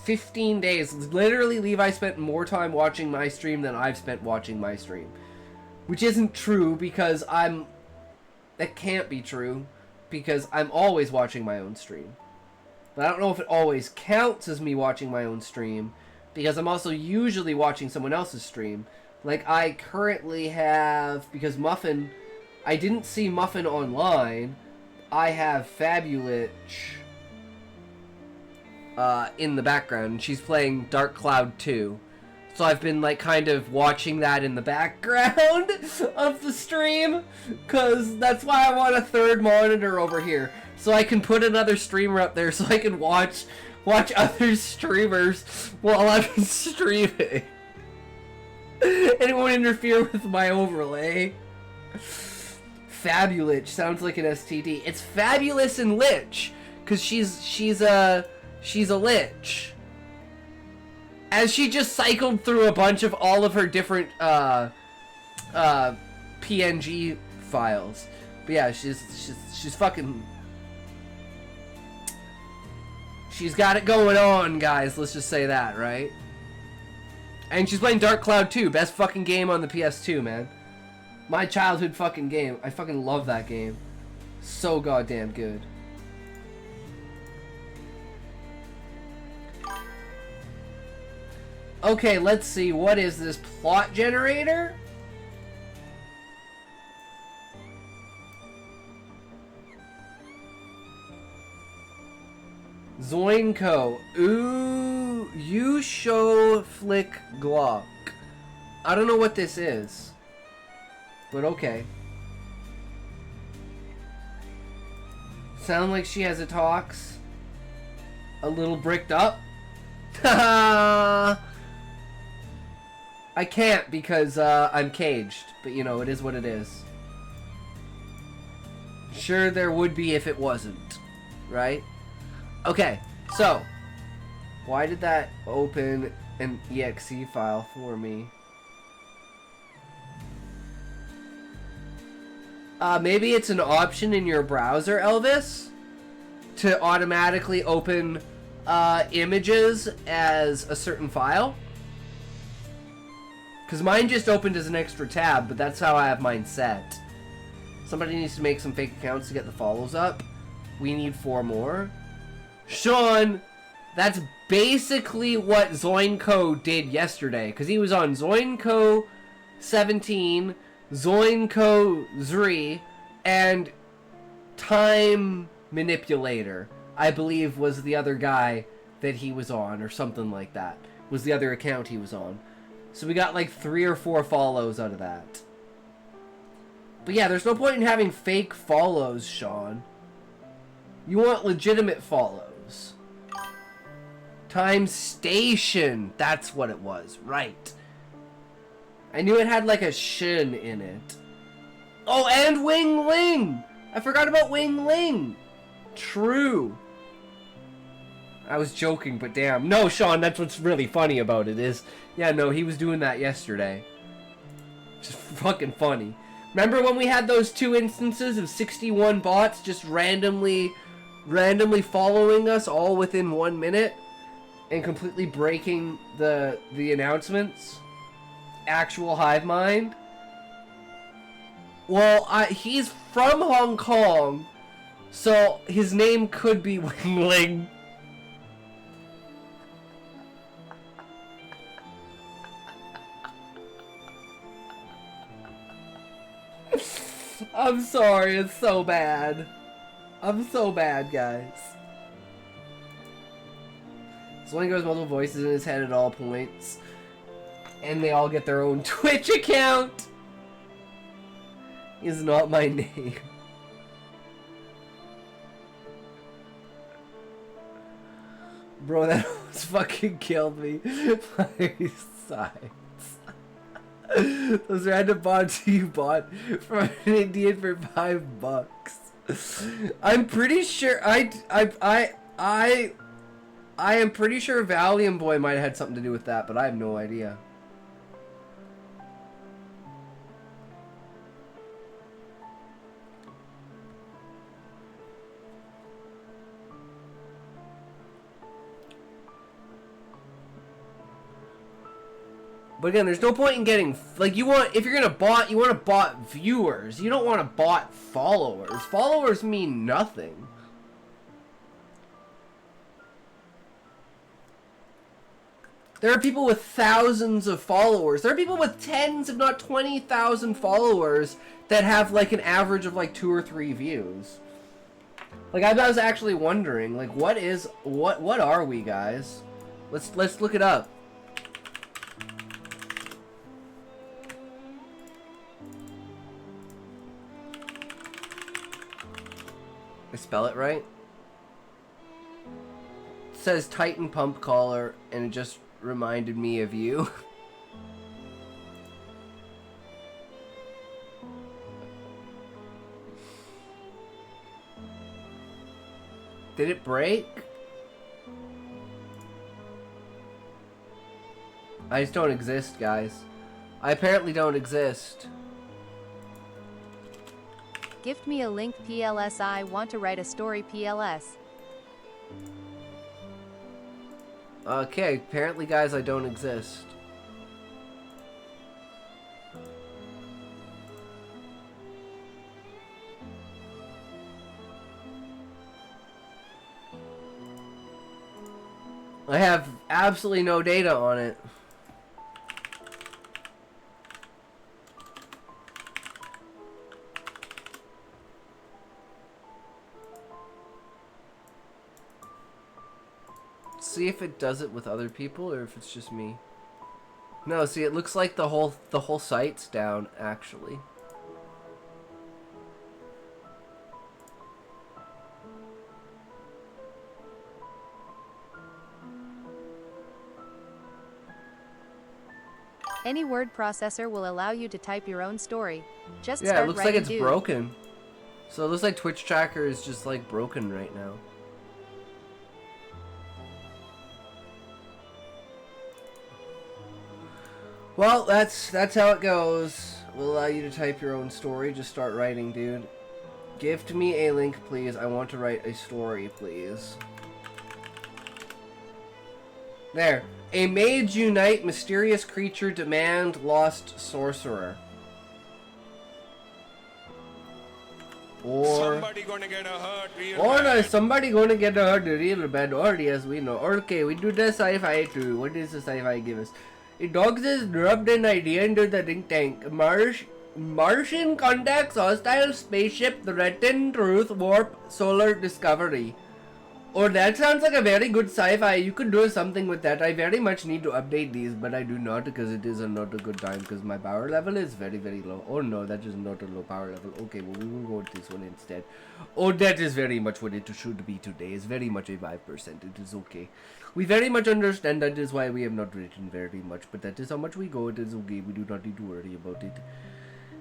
15 days. Literally, Levi spent more time watching my stream than I've spent watching my stream. Which isn't true because that can't be true because I'm always watching my own stream. But I don't know if it always counts as me watching my own stream because I'm also usually watching someone else's stream. Like, I currently have, because Muffin, I didn't see Muffin online, I have Fabulich in the background, and she's playing Dark Cloud 2. So I've been, like, kind of watching that in the background of the stream, because that's why I want a third monitor over here. So I can put another streamer up there so I can watch other streamers while I'm streaming. And it won't interfere with my overlay. Fabulich sounds like an STD. It's Fabulous and Lich, because she's a lich. As she just cycled through a bunch of all of her different PNG files. But yeah, she's fucking. She's got it going on, guys. Let's just say that, right? And she's playing Dark Cloud 2, best fucking game on the PS2, man. My childhood fucking game. I fucking love that game. So goddamn good. Okay, let's see. What is this? Plot generator? Zoinko. Ooh, you show flick Glock. I don't know what this is. But okay. Sound like she has a tox. A little bricked up. I can't because I'm caged. But you know, it is what it is. Sure there would be if it wasn't. Right? Okay, so. Why did that open an exe file for me? Maybe it's an option in your browser, Elvis, to automatically open images as a certain file. Because mine just opened as an extra tab, but that's how I have mine set. Somebody needs to make some fake accounts to get the follows up. We need 4 more. Sean, that's basically what Zoinko did yesterday. Because he was on Zoinko 17... Zoinko Zri, and Time Manipulator, I believe, was the other guy that he was on, or something like that. Was the other account he was on. So we got like 3 or 4 follows out of that. But yeah, there's no point in having fake follows, Sean. You want legitimate follows. Time Station, that's what it was, right. I knew it had like a shin in it. Oh, and Wing Ling! I forgot about Wing Ling! True. I was joking, but damn. No, Sean, that's what's really funny about it is... Yeah, no, he was doing that yesterday. Just fucking funny. Remember when we had those 2 instances of 61 bots just randomly randomly following us all within 1 minute and completely breaking the announcements. Actual hive mind. Well, he's from Hong Kong, so his name could be Wingling. I'm sorry, it's so bad. I'm so bad, guys. Someone goes multiple voices in his head at all points. And they all get their own Twitch account. Is not my name. Bro, that almost fucking killed me. My sides. Those random bots you bought from an Indian for $5. I'm pretty sure I am pretty sure Valium Boy might have had something to do with that, but I have no idea. But again, there's no point in getting, like, if you're gonna bot, you want to bot viewers. You don't want to bot followers. Followers mean nothing. There are people with thousands of followers. There are people with tens, if not 20,000 followers that have, like, an average of, like, 2 or 3 views. Like, I was actually wondering, like, what are we, guys? Let's look it up. I spell it right? It says Titan Pump Collar, and it just reminded me of you. Did it break? I just don't exist, guys. I apparently don't exist. Gift me a link PLS. I want to write a story PLS. Okay, apparently, guys, I don't exist. I have absolutely no data on it. See if it does it with other people or if it's just me. No, see, it looks like the whole site's down actually. Any word processor will allow you to type your own story. Just Yeah, start it looks like writing, it's dude. broken. So it looks like Twitch Tracker is just like broken right now. Well, that's how it goes. We'll allow you to type your own story. Just start writing, dude. Gift me a link, please. I want to write a story, please. There. A mage unite, mysterious creature demand, lost sorcerer. Or Somebody gonna get hurt real or bad. somebody gonna get hurt real bad. Or yes, we know. Okay, we do the sci-fi too. What does the sci-fi give us? A dog says dropped an idea into the think tank. Martian contacts hostile spaceship, threaten truth, warp, solar discovery. Oh, that sounds like a very good sci-fi. You could do something with that. I very much need to update these, but I do not because it is not a good time because my power level is very, very low. Oh no, that is not a low power level. Okay, well we will go with this one instead. Oh, that is very much what it should be today. It's very much a 5%. It is okay. We very much understand that is why we have not written very much, but that is how much we go. It is okay. We do not need to worry about it.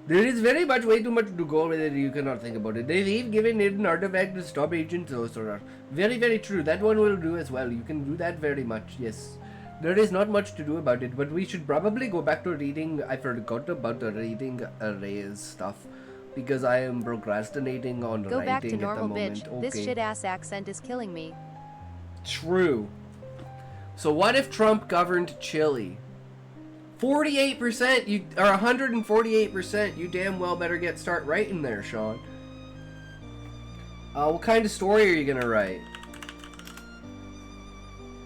There is very much way too much to go with it. You cannot think about it. They've given it an artifact to stop Agent Sorcerer. Very, very true. That one will do as well. You can do that very much. Yes. There is not much to do about it, but we should probably go back to reading. I forgot about the reading arrays stuff. because I am procrastinating on Go writing back to at the normal, moment. bitch. This Okay. shit ass accent is killing me. True. So what if Trump governed Chile? 48%, you or 148%. You damn well better start writing there, Sean. What kind of story are you gonna write?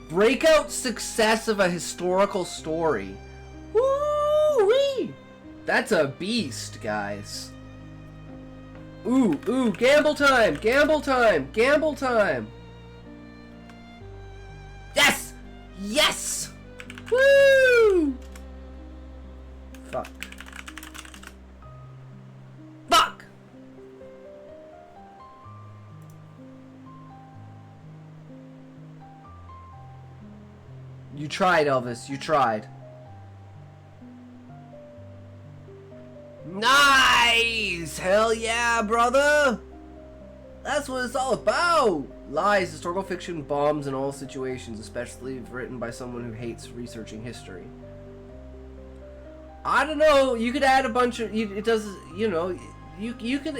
Breakout success of a historical story. Woo-wee! That's a beast, guys. Ooh, gamble time, gamble time, gamble time. Yes! Yes! Woo! Fuck. Fuck! You tried, Elvis. You tried. Nice! Hell yeah, brother! That's what it's all about! Lies, historical fiction, bombs in all situations, especially if written by someone who hates researching history. I don't know. You could add a bunch of. It does. You know. You could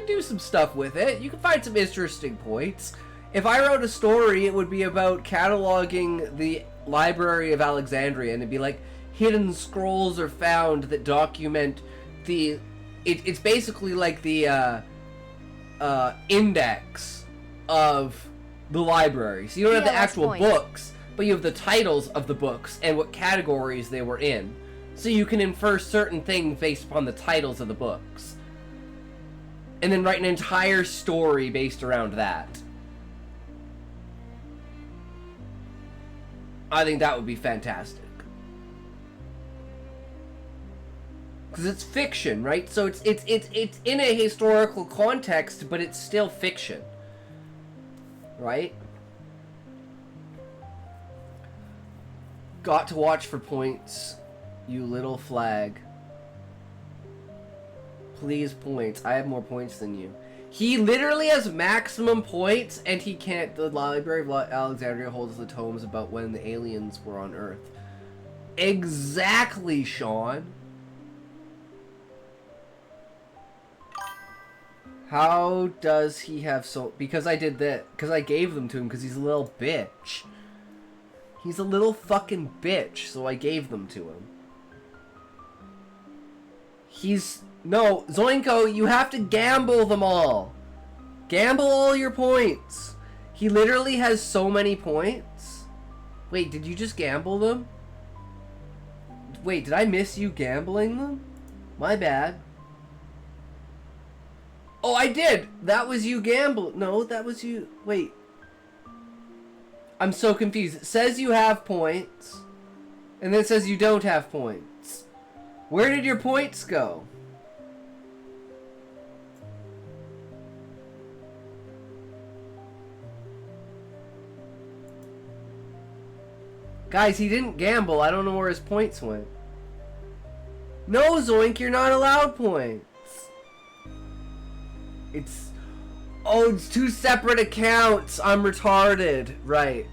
do some stuff with it. You could find some interesting points. If I wrote a story, it would be about cataloging the Library of Alexandria, and it'd be like hidden scrolls are found that document the. It's basically like the index of the library. So you don't have the PLS actual point. books, but you have the titles of the books and what categories they were in. So you can infer certain things based upon the titles of the books. And then write an entire story based around that. I think that would be fantastic. Because it's fiction, right? So it's in a historical context, but it's still fiction. Right? Got to watch for points. You little flag. Please, points. I have more points than you. He literally has maximum points, and he can't. The Library of Alexandria holds the tomes about when the aliens were on Earth. Exactly, Sean. How does he have so... Because I did that. Because I gave them to him, because he's a little bitch. He's a little fucking bitch, so I gave them to him. No, Zoinko, you have to gamble them all. Gamble all your points. He literally has so many points. Wait, did you just gamble them? Wait, did I miss you gambling them? My bad. Oh, I did. That was you gamble. No, that was you. Wait. I'm so confused. It says you have points. And then it says you don't have points. Where did your points go? Guys, he didn't gamble. I don't know where his points went. No, Zoink, you're not allowed points. Oh, it's two separate accounts. I'm retarded. Right.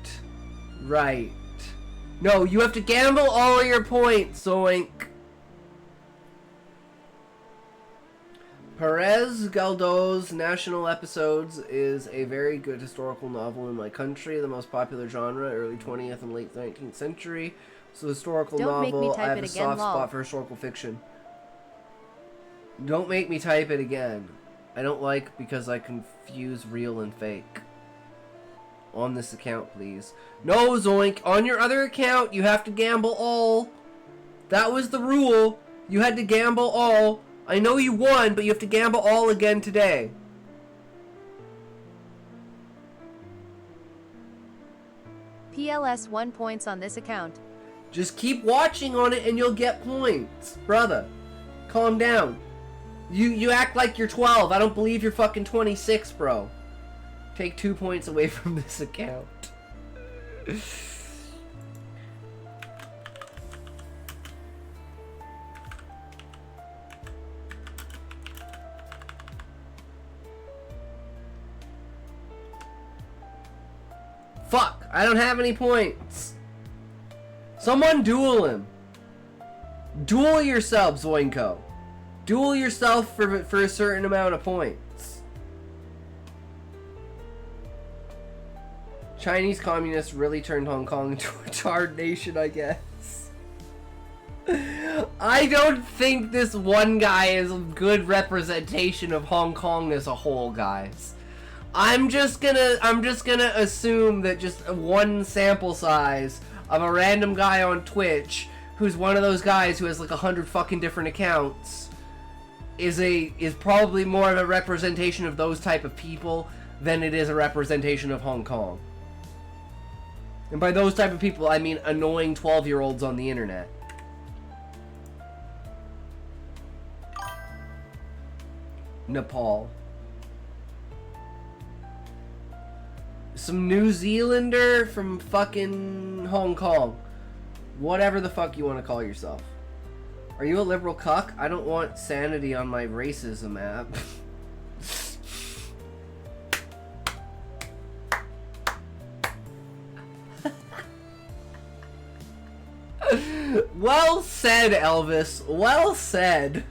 No, you have to gamble all your points, Zoink. Perez Galdós' National Episodes is a very good historical novel in my country, the most popular genre, early 20th and late 19th century. So historical Don't make me novel, type I have it a again, soft lol. spot for historical fiction. Don't make me type it again. I don't like because I confuse real and fake. On this account, please. No, Zoink, on your other account, you have to gamble all. That was the rule. You had to gamble all. I know you won, but you have to gamble all again today. PLS 1 points on this account. Just keep watching on it and you'll get points. Brother, calm down. You act like you're 12. I don't believe you're fucking 26, bro. Take 2 points away from this account. Fuck, I don't have any points. Someone duel him. Duel yourself, Zoinko. Duel yourself for a certain amount of points. Chinese communists really turned Hong Kong into a tarred nation, I guess. I don't think this one guy is a good representation of Hong Kong as a whole, guys. I'm just gonna assume that just one sample size of a random guy on Twitch who's one of those guys who has like 100 fucking different accounts is probably more of a representation of those type of people than it is a representation of Hong Kong. And by those type of people, I mean annoying 12-year-olds on the internet. Nepal. Some New Zealander from fucking Hong Kong. Whatever the fuck you want to call yourself. Are you a liberal cuck? I don't want sanity on my racism app. Well said, Elvis. Well said.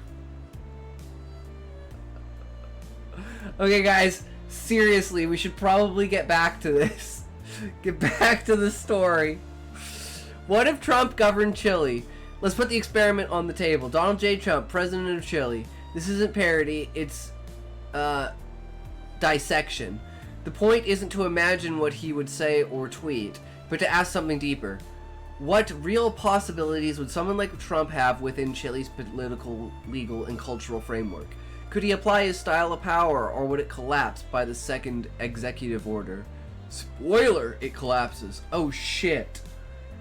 Okay, guys. Seriously, we should probably get back to this. Get back to the story. What if Trump governed Chile? Let's put the experiment on the table. Donald J. Trump, president of Chile. This isn't parody, it's dissection. The point isn't to imagine what he would say or tweet, but to ask something deeper. What real possibilities would someone like Trump have within Chile's political, legal, and cultural framework? Could he apply his style of power, or would it collapse by the second executive order? Spoiler, it collapses. Oh shit.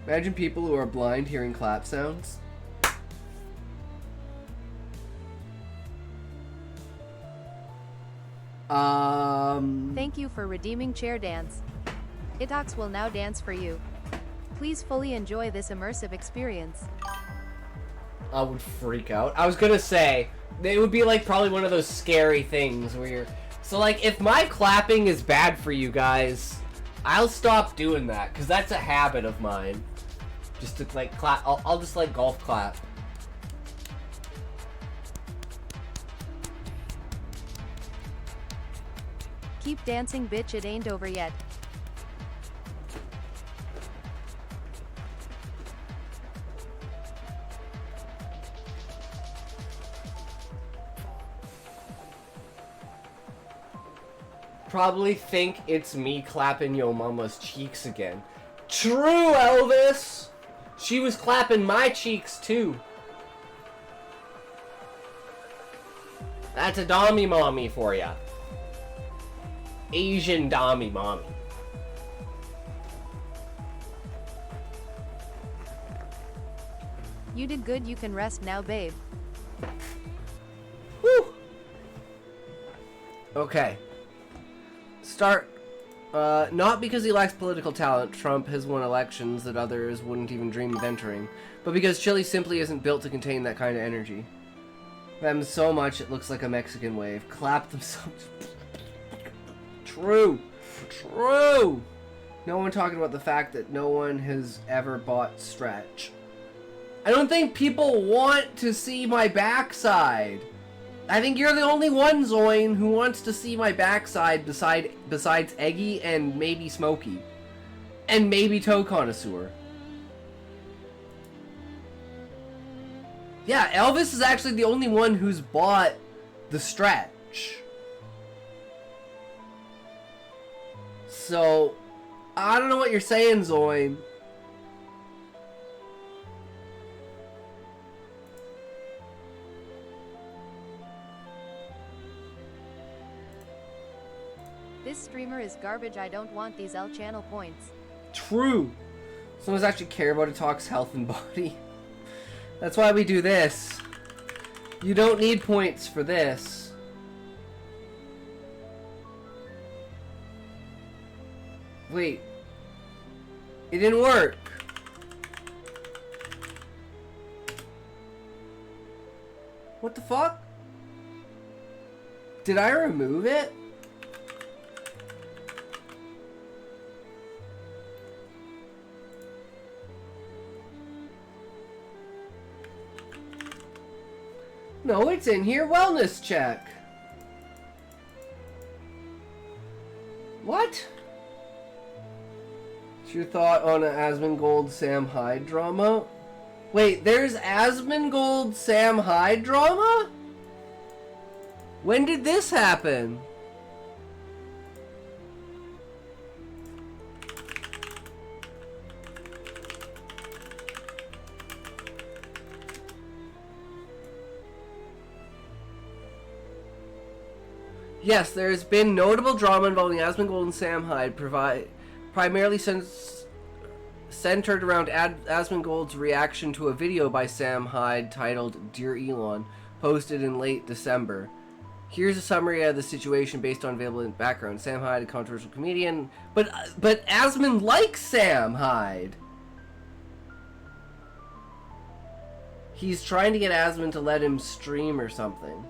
Imagine people who are blind hearing clap sounds. Thank you for redeeming chair dance. Itox will now dance for you. Please fully enjoy this immersive experience. I would freak out. I was gonna say, it would be like probably one of those scary things where you're... So like, if my clapping is bad for you guys, I'll stop doing that, because that's a habit of mine. Just to like clap, I'll just like golf clap. Keep dancing, bitch, it ain't over yet. Probably think it's me clapping yo mama's cheeks again. True, Elvis! She was clapping my cheeks too. That's a dommy mommy for ya. Asian dommy mommy. You did good, you can rest now, babe. Whew. Okay. Start. Not because he lacks political talent, Trump has won elections that others wouldn't even dream of entering, but because Chile simply isn't built to contain that kind of energy. Them so much it looks like a Mexican wave. Clap themselves. True. True. No one talking about the fact that no one has ever bought Stretch. I don't think people want to see my backside. I think you're the only one, Zoin, who wants to see my backside besides Eggy and maybe Smokey. And maybe Toe Connoisseur. Yeah, Elvis is actually the only one who's bought the Stretch. So, I don't know what you're saying, Zoin. This streamer is garbage, I don't want these L channel points. True. Some of us actually care about a talk's health and body. That's why we do this. You don't need points for this. Wait. It didn't work. What the fuck? Did I remove it? No, it's in here. Wellness check. What? What's your thought on an Asmongold Sam Hyde drama? Wait, there's Asmongold Sam Hyde drama? When did this happen? Yes, there has been notable drama involving Asmongold and Sam Hyde, primarily centered around Asmongold's reaction to a video by Sam Hyde titled "Dear Elon," posted in late December. Here's a summary of the situation based on available background. Sam Hyde, a controversial comedian, but Asmon likes Sam Hyde. He's trying to get Asmon to let him stream or something.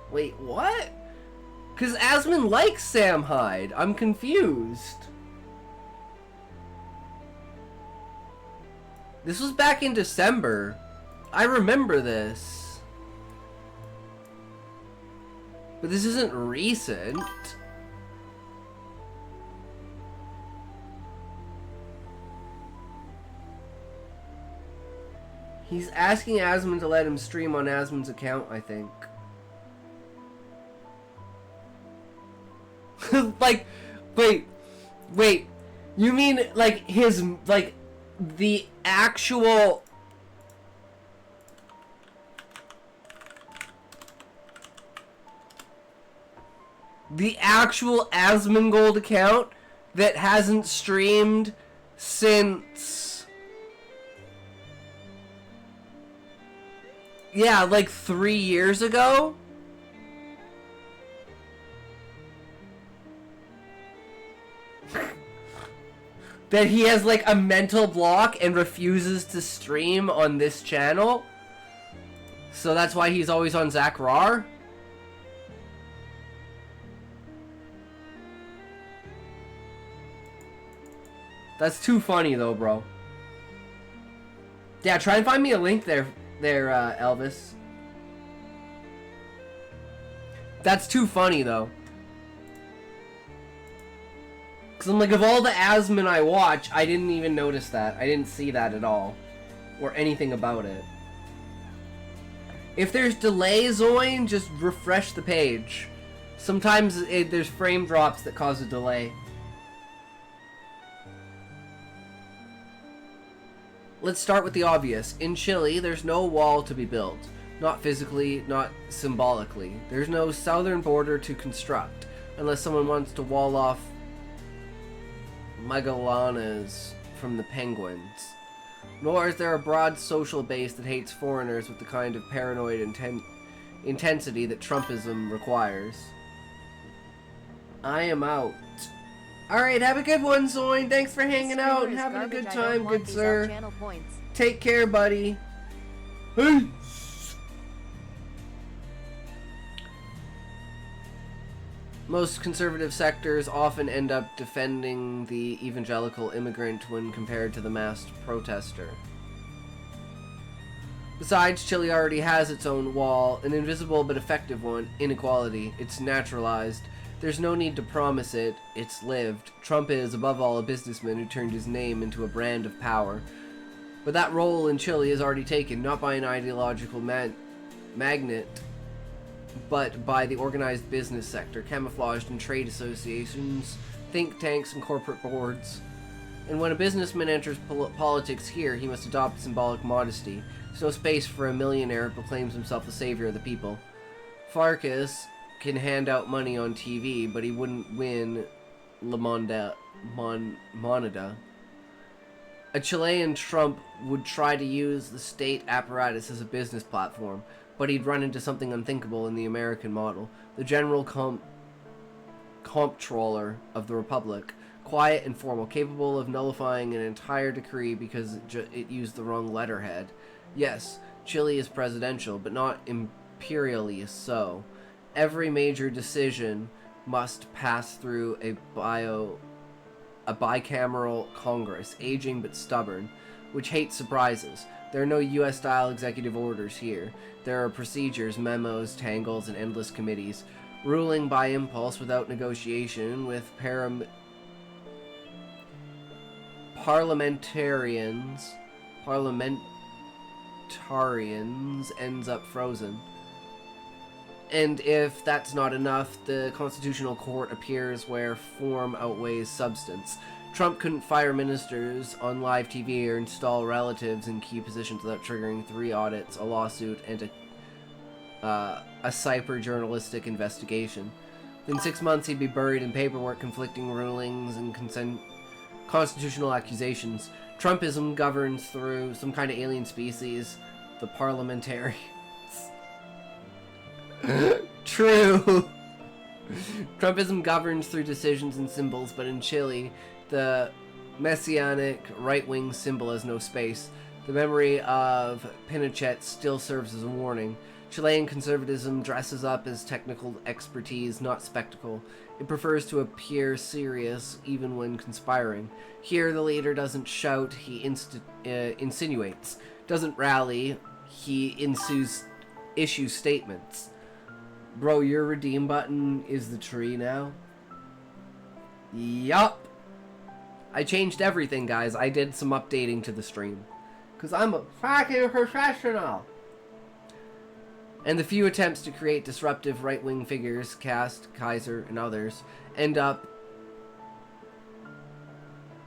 Wait, what? Because Asmon likes Sam Hyde. I'm confused. This was back in December. I remember this. But this isn't recent. He's asking Asmon to let him stream on Asmon's account, I think. Like, wait. You mean, like, his, like, the actual... The actual Asmongold account that hasn't streamed since... Yeah, like 3 years ago? That he has like a mental block and refuses to stream on this channel? So that's why he's always on Zach Rar? That's too funny though, bro. Yeah, try and find me a link there, Elvis. That's too funny though. Because I'm like, of all the Asmon I watch, I didn't even notice that. I didn't see that at all. Or anything about it. If there's delay, Zoin, just refresh the page. Sometimes there's frame drops that cause a delay. Let's start with the obvious. In Chile, there's no wall to be built. Not physically, not symbolically. There's no southern border to construct. Unless someone wants to wall off Magallanes from the penguins. Nor is there a broad social base that hates foreigners with the kind of paranoid intensity that Trumpism requires. I am out. Alright, have a good one, Zoin. Thanks for hanging out and having a good time, good sir. Take care, buddy. Hey! Most conservative sectors often end up defending the evangelical immigrant when compared to the masked protester. Besides, Chile already has its own wall, an invisible but effective one, inequality. It's naturalized. There's no need to promise it, it's lived. Trump is, above all, a businessman who turned his name into a brand of power. But that role in Chile is already taken, not by an ideological magnet, but by the organized business sector, camouflaged in trade associations, think tanks, and corporate boards. And when a businessman enters politics here, he must adopt symbolic modesty. There's no space for a millionaire who proclaims himself the savior of the people. Farkas can hand out money on TV, but he wouldn't win La Moneda. A Chilean Trump would try to use the state apparatus as a business platform, but he'd run into something unthinkable in the American model. The general comptroller of the Republic, quiet and formal, capable of nullifying an entire decree because it used the wrong letterhead. Yes, Chile is presidential, but not imperially so. Every major decision must pass through a bicameral Congress, aging but stubborn, which hates surprises. There are no US-style executive orders here. There are procedures, memos, tangles, and endless committees. Ruling by impulse without negotiation with parliamentarians ends up frozen. And if that's not enough, the Constitutional Court appears where form outweighs substance. Trump couldn't fire ministers on live TV or install relatives in key positions without triggering 3 audits, a lawsuit, and a cyber journalistic investigation. In 6 months, he'd be buried in paperwork, conflicting rulings, and constitutional accusations. Trumpism governs through some kind of alien species, the parliamentarians. True. Trumpism governs through decisions and symbols, but in Chile, the messianic right-wing symbol has no space. The memory of Pinochet still serves as a warning. Chilean conservatism dresses up as technical expertise, not spectacle. It prefers to appear serious even when conspiring. Here, the leader doesn't shout, he insinuates. Doesn't rally, he issues statements. Bro, your redeem button is the tree now? Yup. I changed everything, guys. I did some updating to the stream. Because I'm a fucking professional. And the few attempts to create disruptive right-wing figures, Cast, Kaiser, and others, end up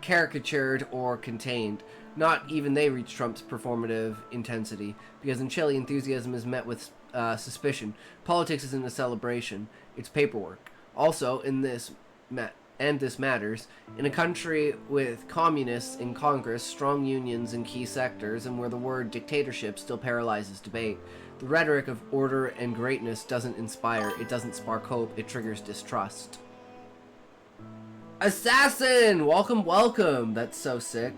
caricatured or contained. Not even they reach Trump's performative intensity, because in Chile, enthusiasm is met with suspicion. Politics isn't a celebration, it's paperwork. Also, this matters, in a country with communists in Congress, strong unions in key sectors, and where the word dictatorship still paralyzes debate. The rhetoric of order and greatness doesn't inspire, it doesn't spark hope, it triggers distrust. Assassin! Welcome, welcome! That's so sick.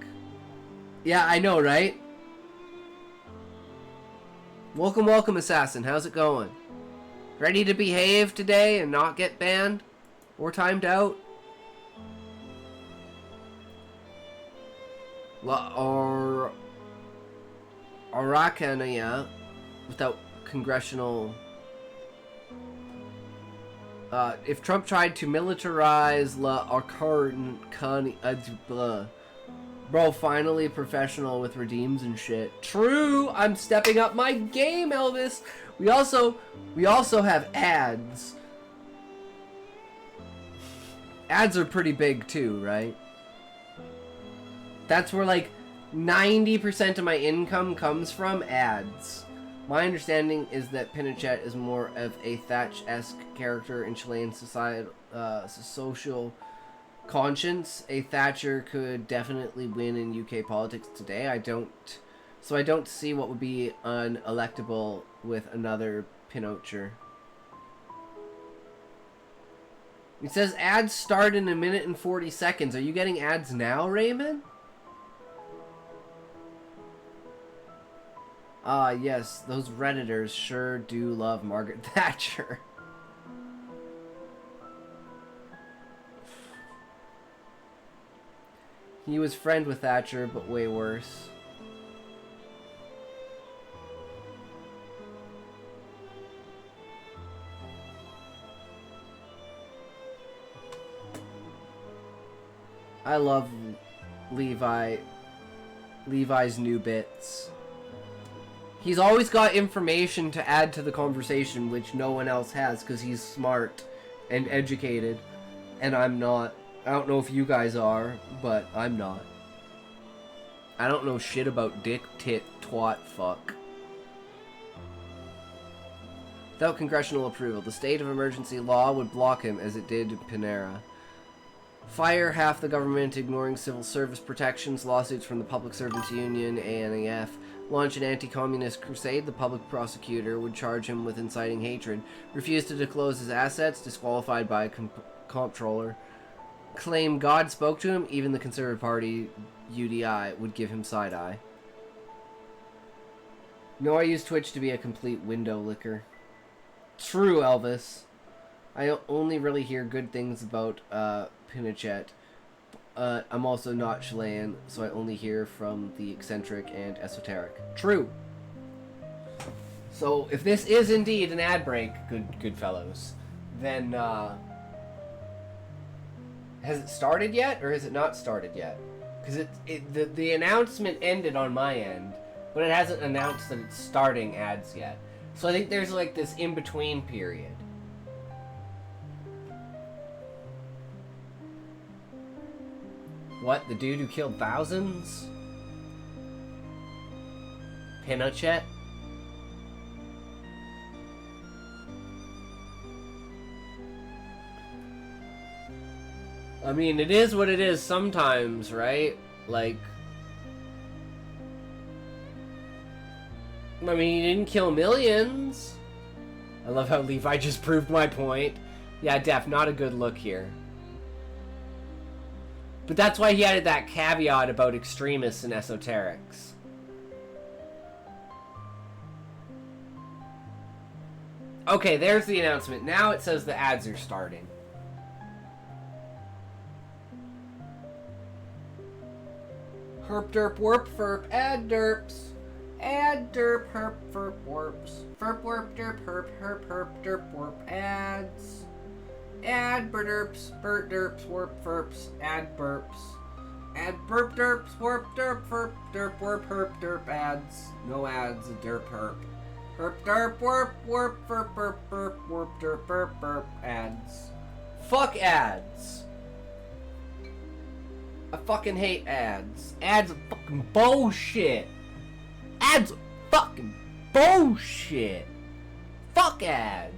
Yeah, I know, right? Welcome, welcome, Assassin. How's it going? Ready to behave today and not get banned? Or timed out? Or Araucania without congressional... if Trump tried to militarize La Araucania... Bro, finally professional with redeems and shit. True! I'm stepping up my game, Elvis! We also have ads. Ads are pretty big too, right? That's where like 90% of my income comes from ads. My understanding is that Pinochet is more of a Thatch-esque character in Chilean society, social conscience. A Thatcher could definitely win in UK politics today. I don't see what would be unelectable with another Pinochet. It says ads start in 1 minute and 40 seconds. Are you getting ads now, Raymond? Ah, yes, those Redditors sure do love Margaret Thatcher. He was friend with Thatcher, but way worse. I love Levi's new bits. He's always got information to add to the conversation, which no one else has, because he's smart and educated, and I'm not. I don't know if you guys are, but I'm not. I don't know shit about dick, tit, twat, fuck. Without congressional approval, the state of emergency law would block him as it did Pinera. Fire half the government, ignoring civil service protections, lawsuits from the Public Servants Union, ANAF. Launch an anti-communist crusade, the public prosecutor would charge him with inciting hatred. Refuse to disclose his assets, disqualified by a comptroller. Claim God spoke to him, even the Conservative Party, UDI, would give him side-eye. No, I use Twitch to be a complete window licker. True, Elvis. I only really hear good things about Pinochet. I'm also not Chilean, so I only hear from the eccentric and esoteric. True. So if this is indeed an ad break, good fellows, then has it started yet, or has it not started yet? Because the announcement ended on my end, but it hasn't announced that it's starting ads yet. So I think there's like this in-between period. What? The dude who killed thousands? Pinochet? I mean, it is what it is sometimes, right? Like... I mean, he didn't kill millions. I love how Levi just proved my point. Yeah, Def, not a good look here. But that's why he added that caveat about extremists and esoterics. Okay, there's the announcement. Now it says the ads are starting. Herp derp warp ferp ad derps. Ad derp herp ferp warps. Ferp warp derp herp derp warp ads. Ad burderps, burt derps, warp ferps, ad burps. Ad burp derps, warp derp, derp warp herp derp ads. No ads, a derp herp. Herp derp warp ferp burp warp derp burp ads. Fuck ads. I fucking hate ads. Ads are fucking bullshit. Ads are fucking bullshit. Fuck ads.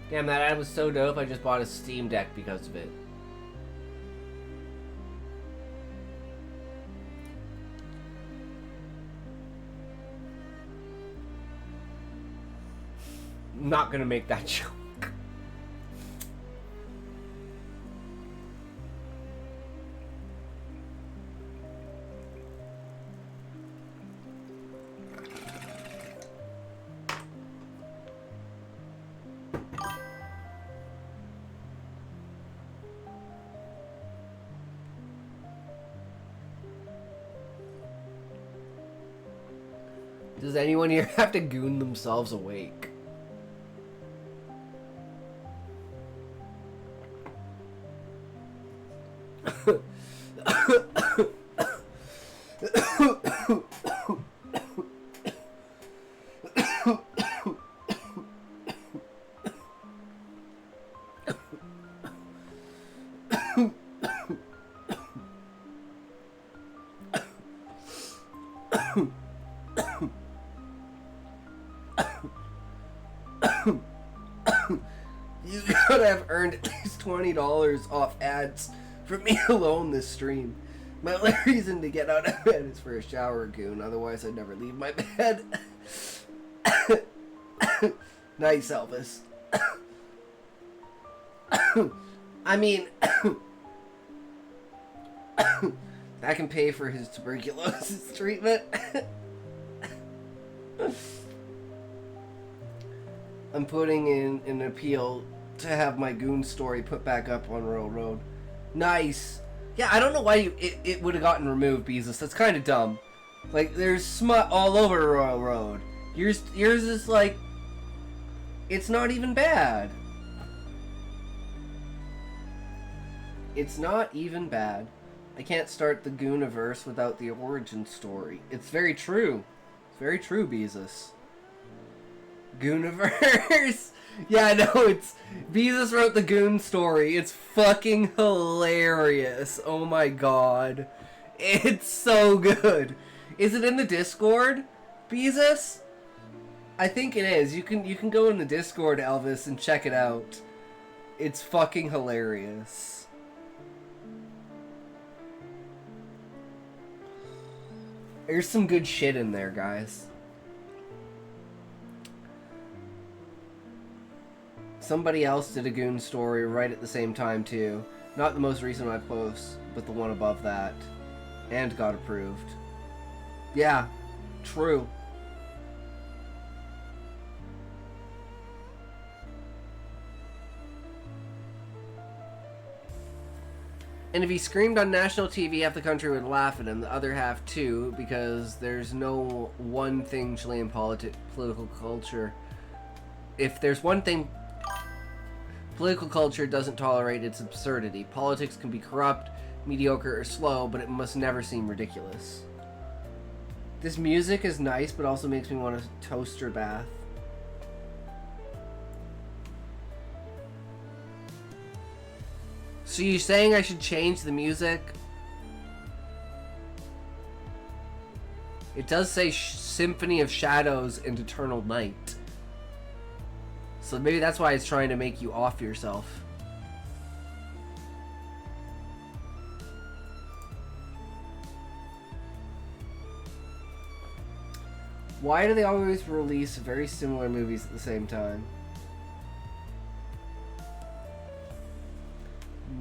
Damn, that ad was so dope, I just bought a Steam Deck because of it. I'm not gonna make that joke. Does anyone here have to goon themselves awake? You gotta have earned at least $20 off ads for me alone this stream. My only reason to get out of bed is for a shower, goon. Otherwise, I'd never leave my bed. Nice, Elvis. I mean, that can pay for his tuberculosis treatment. I'm putting in an appeal to have my goon story put back up on Royal Road. Nice. Yeah, I don't know why it would have gotten removed, Beezus. That's kind of dumb. Like, there's smut all over Royal Road. Yours is like... It's not even bad. It's not even bad. I can't start the Gooniverse without the origin story. It's very true. It's very true, Beezus. Gooniverse. Yeah, no, it's... Beezus wrote the Goon story. It's fucking hilarious. Oh my god. It's so good. Is it in the Discord, Beezus? I think it is. You can go in the Discord, Elvis, and check it out. It's fucking hilarious. There's some good shit in there, guys. Somebody else did a Goon story right at the same time, too. Not the most recent I post, but the one above that. And got approved. Yeah, true. And if he screamed on national TV, half the country would laugh at him, the other half too, because there's no one thing Chilean political culture. If there's one thing political culture doesn't tolerate, it's absurdity. Politics can be corrupt, mediocre, or slow, but it must never seem ridiculous. This music is nice, but also makes me want a toaster bath. So you're saying I should change the music? It does say Symphony of Shadows and Eternal Night. So maybe that's why it's trying to make you off yourself. Why do they always release very similar movies at the same time?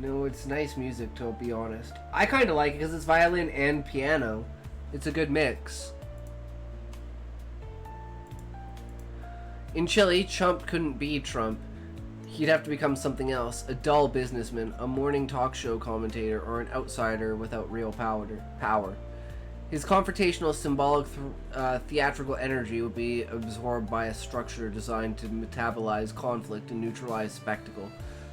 No, it's nice music, to be honest. I kind of like it because it's violin and piano. It's a good mix. In Chile, Trump couldn't be Trump. He'd have to become something else. A dull businessman, a morning talk show commentator, or an outsider without real power. His confrontational, symbolic, theatrical energy would be absorbed by a structure designed to metabolize conflict and neutralize spectacle.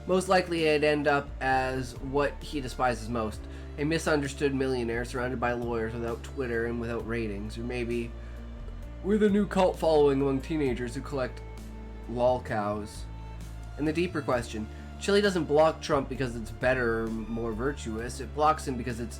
Most likely it'd end up as what he despises most. A misunderstood millionaire surrounded by lawyers without Twitter and without ratings. Or maybe with a new cult following among teenagers who collect lol cows. And the deeper question, Chile doesn't block Trump because it's better or more virtuous. It blocks him because it's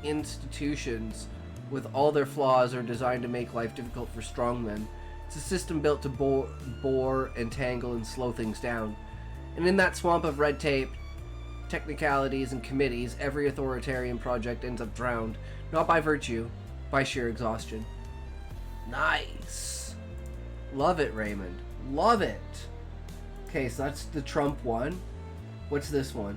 institutions with all their flaws are designed to make life difficult for strongmen. It's a system built to bore, entangle, and slow things down. And in that swamp of red tape, technicalities, and committees, every authoritarian project ends up drowned, not by virtue, by sheer exhaustion. Nice. Love it, Raymond. Love it. Okay, so that's the Trump one. What's this one?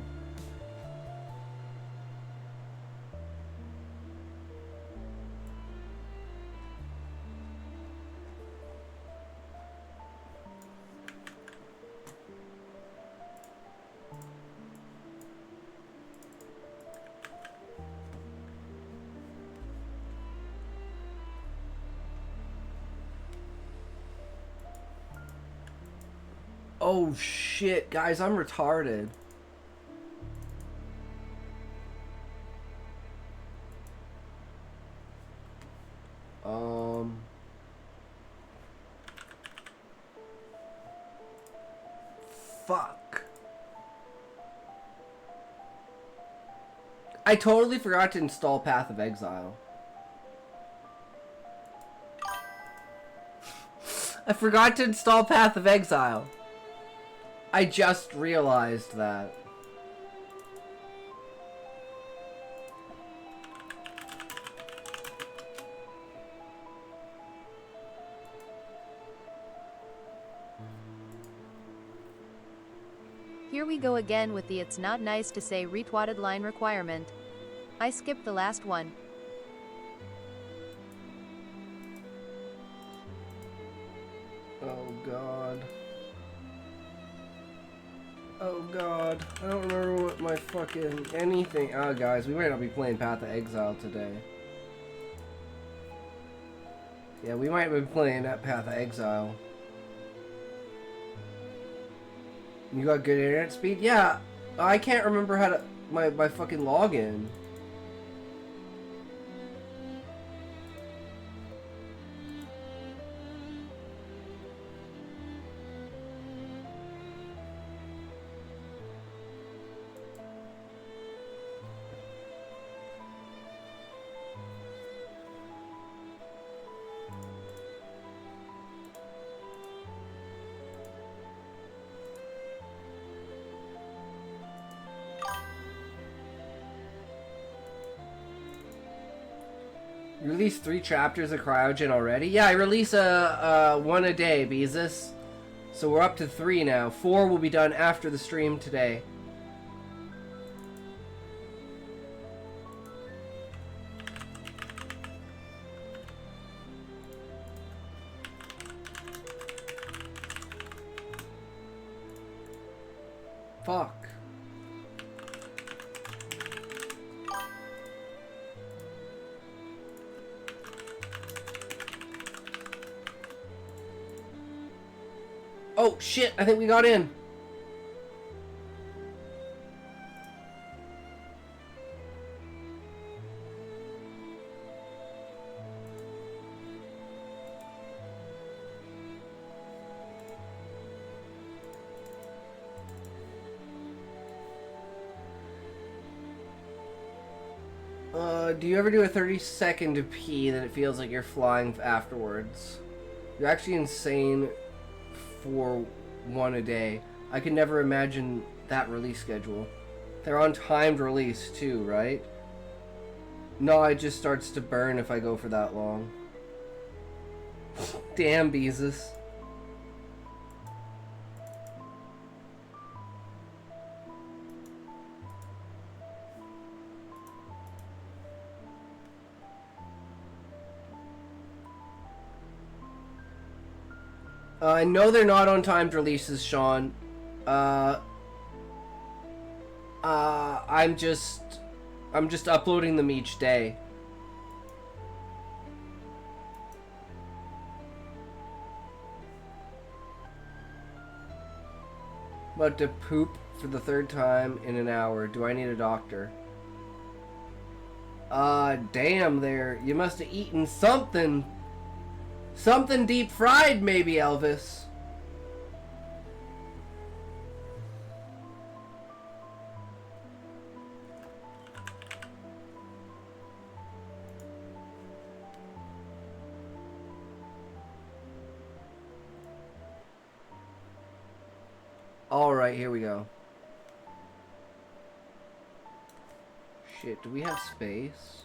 Oh shit, guys, I'm retarded. Fuck. I totally forgot to install Path of Exile. I forgot to install Path of Exile. I just realized that. Here we go again with the it's not nice to say retweeted line requirement. I skipped the last one. Oh god. Oh god. I don't remember what my fucking anything. Ah, guys, we might not be playing Path of Exile today. Yeah, we might be playing that Path of Exile. You got good internet speed? Yeah, I can't remember how to my fucking login. You released 3 chapters of Cryogen already? Yeah, I release one a day, Beezus. So we're up to 3 now. 4 will be done after the stream today. Fuck. Oh shit, I think we got in. Do you ever do a 30-second pee that it feels like you're flying afterwards? You're actually insane for one a day. I could never imagine that release schedule. They're on timed release too, right? No, it just starts to burn if I go for that long. Damn, Beezus. I know they're not on timed releases, Sean. I'm just uploading them each day. About to poop for the 3rd time in an hour. Do I need a doctor? Damn there. You must have eaten something. Something deep fried, maybe, Elvis. Alright, here we go. Shit, do we have space?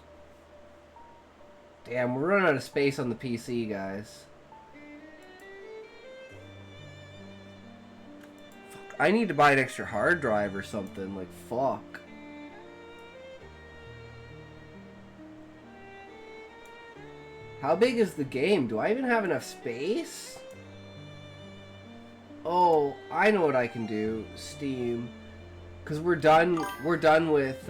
Damn, we're running out of space on the PC, guys. Fuck, I need to buy an extra hard drive or something, like, fuck. How big is the game? Do I even have enough space? Oh, I know what I can do. Steam. Because we're done with,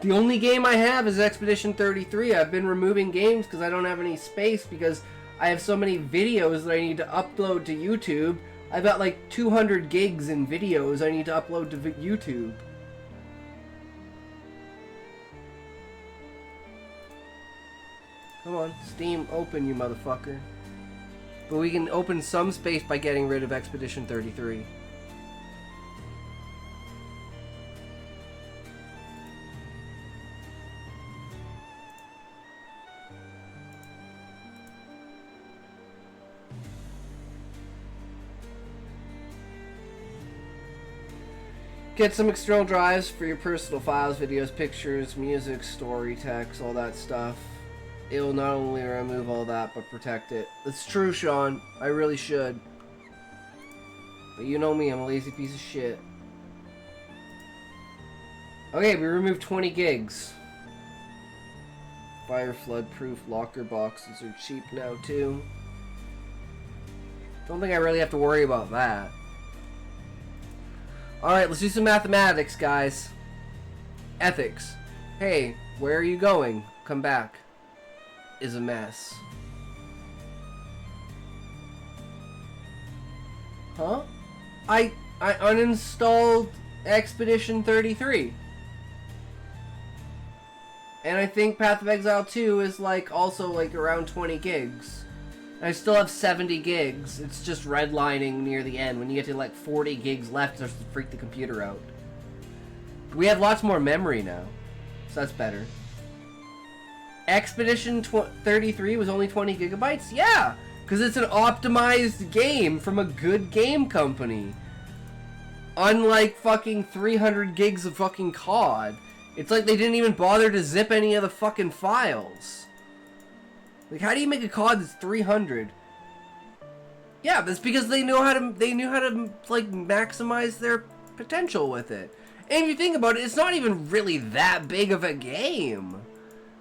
the only game I have is Expedition 33. I've been removing games because I don't have any space because I have so many videos that I need to upload to YouTube. I've got like 200 gigs in videos I need to upload to YouTube. Come on, Steam, open, you motherfucker. But we can open some space by getting rid of Expedition 33. Get some external drives for your personal files, videos, pictures, music, story, text, all that stuff. It will not only remove all that, but protect it. That's true, Sean. I really should. But you know me, I'm a lazy piece of shit. Okay, we removed 20 gigs. Fire flood proof locker boxes are cheap now, too. Don't think I really have to worry about that. Alright, let's do some mathematics, guys. Ethics. Hey, where are you going? Come back. Is a mess. Huh? I uninstalled Expedition 33. And I think Path of Exile 2 is like also like around 20 gigs. I still have 70 gigs. It's just redlining near the end. When you get to like 40 gigs left, it starts to freak the computer out. We have lots more memory now. So that's better. Expedition 33 was only 20 gigabytes? Yeah! Because it's an optimized game from a good game company. Unlike fucking 300 gigs of fucking COD. It's like they didn't even bother to zip any of the fucking files. Like, how do you make a COD that's 300? Yeah, that's because they knew how to like maximize their potential with it. And if you think about it, it's not even really that big of a game.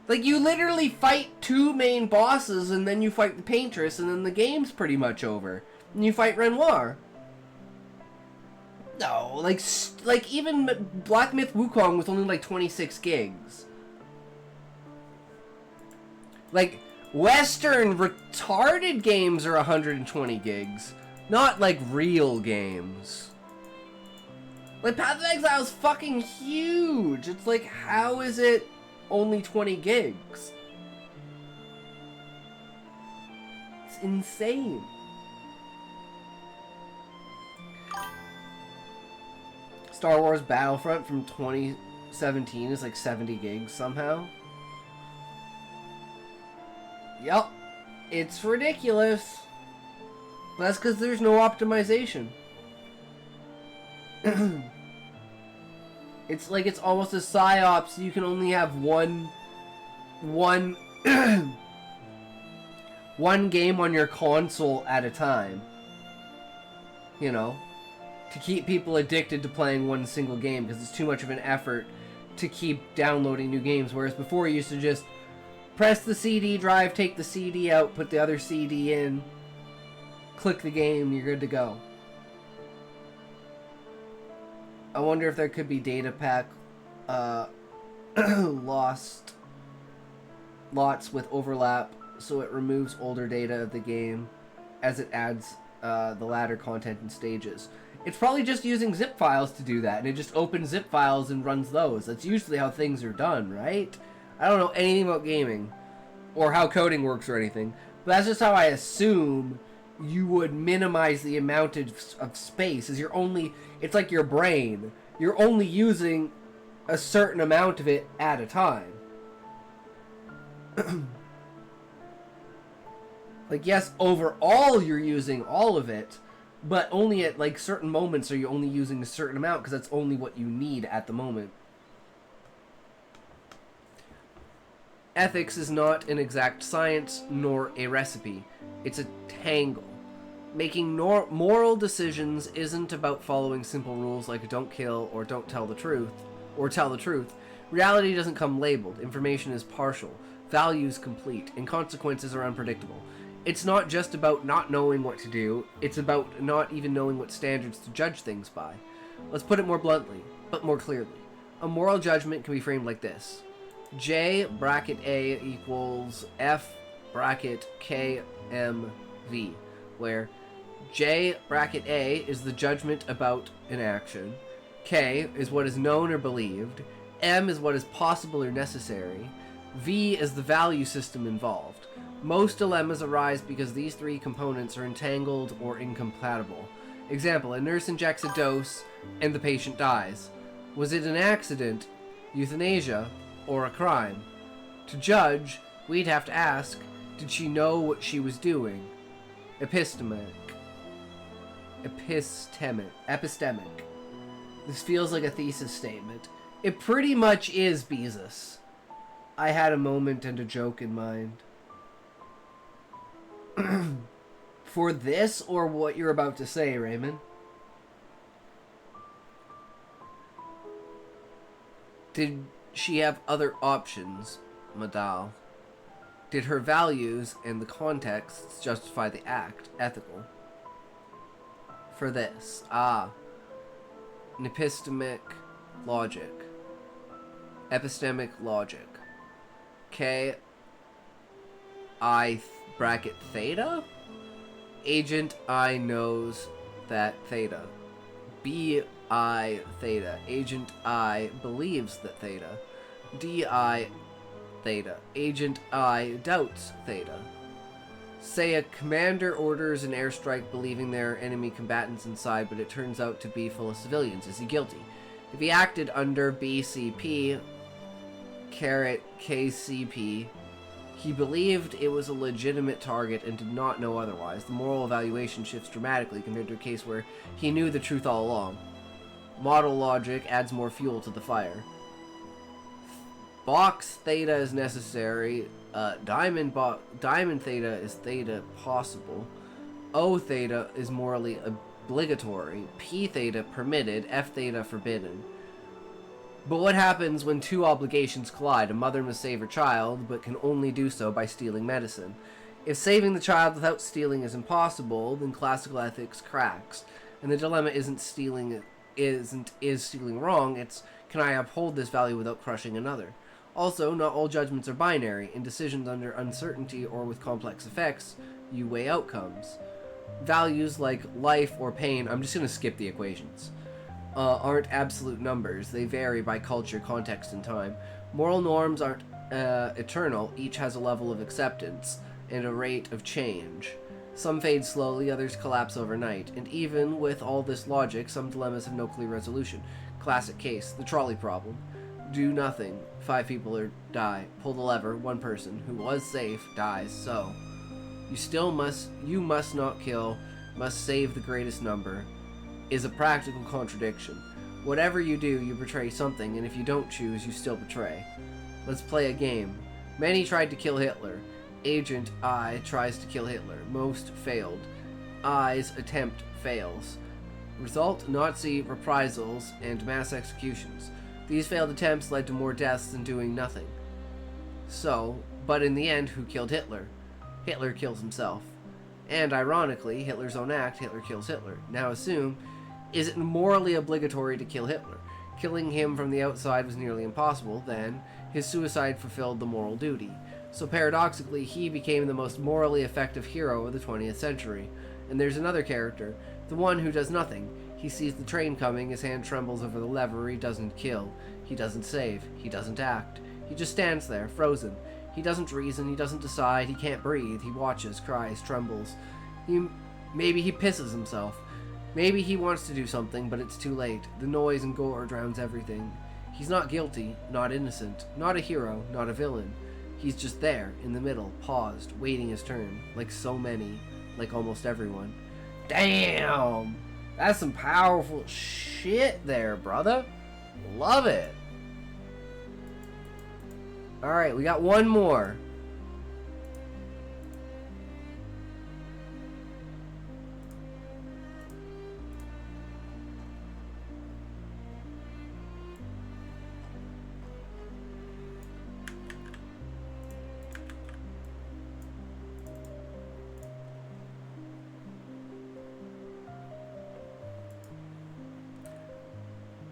Like, you literally fight 2 main bosses, and then you fight the Paintress, and then the game's pretty much over. And you fight Renoir. No, like even Black Myth Wukong was only like 26 gigs. Like, Western retarded games are 120 gigs. Not like real games. Like, Path of Exile is fucking huge. It's like, how is it only 20 gigs? It's insane. Star Wars Battlefront from 2017 is like 70 gigs somehow. Yep. It's ridiculous. That's because there's no optimization. It's like it's almost a PsyOps. You can only have one game on your console at a time. You know? To keep people addicted to playing one single game, because it's too much of an effort to keep downloading new games. Whereas before you used to just press the CD drive, take the CD out, put the other CD in, click the game, you're good to go. I wonder if there could be data pack lots with overlap, so it removes older data of the game as it adds the latter content and stages. It's probably just using zip files to do that, and it just opens zip files and runs those. That's usually how things are done, right? I don't know anything about gaming or how coding works or anything, but that's just how I assume you would minimize the amount of space. Is it's like your brain. You're only using a certain amount of it at a time. Like, yes, overall you're using all of it, but only at like certain moments are you only using a certain amount, because that's only what you need at the moment. Ethics is not an exact science nor a recipe. It's a tangle. Making moral decisions isn't about following simple rules like don't kill or don't tell the truth, or tell the truth. Reality doesn't come labeled. Information is partial. Values complete, and consequences are unpredictable. It's not just about not knowing what to do, it's about not even knowing what standards to judge things by. Let's put it more bluntly, but more clearly. A moral judgment can be framed like this. J bracket A equals F bracket K M V, where J bracket A is the judgment about an action, K is what is known or believed, M is what is possible or necessary, V is the value system involved. Most dilemmas arise because these three components are entangled or incompatible. Example, a nurse injects a dose and the patient dies. Was it an accident, euthanasia, or a crime? To judge, we'd have to ask, did she know what she was doing? Epistemic. This feels like a thesis statement. It pretty much is Beezus. I had a moment and a joke in mind. For this, or what you're about to say, Raymond? Did she have other options, Madal? Did her values and the context justify the act ethical? For this, an epistemic logic. Epistemic logic. K I bracket theta? Agent I knows that theta. B I theta. Agent I believes that theta. D I theta. Agent I doubts theta. Say a commander orders an airstrike believing there are enemy combatants inside, but it turns out to be full of civilians. Is he guilty? If he acted under BCP, KCP, he believed it was a legitimate target and did not know otherwise. The moral evaluation shifts dramatically compared to a case where he knew the truth all along. Model logic adds more fuel to the fire. Box theta is necessary. Diamond theta is theta possible. O theta is morally obligatory. P theta permitted. F theta forbidden. But what happens when two obligations collide? A mother must save her child, but can only do so by stealing medicine. If saving the child without stealing is impossible, then classical ethics cracks. And the dilemma isn't stealing is stealing wrong, it's can I uphold this value without crushing another. Also, not all judgments are binary. In decisions under uncertainty or with complex effects, you weigh outcomes. Values like life or pain, I'm just going to skip the equations, aren't absolute numbers. They vary by culture, context, and time. Moral norms aren't eternal. Each has a level of acceptance and a rate of change. Some fade slowly, others collapse overnight. And even with all this logic, some dilemmas have no clear resolution. Classic case, the trolley problem. Do nothing, 5 people die. Pull the lever, 1 person who was safe dies. So, you must not kill, must save the greatest number, is a practical contradiction. Whatever you do, you betray something, and if you don't choose, you still betray. Let's play a game. Many tried to kill Hitler. Agent I tries to kill Hitler. Most failed. I's attempt fails. Result, Nazi reprisals and mass executions. These failed attempts led to more deaths than doing nothing. So, but in the end, who killed Hitler? Hitler kills himself. And ironically, Hitler's own act, Hitler kills Hitler. Now assume, is it morally obligatory to kill Hitler? Killing him from the outside was nearly impossible, then his suicide fulfilled the moral duty. So paradoxically, he became the most morally effective hero of the 20th century. And there's another character, the one who does nothing. He sees the train coming, his hand trembles over the lever, he doesn't kill. He doesn't save. He doesn't act. He just stands there, frozen. He doesn't reason, he doesn't decide, he can't breathe, he watches, cries, trembles. Maybe he pisses himself. Maybe he wants to do something, but it's too late. The noise and gore drowns everything. He's not guilty, not innocent, not a hero, not a villain. He's just there, in the middle, paused, waiting his turn, like so many, like almost everyone. Damn! That's some powerful shit there, brother. Love it. Alright, we got one more.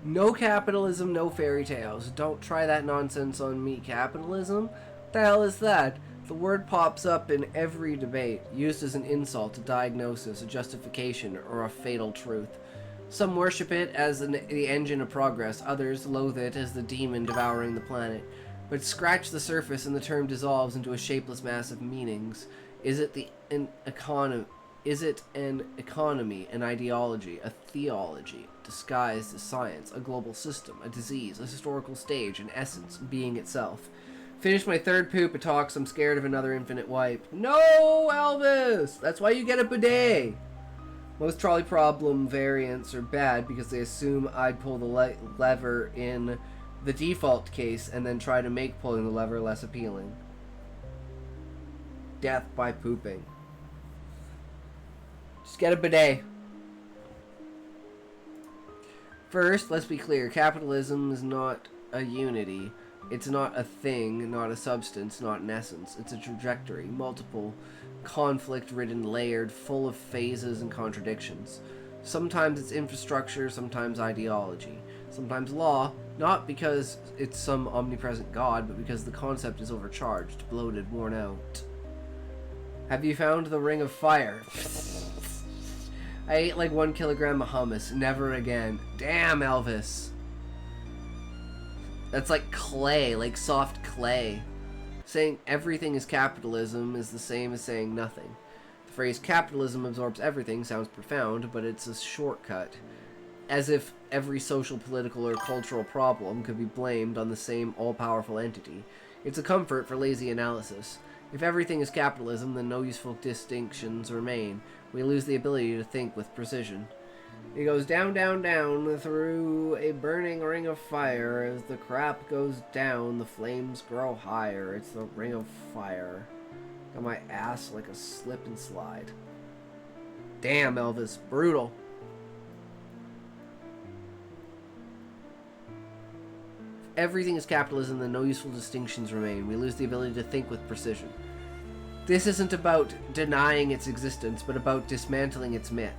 No capitalism, no fairy tales. Don't try that nonsense on me. Capitalism? What the hell is that? The word pops up in every debate, used as an insult, a diagnosis, a justification, or a fatal truth. Some worship it as the engine of progress, others loathe it as the demon devouring the planet. But scratch the surface and the term dissolves into a shapeless mass of meanings. Is it an economy, an ideology, a theology, disguised as science, a global system, a disease, a historical stage, an essence, being itself? Finished my 3rd poop, it talks, I'm scared of another infinite wipe. No, Elvis! That's why you get a bidet! Most trolley problem variants are bad because they assume I'd pull the lever in the default case and then try to make pulling the lever less appealing. Death by pooping. Just get a bidet. First, let's be clear. Capitalism is not a unity. It's not a thing, not a substance, not an essence. It's a trajectory, multiple, conflict-ridden, layered, full of phases and contradictions. Sometimes it's infrastructure, sometimes ideology, sometimes law, not because it's some omnipresent god, but because the concept is overcharged, bloated, worn out. Have you found the Ring of Fire? I ate like 1 kilogram of hummus. Never again. Damn, Elvis. That's like clay, like soft clay. Saying everything is capitalism is the same as saying nothing. The phrase capitalism absorbs everything sounds profound, but it's a shortcut. As if every social, political, or cultural problem could be blamed on the same all-powerful entity. It's a comfort for lazy analysis. If everything is capitalism, then no useful distinctions remain. We lose the ability to think with precision. It goes down, down, down through a burning ring of fire. As the crap goes down, the flames grow higher. It's the Ring of Fire. Got my ass like a slip and slide. Damn, Elvis. Brutal. If everything is capitalism, then no useful distinctions remain. We lose the ability to think with precision. This isn't about denying its existence, but about dismantling its myth.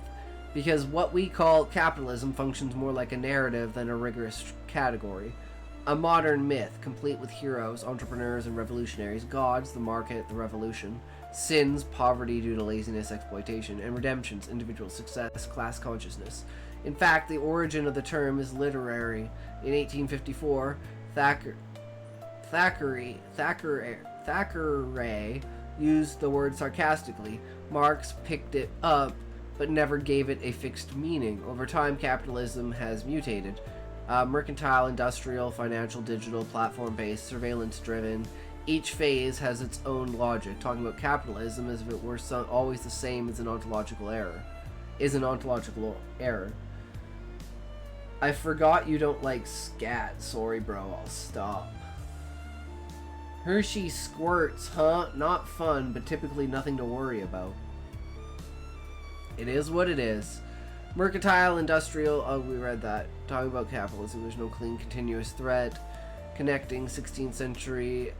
because what we call capitalism functions more like a narrative than a rigorous category. A modern myth, complete with heroes, entrepreneurs, and revolutionaries, gods, the market, the revolution, sins, poverty due to laziness, exploitation, and redemptions, individual success, class consciousness. In fact, the origin of the term is literary. In 1854, Thackeray used the word sarcastically. Marx picked it up, but never gave it a fixed meaning. Over time, capitalism has mutated. Mercantile, industrial, financial, digital, platform-based, surveillance-driven. Each phase has its own logic. Talking about capitalism as if it were always the same is an ontological error. I forgot you don't like scat. Sorry, bro. I'll stop. Hershey squirts, huh? Not fun, but typically nothing to worry about. It is what it is. Mercantile, industrial, oh, we read that. Talking about capitalism, there's no clean, continuous thread. Connecting 16th century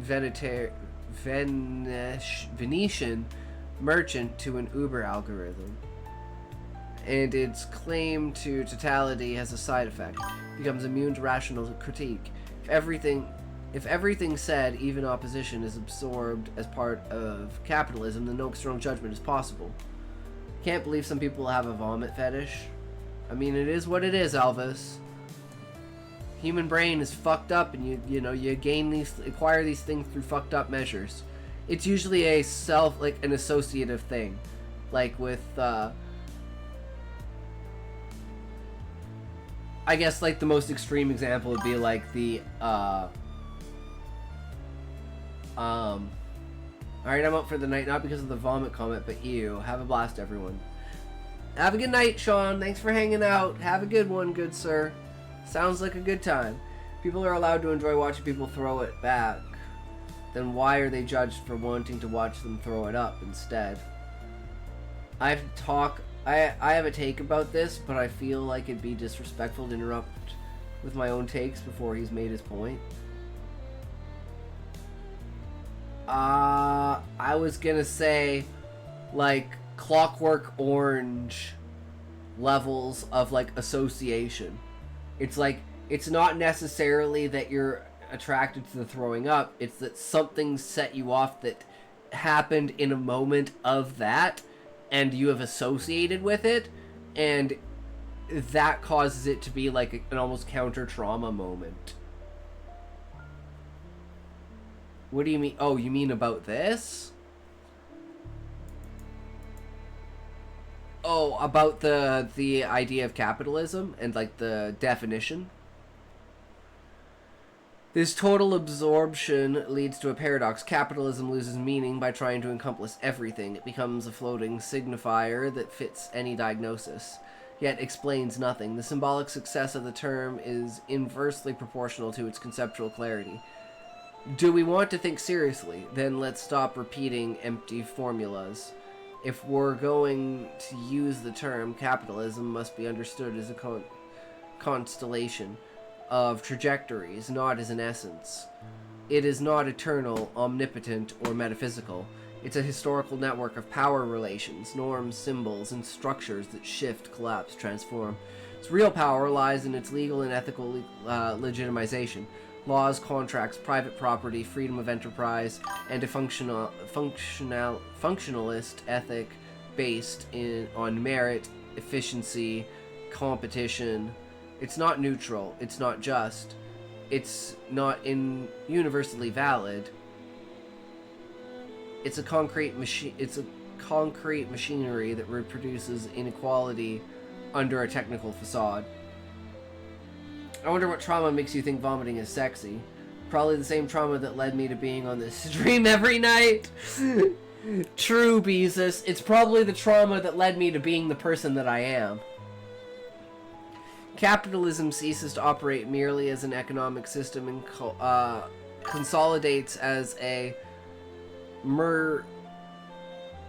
Venetian merchant to an Uber algorithm. And its claim to totality has a side effect. Becomes immune to rational critique. If everything said, even opposition, is absorbed as part of capitalism, then no external judgment is possible. Can't believe some people have a vomit fetish. I mean, it is what it is, Elvis. Human brain is fucked up, and you acquire these things through fucked up measures. It's usually an associative thing, like with I guess like the most extreme example would be like the alright, I'm out for the night, not because of the vomit comment, but you. Have a blast, everyone. Have a good night, Sean. Thanks for hanging out. Have a good one, good sir. Sounds like a good time. People are allowed to enjoy watching people throw it back. Then why are they judged for wanting to watch them throw it up instead? I have a take about this, but I feel like it'd be disrespectful to interrupt with my own takes before he's made his point. I was gonna say, like, Clockwork Orange levels of, like, association. It's like, it's not necessarily that you're attracted to the throwing up, it's that something set you off that happened in a moment of that, and you have associated with it, and that causes it to be like an almost counter-trauma moment. What do you mean? Oh, you mean about this? Oh, about the idea of capitalism and like the definition? This total absorption leads to a paradox. Capitalism loses meaning by trying to encompass everything. It becomes a floating signifier that fits any diagnosis, yet explains nothing. The symbolic success of the term is inversely proportional to its conceptual clarity. Do we want to think seriously? Then let's stop repeating empty formulas. If we're going to use the term, capitalism must be understood as a constellation of trajectories, not as an essence. It is not eternal, omnipotent, or metaphysical. It's a historical network of power relations, norms, symbols, and structures that shift, collapse, transform. Its real power lies in its legal and ethical legitimization. Laws, contracts, private property, freedom of enterprise, and a functionalist ethic based on merit, efficiency, competition. It's not neutral. It's not just. It's not universally valid. It's a concrete machine. It's a concrete machinery that reproduces inequality under a technical facade. I wonder what trauma makes you think vomiting is sexy. Probably the same trauma that led me to being on this stream every night. True, Beezus. It's probably the trauma that led me to being the person that I am. Capitalism ceases to operate merely as an economic system and consolidates as a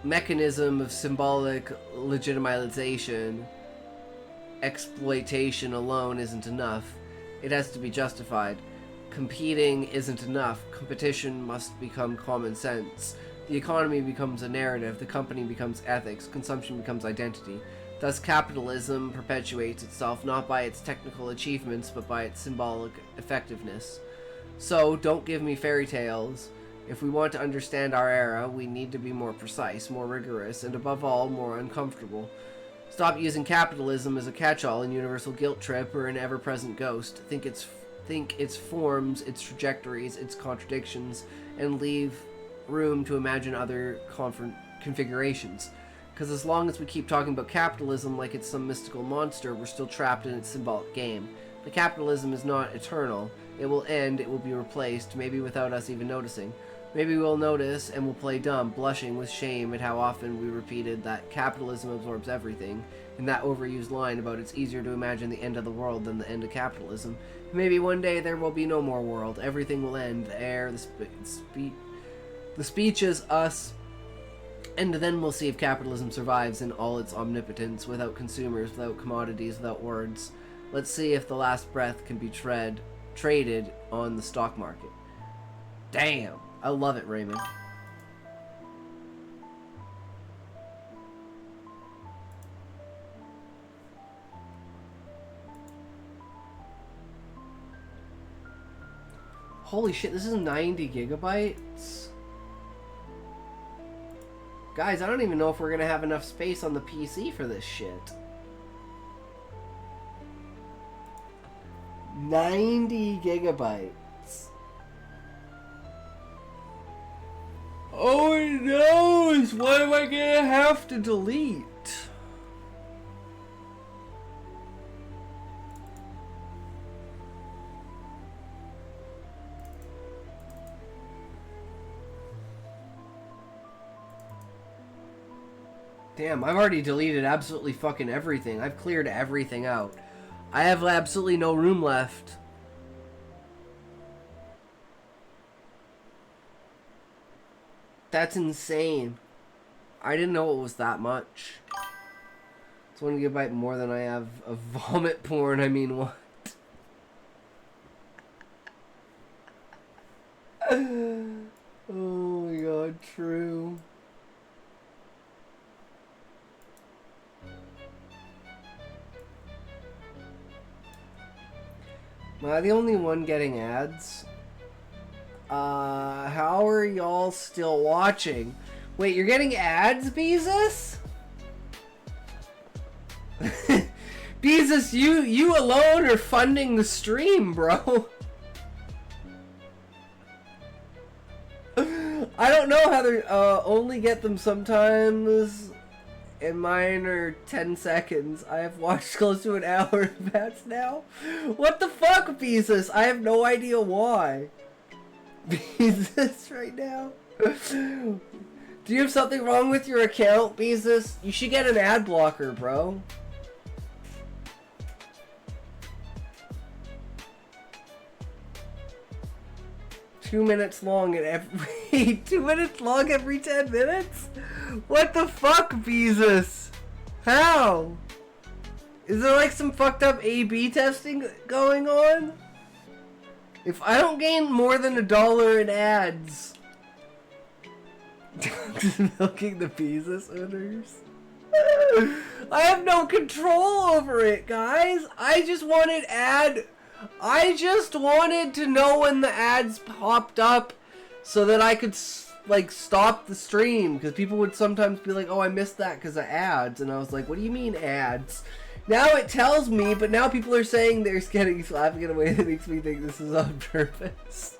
mechanism of symbolic legitimization. Exploitation alone isn't enough. It has to be justified. Competing isn't enough. Competition must become common sense. The economy becomes a narrative, the company becomes ethics, consumption becomes identity. Thus, capitalism perpetuates itself not by its technical achievements, but by its symbolic effectiveness. So, don't give me fairy tales. If we want to understand our era, we need to be more precise, more rigorous, and above all, more uncomfortable. Stop using capitalism as a catch-all, an universal guilt trip, or an ever-present ghost. Think its forms, its trajectories, its contradictions, and leave room to imagine other configurations. Because as long as we keep talking about capitalism like it's some mystical monster, we're still trapped in its symbolic game. But capitalism is not eternal. It will end, it will be replaced, maybe without us even noticing. Maybe we'll notice and we'll play dumb, blushing with shame at how often we repeated that capitalism absorbs everything, and that overused line about it's easier to imagine the end of the world than the end of capitalism. Maybe one day there will be no more world. Everything will end. The air, the speech is us. And then we'll see if capitalism survives in all its omnipotence, without consumers, without commodities, without words. Let's see if the last breath can be traded on the stock market. Damn! I love it, Raymond. Holy shit, this is 90 gigabytes? Guys, I don't even know if we're gonna have enough space on the PC for this shit. 90 gigabytes. Oh no! What am I gonna have to delete? Damn, I've already deleted absolutely fucking everything. I've cleared everything out. I have absolutely no room left. That's insane. I didn't know it was that much. It's 1 gigabyte more than I have of vomit porn. I mean, what? Oh my god, true. Am I the only one getting ads? How are y'all still watching? Wait, you're getting ads, Beezus? Beezus, you alone are funding the stream, bro. I don't know how to only get them sometimes, and mine are 10 seconds. I have watched close to an hour of ads now. What the fuck, Beezus? I have no idea why. Beezus right now? Do you have something wrong with your account, Beezus? You should get an ad blocker, bro. Two minutes long at every 2 minutes long every 10 minutes? What the fuck, Beezus? How? Is there like some fucked up A/B testing going on? If I don't gain more than $1 in ads, milking the Beezus owners. I have no control over it, guys. I just wanted to know when the ads popped up so that I could like stop the stream, because people would sometimes be like, oh, I missed that because of ads, and I was like, what do you mean ads? Now it tells me, but now people are saying they're getting slapping in a way that makes me think this is on purpose.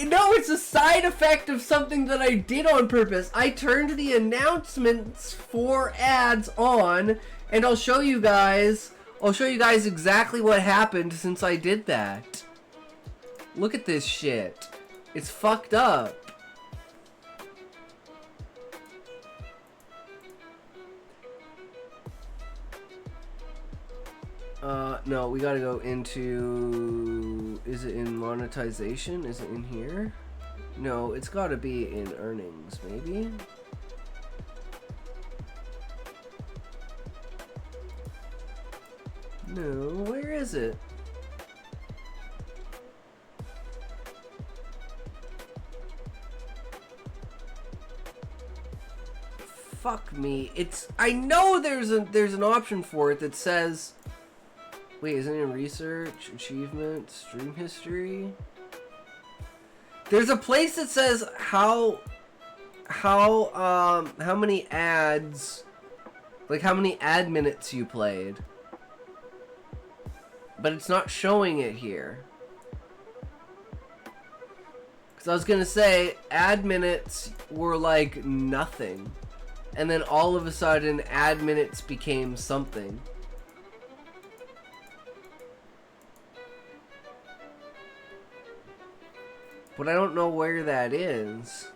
No, it's a side effect of something that I did on purpose. I turned the announcements for ads on, and I'll show you guys exactly what happened since I did that. Look at this shit. It's fucked up. No, we gotta go into... Is it in monetization? Is it in here? No, it's gotta be in earnings, maybe? No, where is it? Fuck me. I know there's an option for it that says, wait, isn't it research, achievement, stream history? There's a place that says how many ads, like how many ad minutes you played. But it's not showing it here. Because I was going to say, ad minutes were like nothing. And then all of a sudden, ad minutes became something. But I don't know where that is.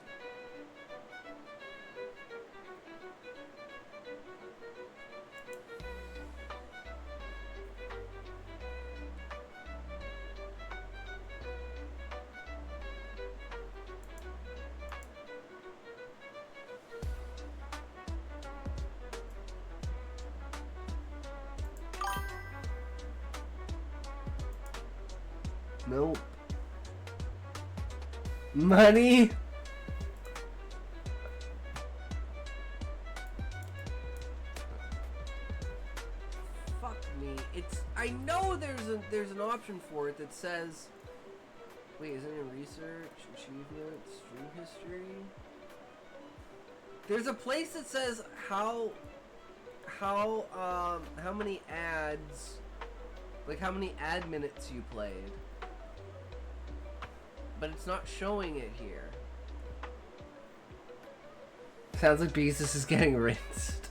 Nope. Money? Fuck me. I know there's an option for it that says, wait, isn't it research, achievement, stream history? There's a place that says how many ads, like how many ad minutes you played. But it's not showing it here. Sounds like Beezus is getting rinsed.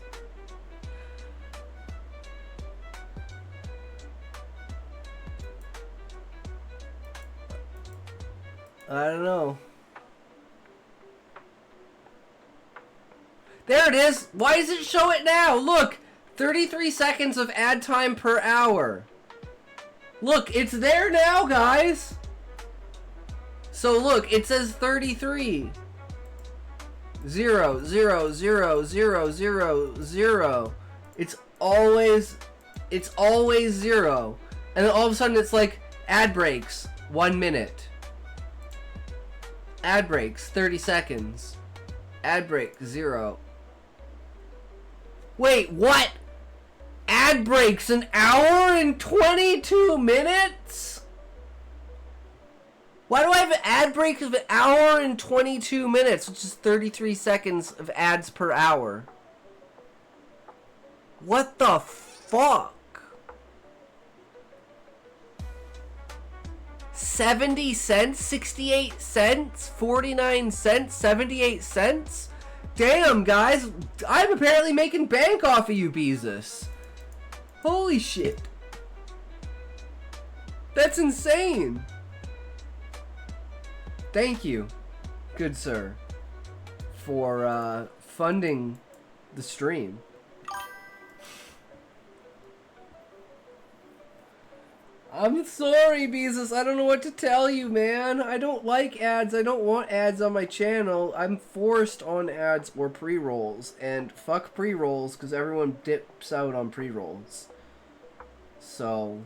I don't know. There it is! Why does it show it now? Look! 33 seconds of ad time per hour. Look, it's there now, guys! So look, it says 33. 0, 0, 0, 0, 0, 0. It's always 0. And then all of a sudden it's like ad breaks, 1 minute. Ad breaks, 30 seconds. Ad break, 0. Wait, what? Ad breaks an hour and 22 minutes? Why do I have an ad break of an hour and 22 minutes, which is 33 seconds of ads per hour? What the fuck? 70 cents? 68 cents? 49 cents? 78 cents? Damn, guys. I'm apparently making bank off of you, Beezus. Holy shit. That's insane. Thank you, good sir, for funding the stream. I'm sorry, Beezus. I don't know what to tell you, man. I don't like ads. I don't want ads on my channel. I'm forced on ads or pre-rolls. And fuck pre-rolls, because everyone dips out on pre-rolls. So,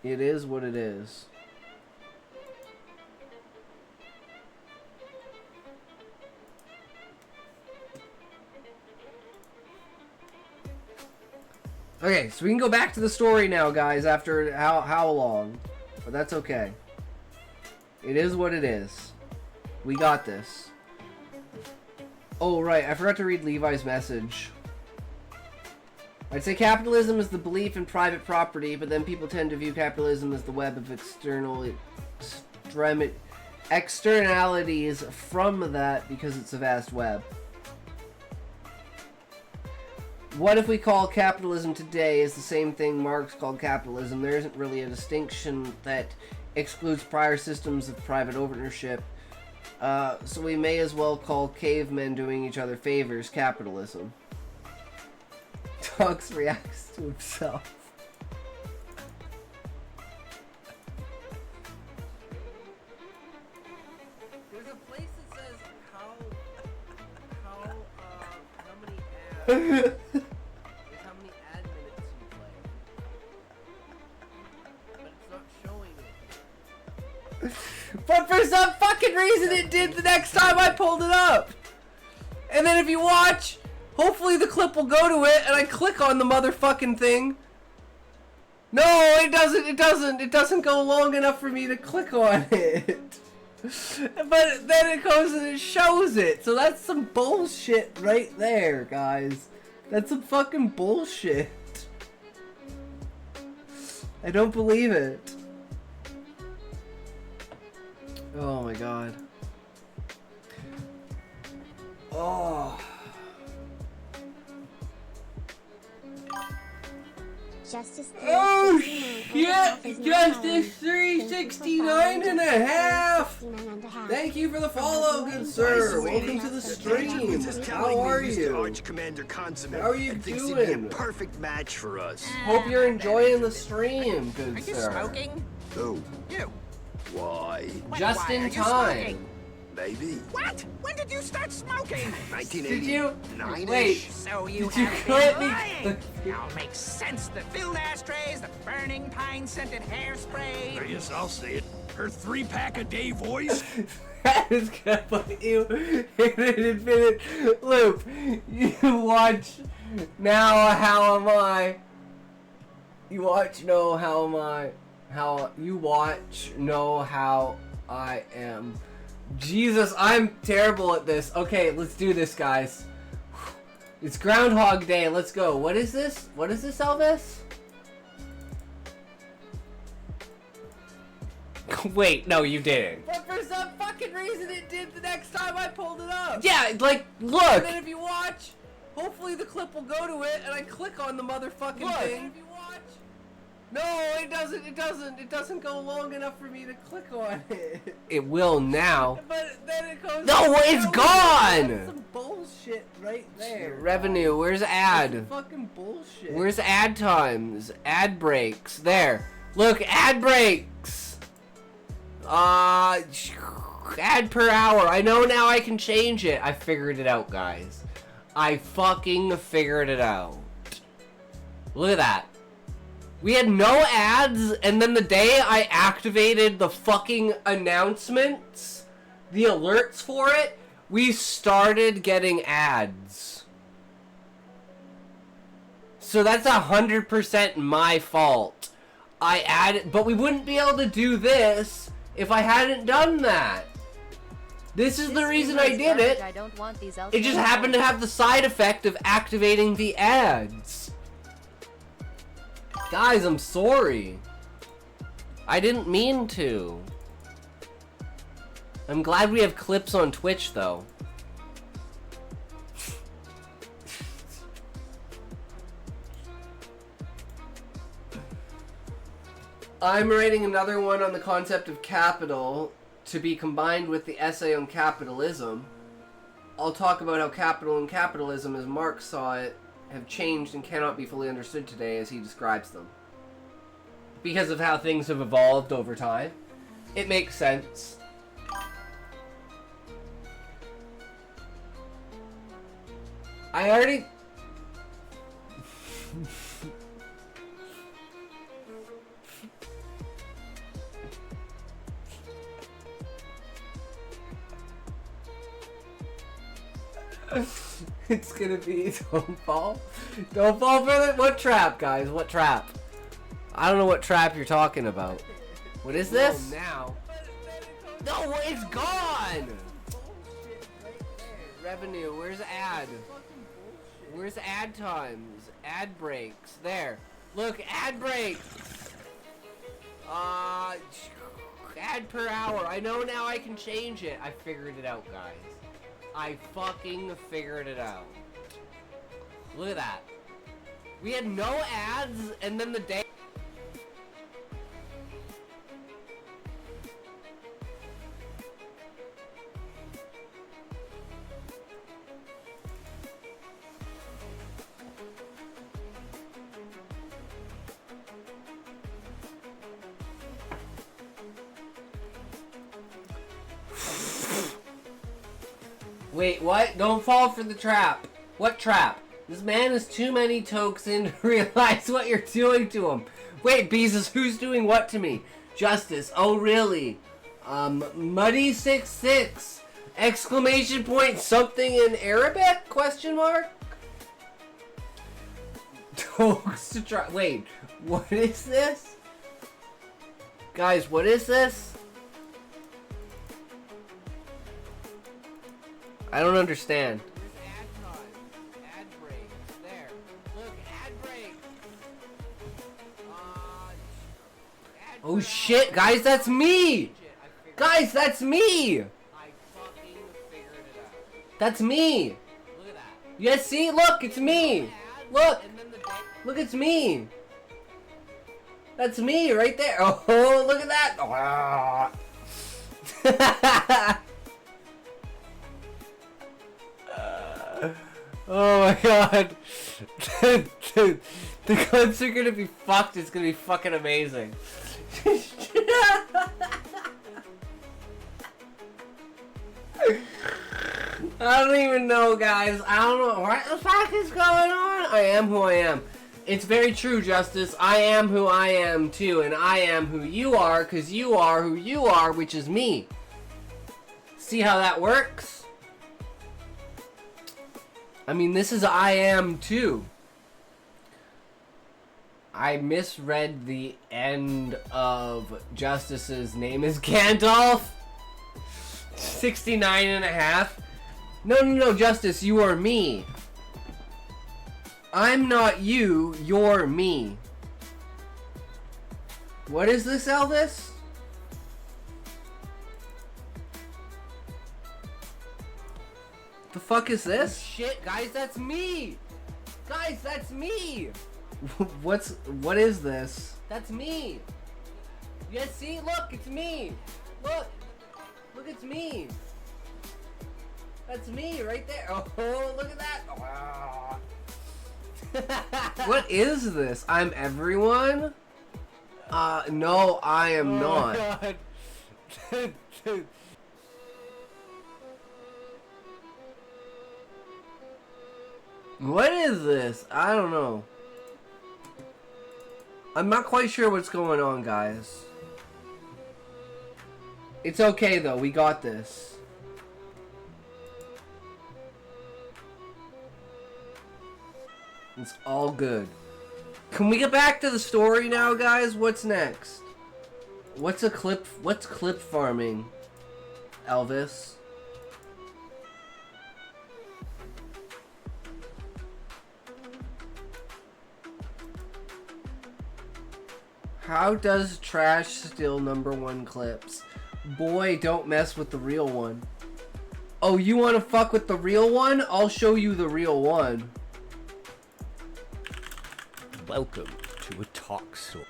it is what it is. Okay, so we can go back to the story now, guys, after how long. But that's okay. It is what it is. We got this. Oh, right, I forgot to read Levi's message. I'd say capitalism is the belief in private property, but then people tend to view capitalism as the web of externalities from that because it's a vast web. What if we call capitalism today is the same thing Marx called capitalism? There isn't really a distinction that excludes prior systems of private ownership. So we may as well call cavemen doing each other favors capitalism. Dogs reacts to himself. There's a place that says how many ads. How many ad minutes you play. But it's not showing it. But for some fucking reason it did the next time I pulled it up. And then if you watch, hopefully the clip will go to it, and I click on the motherfucking thing. No, it doesn't. It doesn't go long enough for me to click on it. But then it goes and it shows it. So that's some bullshit right there, guys. That's some fucking bullshit. I don't believe it. Oh my god. Oh. Oh shit! Justice 369 and a half! Thank you for the follow, good sir. Welcome to the stream. How are you? How are you doing? Perfect match for us. Hope you're enjoying the stream, good Are you sir. smoking? Who? You. Why? Just Why, in are you time. smoking? Maybe. What? When did you start smoking? 1980. Did you? 9-ish. Wait. So you Did you have cut been me? lying. Now makes sense. The filled ashtrays, the burning pine-scented hairspray. Yes, I'll say it. Her 3-pack a day voice. That is gonna put you in an infinite loop. You watch now. How am I? You watch. No. How am I? How you watch? Know how I am. Jesus, I'm terrible at this. Okay, let's do this, guys. It's Groundhog Day. Let's go. What is this? What is this, Elvis? Wait, no, you didn't. But for some fucking reason, it did the next time I pulled it up. Yeah, like, look. And then if you watch, hopefully the clip will go to it, and I click on the motherfucking thing. If you watch. No, it doesn't. It doesn't go long enough for me to click on it. It will now. But then it goes. No, it's gone. That's some bullshit right there. Revenue. Where's ad? That's some fucking bullshit. Where's ad times? Ad breaks. There. Look, ad breaks. Ad per hour. I know now. I can change it. I figured it out, guys. I fucking figured it out. Look at that. We had no ads, and then the day I activated the fucking announcements, the alerts for it, we started getting ads. So that's 100% my fault. I added, but we wouldn't be able to do this if I hadn't done that. This is the reason I did it. It just happened to have the side effect of activating the ads. Guys, I'm sorry. I didn't mean to. I'm glad we have clips on Twitch, though. I'm writing another one on the concept of capital to be combined with the essay on capitalism. I'll talk about how capital and capitalism, as Marx saw it, have changed and cannot be fully understood today as he describes them. Because of how things have evolved over time. It makes sense. I already... It's gonna be don't fall for the what trap, guys? What trap? I don't know what trap you're talking about. What is this? Now. No, it's gone. Revenue. Where's ad? Where's ad times? Ad breaks. There. Look, ad breaks. Ad per hour. I know now. I can change it. I figured it out, guys. I fucking figured it out. Look at that. We had no ads, and then the day... Wait, what? Don't fall for the trap. What trap? This man has too many tokes in to realize what you're doing to him. Wait, Beezus, who's doing what to me? Justice. Oh, really? Muddy66. Exclamation point something in Arabic? Question mark? Dogs to try. Wait, what is this? Guys, what is this? I don't understand. Ad break. There. Look, ad break. Oh shit, guys, that's me! Guys, that's me! I fucking figured it out. That's me! Look at that. You guys see? Look, it's me! Look! Look, it's me! That's me right there! Oh, look at that! Oh my god! Dude, the clips are gonna be fucked. It's gonna be fucking amazing. I don't even know, guys. I don't know what the fuck is going on. I am who I am. It's very true, Justice. I am who I am, too. And I am who you are, because you are who you are, which is me. See how that works? I mean, this is I am, too. I misread the end of Justice's name is Gandalf. 69 and a half. No, Justice, you are me. I'm not you, you're me. What is this, Elvis? The fuck is this? Oh, shit, guys, that's me! Guys, that's me! What is this? That's me! You guys see? Look, it's me! Look! Look, it's me! That's me right there! Oh, look at that! What is this? I'm everyone? No, I am not. God. Dude. What is this? I don't know. I'm not quite sure what's going on, guys. It's okay, though. We got this. It's all good. Can we get back to the story now, guys? What's next? What's clip farming, Elvis? How does trash steal #1 clips? Boy, don't mess with the real one. Oh, you wanna fuck with the real one? I'll show you the real one. Welcome to a talk show.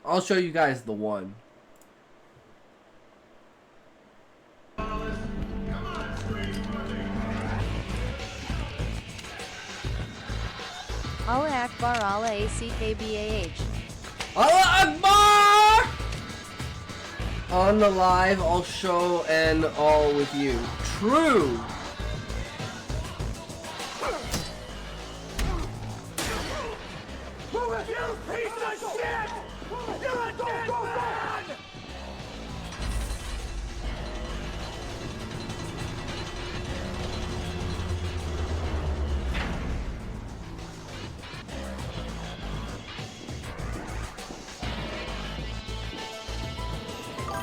I'll show you guys the one. Allah Akbar, Allah ACKBAH. Allah Akbar! On the live, I'll show and all with you. True!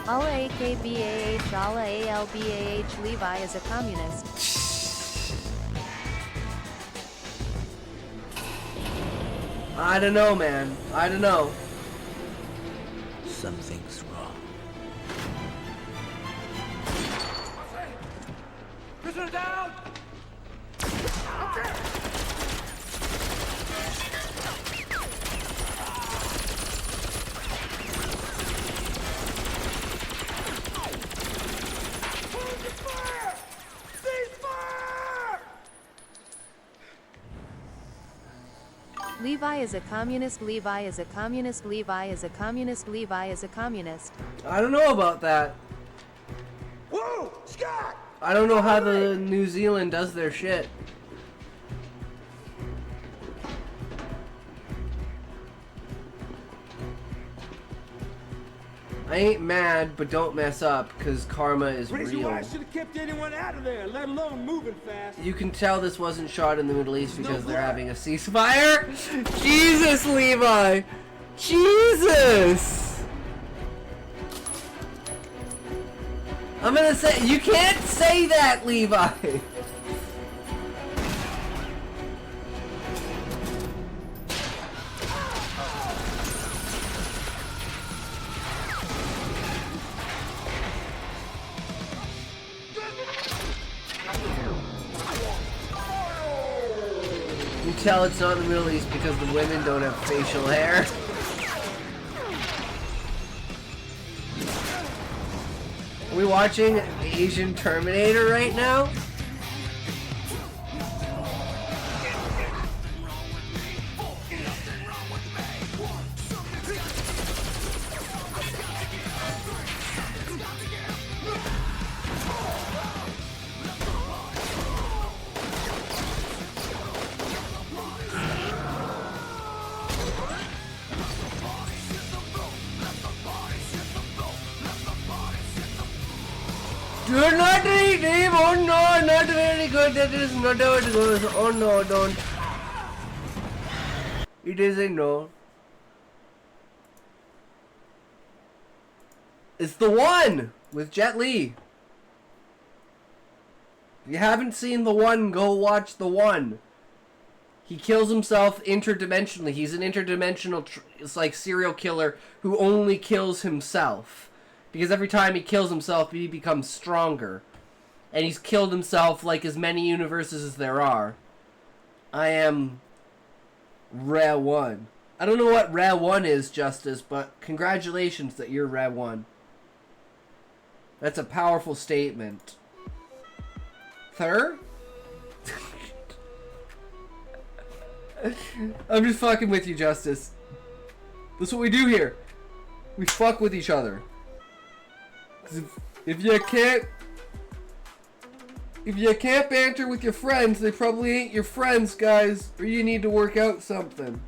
Allah AKBAH, Allah ALBAH, Levi is a communist. I don't know, man. I don't know. Something's wrong. Prisoner down! Levi is a communist, Levi is a communist, Levi is a communist, Levi is a communist. I don't know about that. Whoa! Scott! I don't know how the New Zealand does their shit. I ain't mad, but don't mess up, because karma is Crazy real. why I should have kept anyone out of there, let alone moving fast. You can tell this wasn't shot in the Middle East because they're having a ceasefire. Jesus, Levi! Jesus! I'm gonna say, you can't say that, Levi! You tell it's not in the Middle East because the women don't have facial hair. Are we watching Asian Terminator right now? You're not ready, Dave. Oh no, not very good. That is not how it goes. Oh no, don't. It is a no. It's the one with Jet Li. If you haven't seen the one, go watch the one. He kills himself interdimensionally. He's an interdimensional, it's like serial killer who only kills himself. Because every time he kills himself, he becomes stronger. And he's killed himself like as many universes as there are. I am Rare 1. I don't know what Rare 1 is, Justice, but congratulations that you're Rare 1. That's a powerful statement. Third? I'm just fucking with you, Justice. That's what we do here. We fuck with each other. If you can't banter with your friends, they probably ain't your friends, guys, or you need to work out something.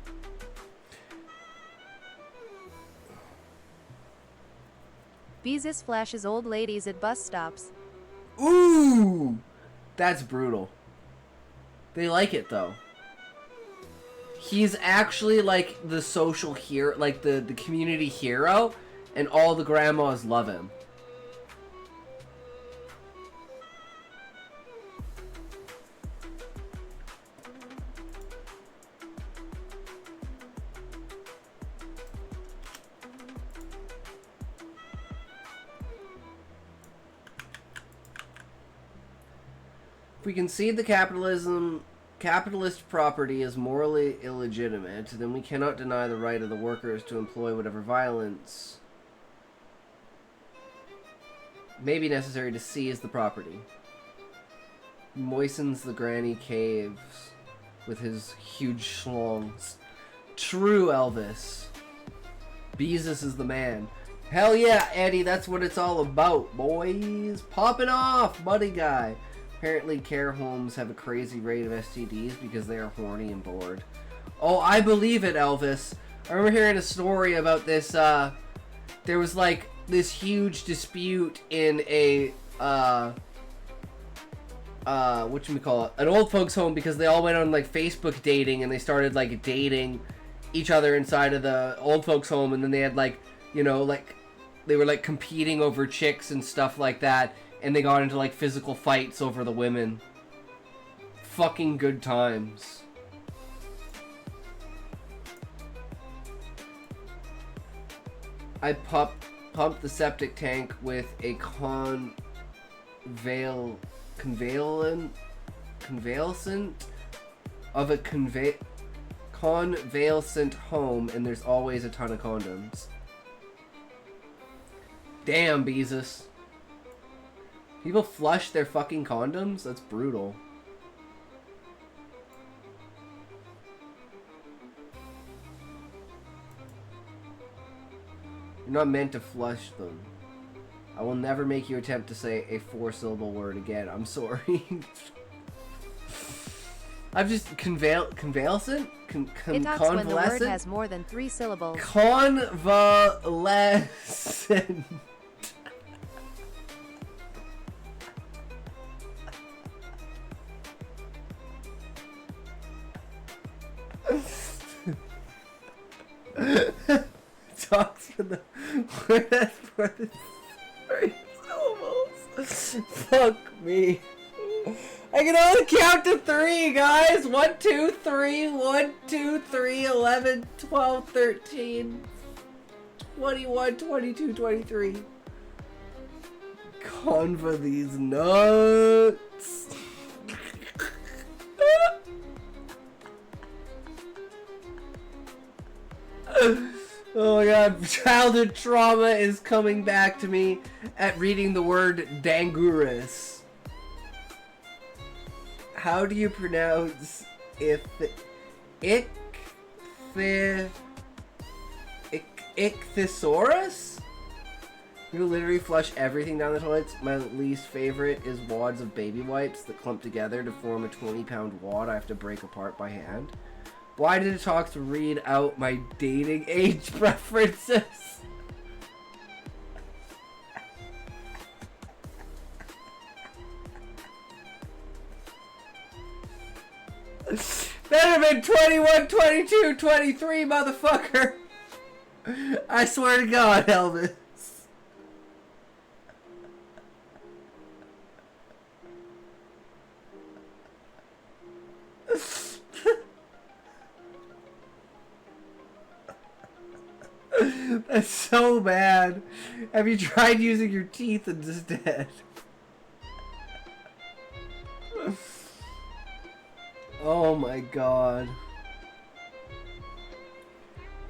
Beezus flashes old ladies at bus stops. Ooh! That's brutal. They like it, though. He's actually like the social hero, like the community hero, and all the grandmas love him. If we concede the capitalist property is morally illegitimate, then we cannot deny the right of the workers to employ whatever violence may be necessary to seize the property. He moistens the granny caves with his huge schlongs. True, Elvis. Beezus is the man. Hell yeah, Eddie, that's what it's all about, boys. Popping off, buddy guy. Apparently care homes have a crazy rate of STDs because they are horny and bored. Oh, I believe it, Elvis. I remember hearing a story about this, there was like this huge dispute in a, whatchamacallit, an old folks home because they all went on like Facebook dating and they started like dating each other inside of the old folks home, and then they had like, you know, like, they were like competing over chicks and stuff like that. And they got into like physical fights over the women. Fucking good times. I pumped the septic tank with a convalescent of a convalescent home, and there's always a ton of condoms. Damn, Beezus. People flush their fucking condoms? That's brutal. You're not meant to flush them. I will never make you attempt to say a 4-syllable word again. I'm sorry. I'm just convalescent? It talks when the word Convalescent? has more than 3 syllables. Convalescent. Talks for the word has more than 3 syllables. Fuck me. I can only count to 3, guys. 1, 2, 3. 1, 2, 3, 11, 12, 13, 21, 22, 23. Conva these nuts. Oh my god, childhood trauma is coming back to me at reading the word Dangurus. How do you pronounce Ichthyosaurus? You literally flush everything down the toilets. My least favorite is wads of baby wipes that clump together to form a 20-pound wad I have to break apart by hand. Why did it talk to read out my dating age preferences? Better been 21, 22, 23, motherfucker. I swear to God, Elvis. That's so bad. Have you tried using your teeth instead? Oh my god.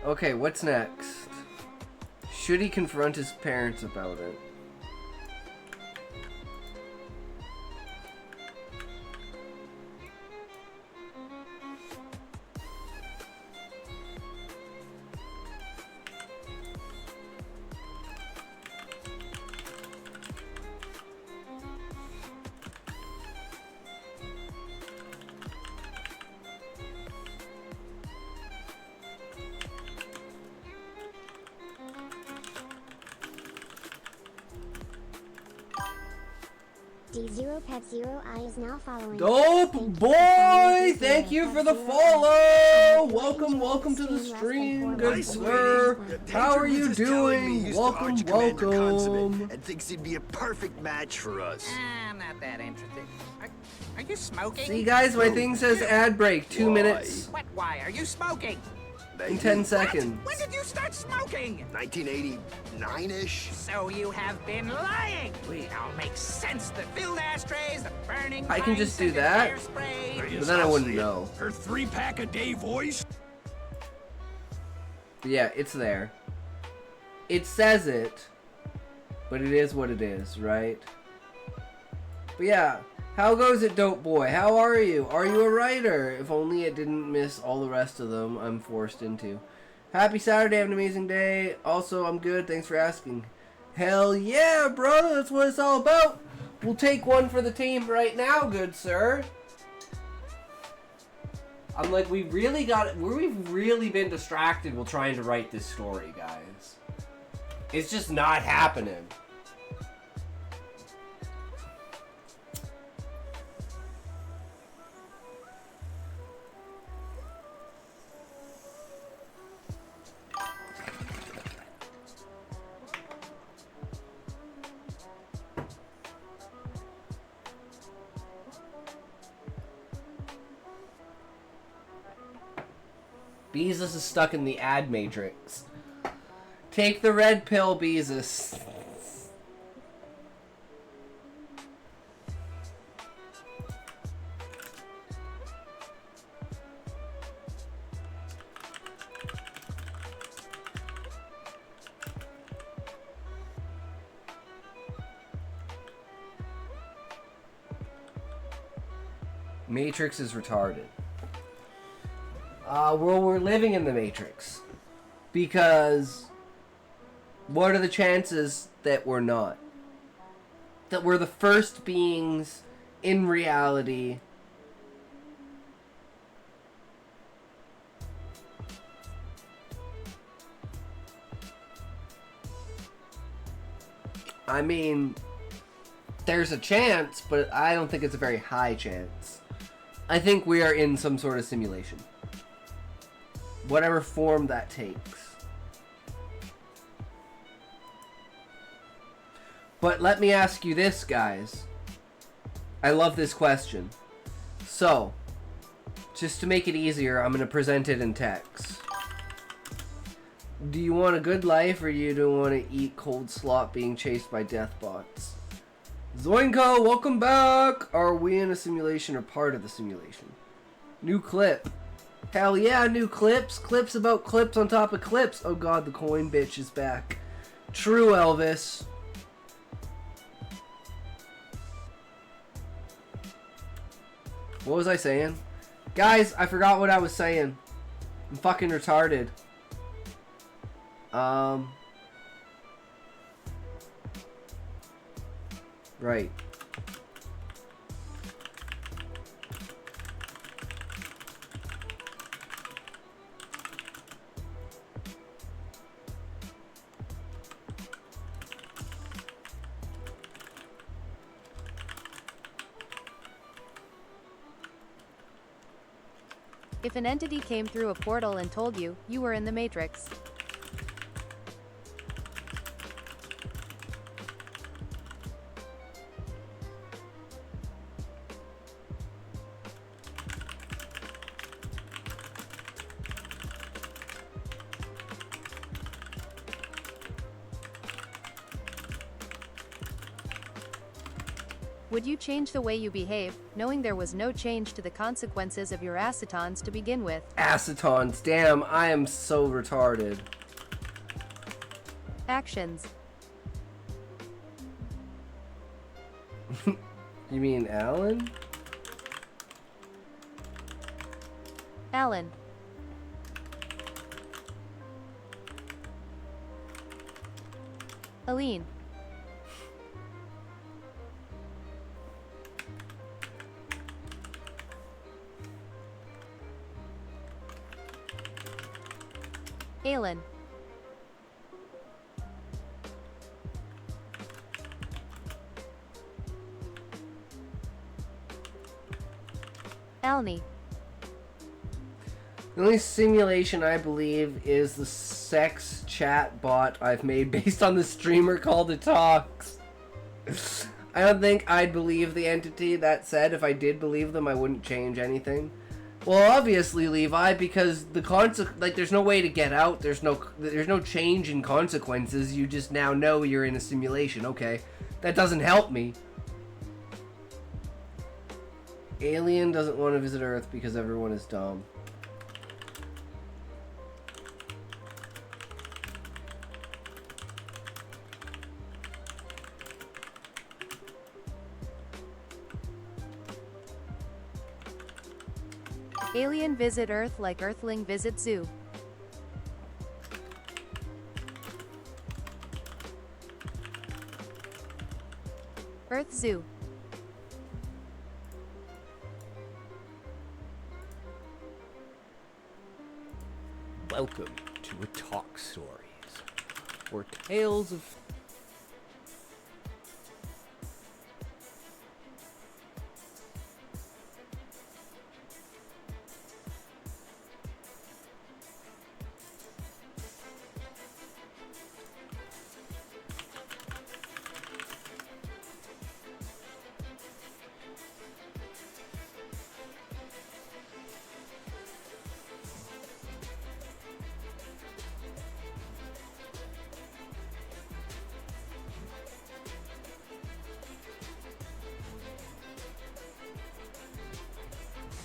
Okay, what's next? Should he confront his parents about it? D0 Pet 0 I is now following. Dope boy! Thank you for the follow! Welcome to the stream, good sir. How are you doing? Welcome. And thinks he'd be a perfect match for us. I'm not that interested. Are you smoking? See guys, my thing says ad break, 2 minutes What? Why are you smoking? and 10 seconds. When did you start smoking? 1989-ish? So you have been lying. Wait. It all makes sense. The filled ashtrays, the burning. I can just do that? Hairspray. But then I wouldn't know. Her 3-pack a day voice? But yeah, it's there. It says it, but it is what it is, right? But yeah, how goes it, dope boy? How are you? Are you a writer? If only it didn't miss all the rest of them I'm forced into. Happy Saturday, have an amazing day. Also, I'm good, thanks for asking. Hell yeah, brother, that's what it's all about. We'll take one for the team right now, good sir. I'm like, we've really been distracted while trying to write this story, guys. It's just not happening. Beezus is stuck in the ad matrix. Take the red pill, Beezus. Matrix is retarded. Well, we're living in the Matrix. Because what are the chances that we're not? That we're the first beings in reality I mean, there's a chance, but I don't think it's a very high chance. I think we are in some sort of simulation. Whatever form that takes. But let me ask you this, guys. I love this question. So, just to make it easier, I'm going to present it in text. Do you want a good life, or do you want to eat cold slop being chased by death bots? Zoinko, welcome back! Are we in a simulation or part of the simulation? New clip. Hell yeah, new clips. Clips about clips on top of clips. Oh god, the coin bitch is back. True, Elvis. What was I saying? Guys, I forgot what I was saying. I'm fucking retarded. Right. If an entity came through a portal and told you, you were in the Matrix. Would you change the way you behave, knowing there was no change to the consequences of your acetons to begin with? Acetons, damn, I am so retarded. Actions. You mean Alan? Alan. Aline. Alan. Alni. The only simulation I believe is the sex chat bot I've made based on the streamer called It Talks. I don't think I'd believe the entity. That said, if I did believe them, I wouldn't change anything. Well, obviously, Levi, because the there's no way to get out. There's no change in consequences. You just now know you're in a simulation. Okay, that doesn't help me. Alien doesn't want to visit Earth because everyone is dumb. Alien visit Earth like Earthling visit Zoo. Earth Zoo. Welcome to a Talk Stories, or tales of...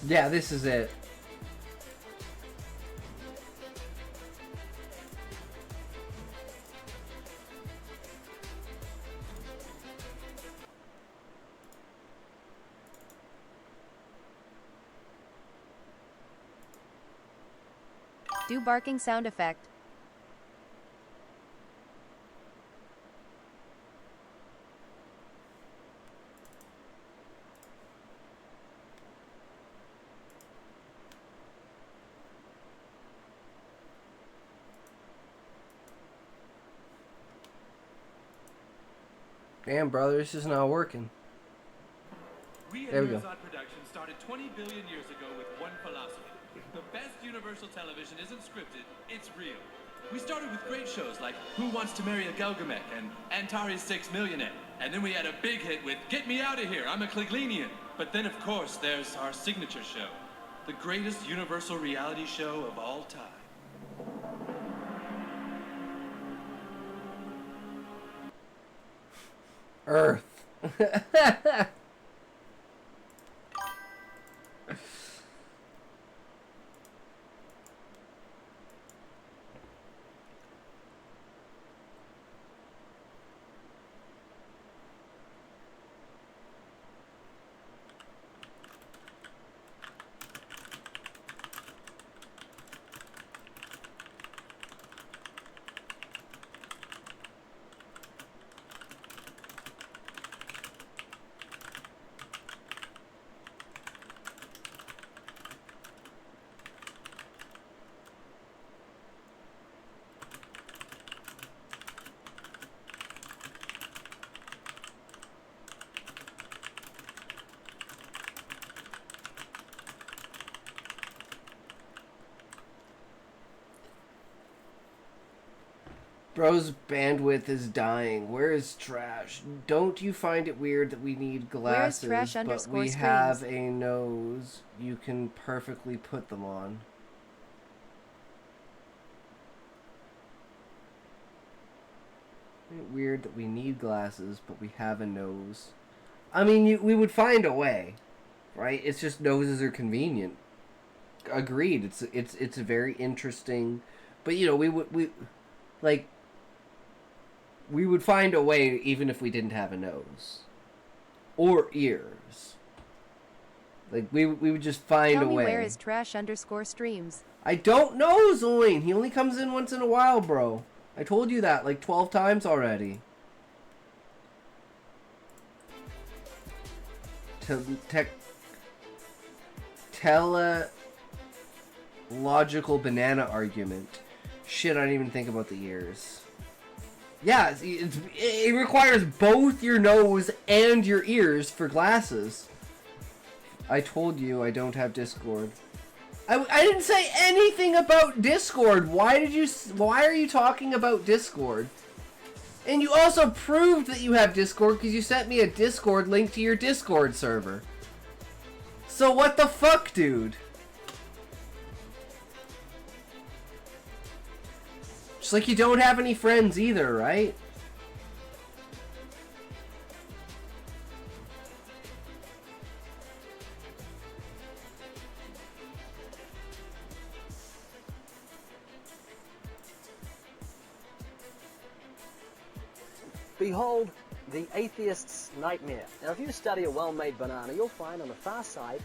Yeah, this is it. Do barking sound effect. Damn, brother, this is not working. We at There we go. Herzog Productions started 20 billion years ago with one philosophy. The best universal television isn't scripted, it's real. We started with great shows like Who Wants to Marry a Gilgamesh and Antares 6 Millionaire. And then we had a big hit with Get Me Out of Here, I'm a Kliglenian. But then, of course, there's our signature show. The greatest universal reality show of all time. Earth. Bro's bandwidth is dying. Where is Trash? Don't you find it weird that we need glasses, Trash but we _ have streams? a nose you can perfectly put them on? Isn't it weird that we need glasses, but we have a nose? I mean, we would find a way, right? It's just noses are convenient. Agreed. It's a very interesting, but you know, we would find a way even if we didn't have a nose or ears. Like we would just find Tell a me way. where is Trash _ streams? I don't know, Zoin. He only comes in once in a while, bro. I told you that like 12 times already. Teleological banana argument. Shit, I didn't even think about the ears. Yeah, it requires both your nose and your ears for glasses. I told you I don't have Discord. I didn't say anything about Discord. Why are you talking about Discord? And you also proved that you have Discord because you sent me a Discord link to your Discord server. So what the fuck, dude? Just like you don't have any friends either, right? Behold, the atheist's nightmare. Now, if you study a well-made banana, you'll find on the far side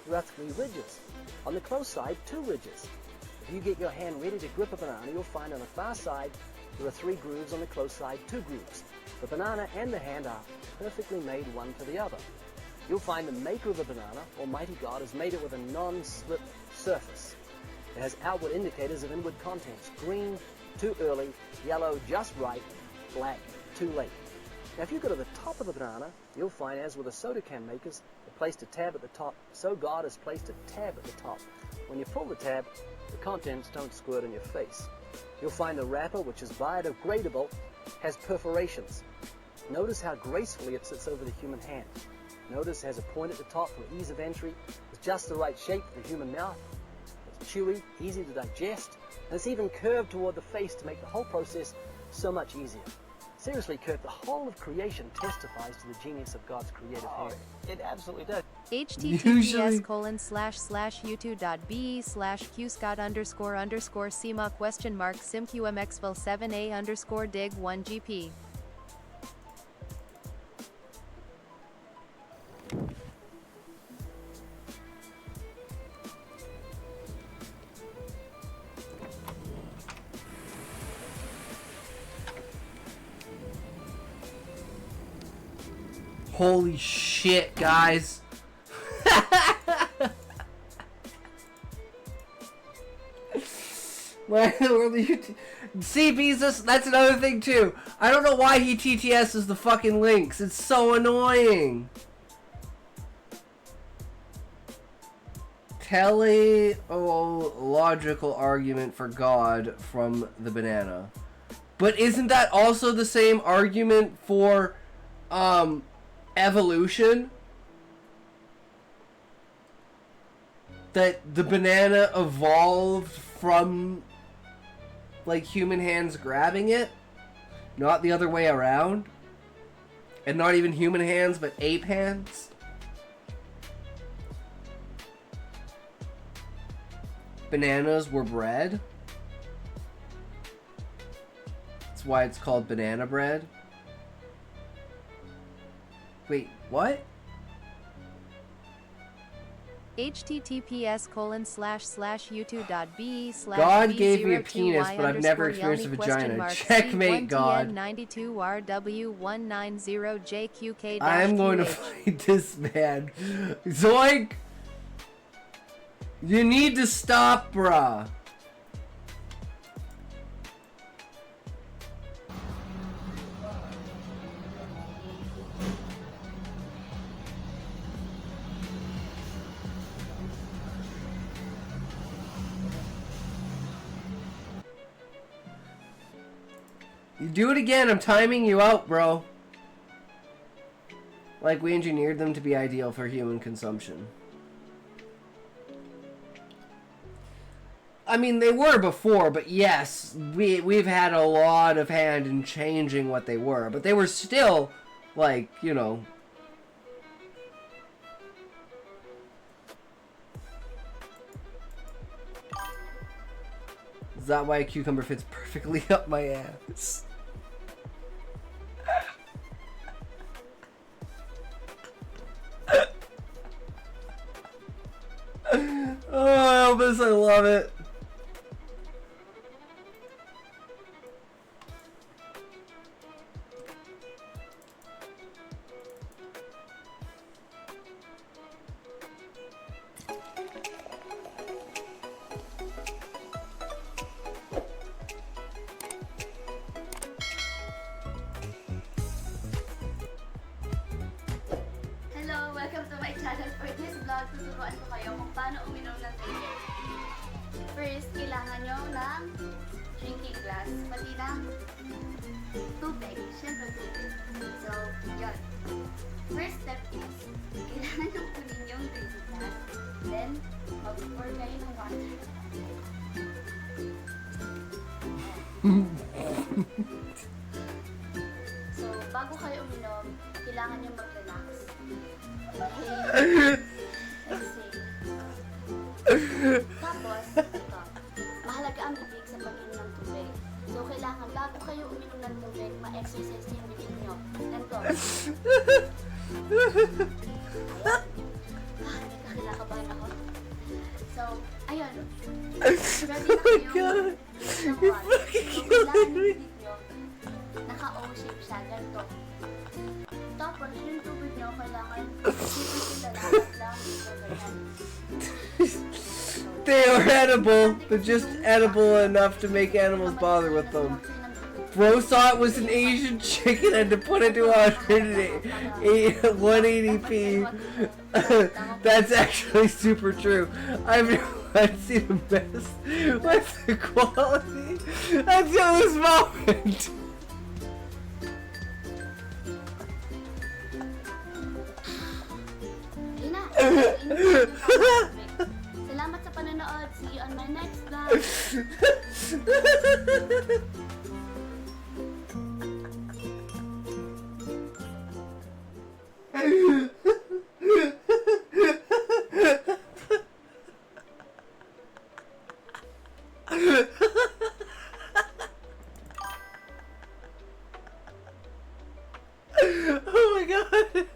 there are 3 ridges. On the close side, 2 ridges. If you get your hand ready to grip a banana, you'll find on the far side there are 3 grooves, on the close side 2 grooves. The banana and the hand are perfectly made one for the other. You'll find the maker of the banana, Almighty God, has made it with a non-slip surface. It has outward indicators of inward contents: green, too early; yellow, just right; black, too late. Now, if you go to the top of the banana, you'll find, as with the soda can makers, they placed a tab at the top. So God has placed a tab at the top. When you pull the tab, the contents don't squirt in your face. You'll find the wrapper, which is biodegradable, has perforations. Notice how gracefully it sits over the human hand. Notice it has a point at the top for ease of entry. It's just the right shape for the human mouth. It's chewy, easy to digest, and it's even curved toward the face to make the whole process so much easier. Seriously, Kurt, the whole of creation testifies to the genius of God's creative hand. It absolutely does. https://youtube.be/qscott_sima?simqmxville7a_dig1gp. Holy shit, guys. Why in the world are you... See, Beezus, that's another thing, too. I don't know why he TTS's the fucking links. It's so annoying. Teleological argument for God from the banana. But isn't that also the same argument for, evolution? That the banana evolved from, like, human hands grabbing it? Not the other way around? And not even human hands, but ape hands? Bananas were bred? That's why it's called banana bread? Wait, what? https://youtube.be/. God gave me a penis, but I've never experienced a vagina. Checkmate, God. C1TN92RW190JQK-QH. I am going to fight this man. Zoink! You need to stop, bruh. You do it again, I'm timing you out, bro. Like we engineered them to be ideal for human consumption. I mean, they were before, but yes, we've had a lot of hand in changing what they were. But they were still, like, you know... Is that why a cucumber fits perfectly up my ass? Oh, Elvis, I love it. Hello! Welcome to my channel. For this vlog, tuturuan ko kayo kung paano uminom ng tubig. First, kailangan nyo ng drinking glass, pati ng tubig. Siyempre tubig. So, yun. First step is, kailangan nyo kunin yung drinking glass. Then, mag-pour kayo ng water. So, bago kayo uminom, kailangan nyo mag-relax. Okay. Exhale. Tapos, ito. Mahalaga ang bibig sa pag-inom ng tubig. So, kailangan bago kayo uminom ng tubig, ma-exercise yung bibig nyo. Ganito. Nakakakabahan ako. So, ayun. Ready na kayo. So, kailangan yung bibig nyo, naka-O-shape siya. Ganito. Tapos, yung tubig nyo, kailangan lalakad lang. They are edible, but just edible enough to make animals bother with them. Bro thought it was an Asian chicken and to put it to 180p. That's actually super true. I've seen a mess with the quality until this moment. Salamat sa panonood. See you on my next vlog. Oh my god.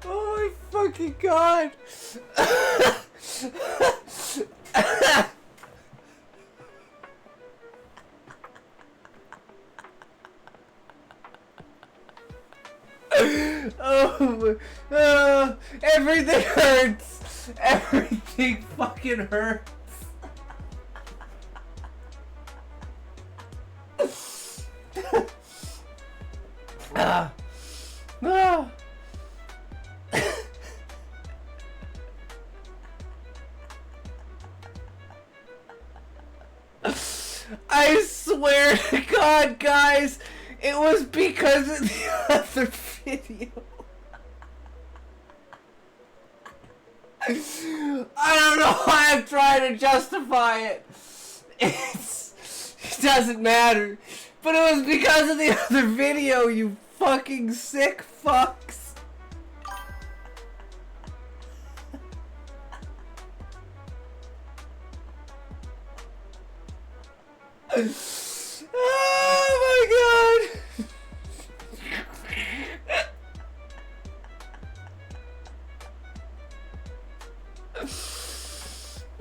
Oh my fucking god! Oh, everything hurts. Everything fucking hurts. Ah. Ah. I swear to God, guys, it was because of the other video. I don't know why I'm trying to justify it. It doesn't matter. But it was because of the other video, you fucking sick fucks. Oh my God.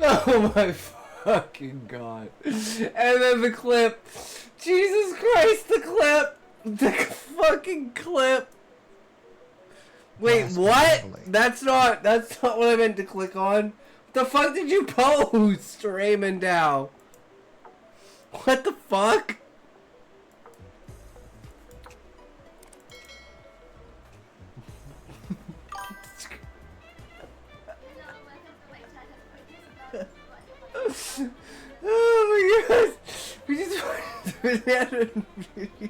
Oh my fucking God. And then the clip. Jesus Christ, the clip. The fucking clip. Wait, what? That's not what I meant to click on. What the fuck did you post, Raymond Dow? What the fuck? Oh my God! We just watched the banana video.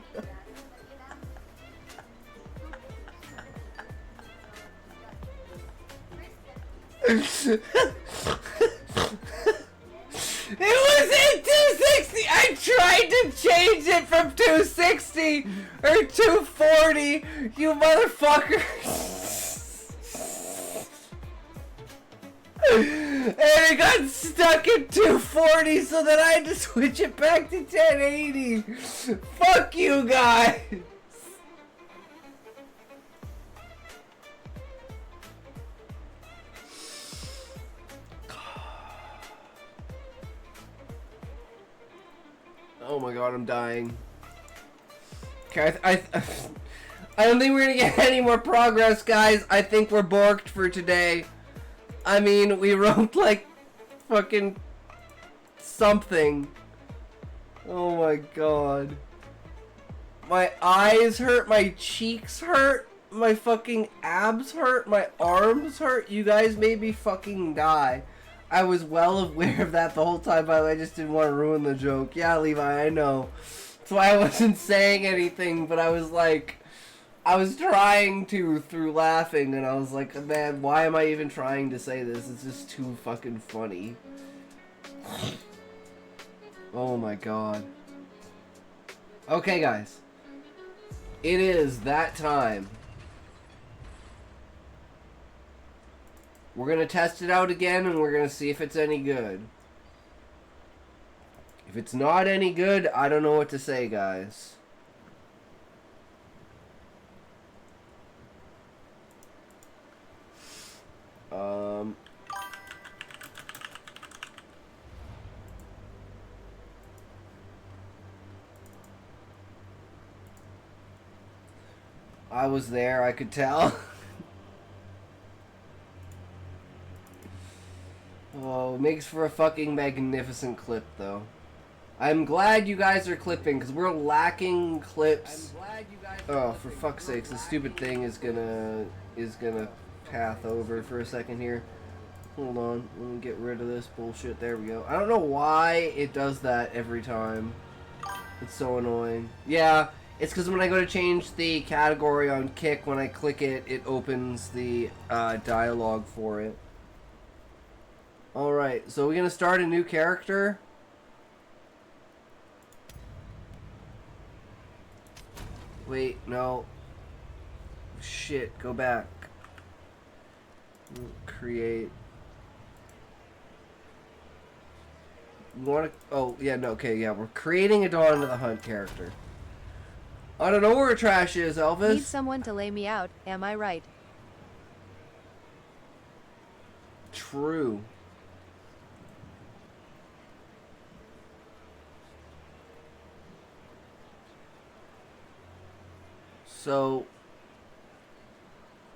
It was in 260! I tried to change it from 260 or 240, you motherfuckers! And it got stuck at 240, so then I had to switch it back to 1080. Fuck you guys! Oh my God, I'm dying. Okay, I don't think we're gonna get any more progress, guys. I think we're borked for today. I mean, we wrote like fucking something. Oh my God. My eyes hurt, my cheeks hurt, my fucking abs hurt, my arms hurt. You guys made me fucking die. I was well aware of that the whole time, by the way. I just didn't want to ruin the joke. Yeah, Levi, I know. That's why I wasn't saying anything, but I was like, I was trying to through laughing, and I was like, man, why am I even trying to say this? It's just too fucking funny. Oh my God. Okay, guys. It is that time. We're gonna test it out again, and we're gonna see if it's any good. If it's not any good, I don't know what to say, guys. I was there, I could tell. Oh, makes for a fucking magnificent clip, though. I'm glad you guys are clipping, because we're lacking clips. Oh, for fuck's sakes, this stupid thing is gonna path over for a second here. Hold on, let me get rid of this bullshit. There we go. I don't know why it does that every time. It's so annoying. Yeah, it's because when I go to change the category on Kick, when I click it, it opens the dialogue for it. Alright, so we're gonna start a new character. Wait, no. Shit, go back. Create. You wanna... Oh, yeah, no, okay, yeah, we're creating a Dawn of the Hunt character. I don't know where trash is, Elvis. Need someone to lay me out, am I right? True. So,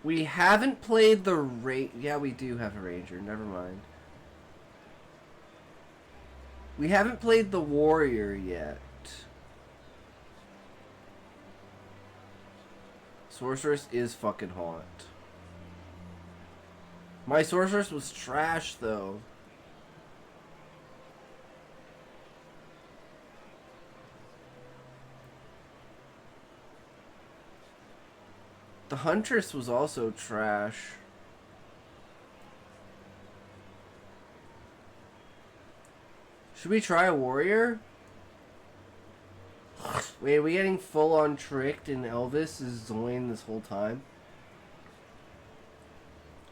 We haven't played the yeah, we do have a ranger. Never mind. We haven't played the warrior yet. Sorceress is fucking hot. My sorceress was trash though. The huntress was also trash. Should we try a warrior? Wait, are we getting full on tricked and Elvis is Zoin this whole time?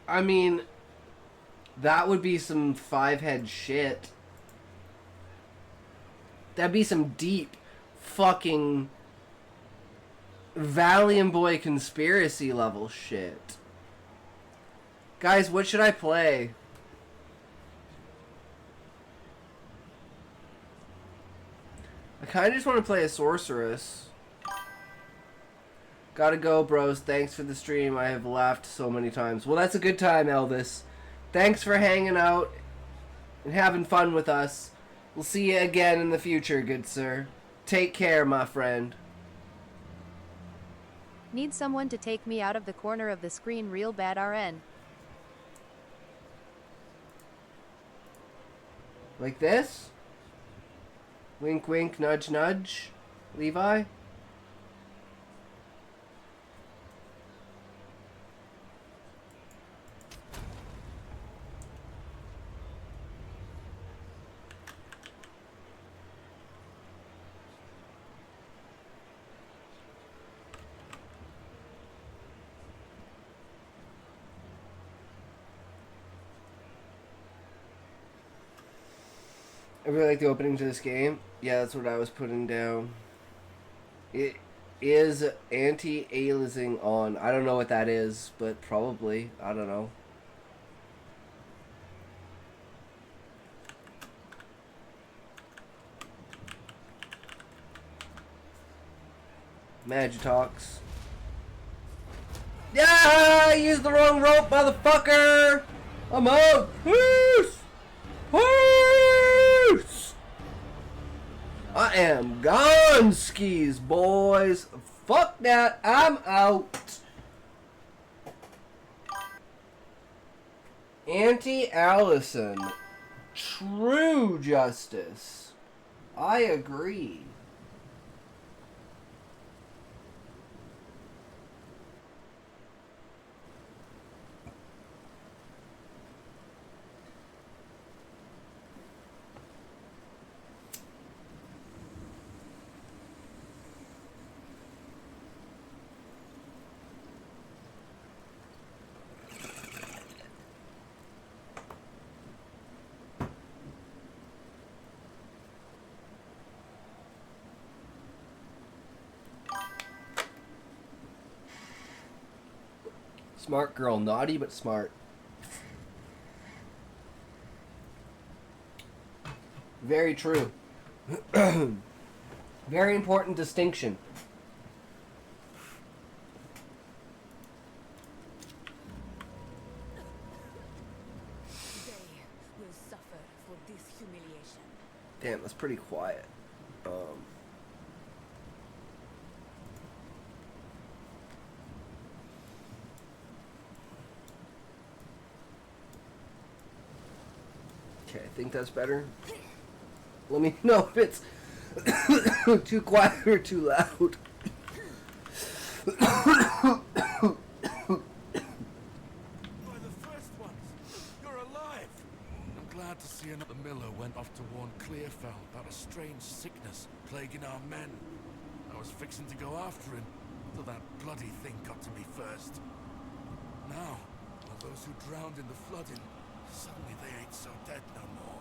I mean, that would be some 5-head shit. That'd be some deep fucking Valiant Boy conspiracy level shit. Guys, what should I play? I kind of just want to play a sorceress. Gotta go, bros. Thanks for the stream. I have laughed so many times. Well, that's a good time, Elvis. Thanks for hanging out and having fun with us. We'll see you again in the future, good sir. Take care, my friend. Need someone to take me out of the corner of the screen real bad RN. Like this? Wink, wink, nudge, nudge. Levi? I really like the opening to this game. Yeah, that's what I was putting down. It is anti-aliasing on. I don't know what that is, but probably. I don't know. Magitox. Yeah, I used the wrong rope, motherfucker! I'm out! Peace! Peace! I am gone skis, boys. Fuck that, I'm out. Auntie Allison. True justice. I agree. Smart girl, naughty but smart. Very true. Very important distinction. They will suffer for this humiliation. Damn, that's pretty quiet. Okay, I think that's better. Let me know if it's too quiet or too loud. By the first ones, you're alive. I'm glad to see another miller went off to warn Clearfell about a strange sickness plaguing our men. I was fixing to go after him, till that bloody thing got to me first. Now, all those who drowned in the flooding, suddenly they ain't so dead no more.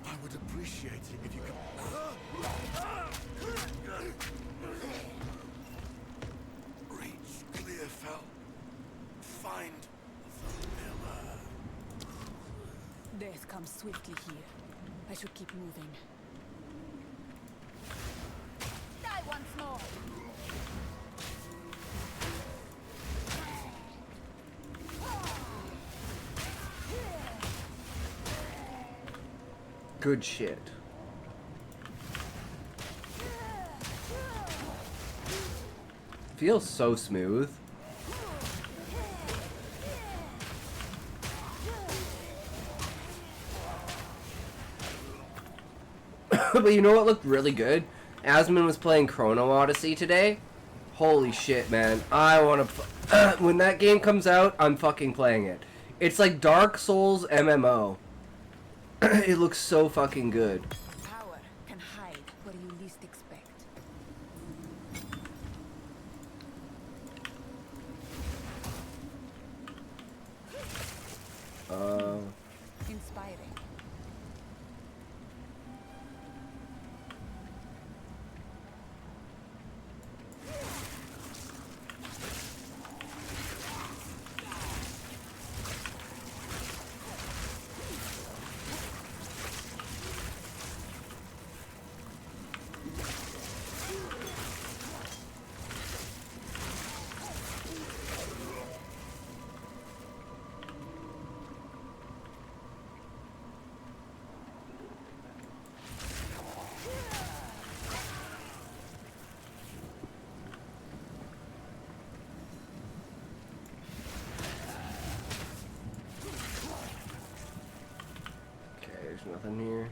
I would appreciate it if you could... Reach Clearfell. Find the miller. Death comes swiftly here. I should keep moving. Die once more. Good shit. Feels so smooth. But you know what looked really good? Asmon was playing Chrono Odyssey today. Holy shit, man. I want to... when that game comes out, I'm fucking playing it. It's like Dark Souls MMO. It looks so fucking good. Power can hide where you least expect. Inspiring. Nothing here.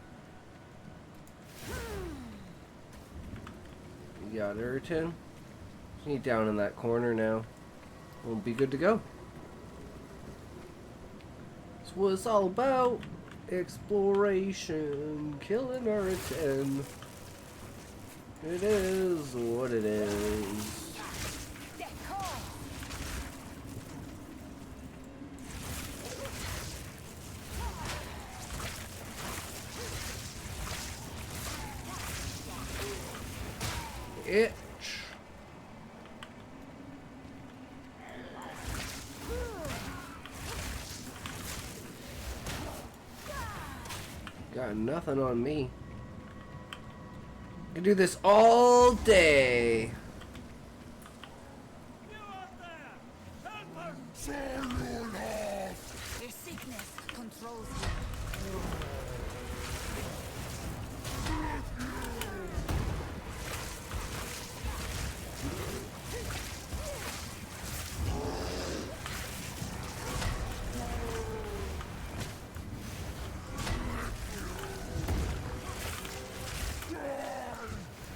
You got Irritan. Need down in that corner now. We'll be good to go. That's what it's all about. Exploration. Killing Irritan. It is what it is. Itch. Got nothing on me. I can do this all day. Their sickness controls you.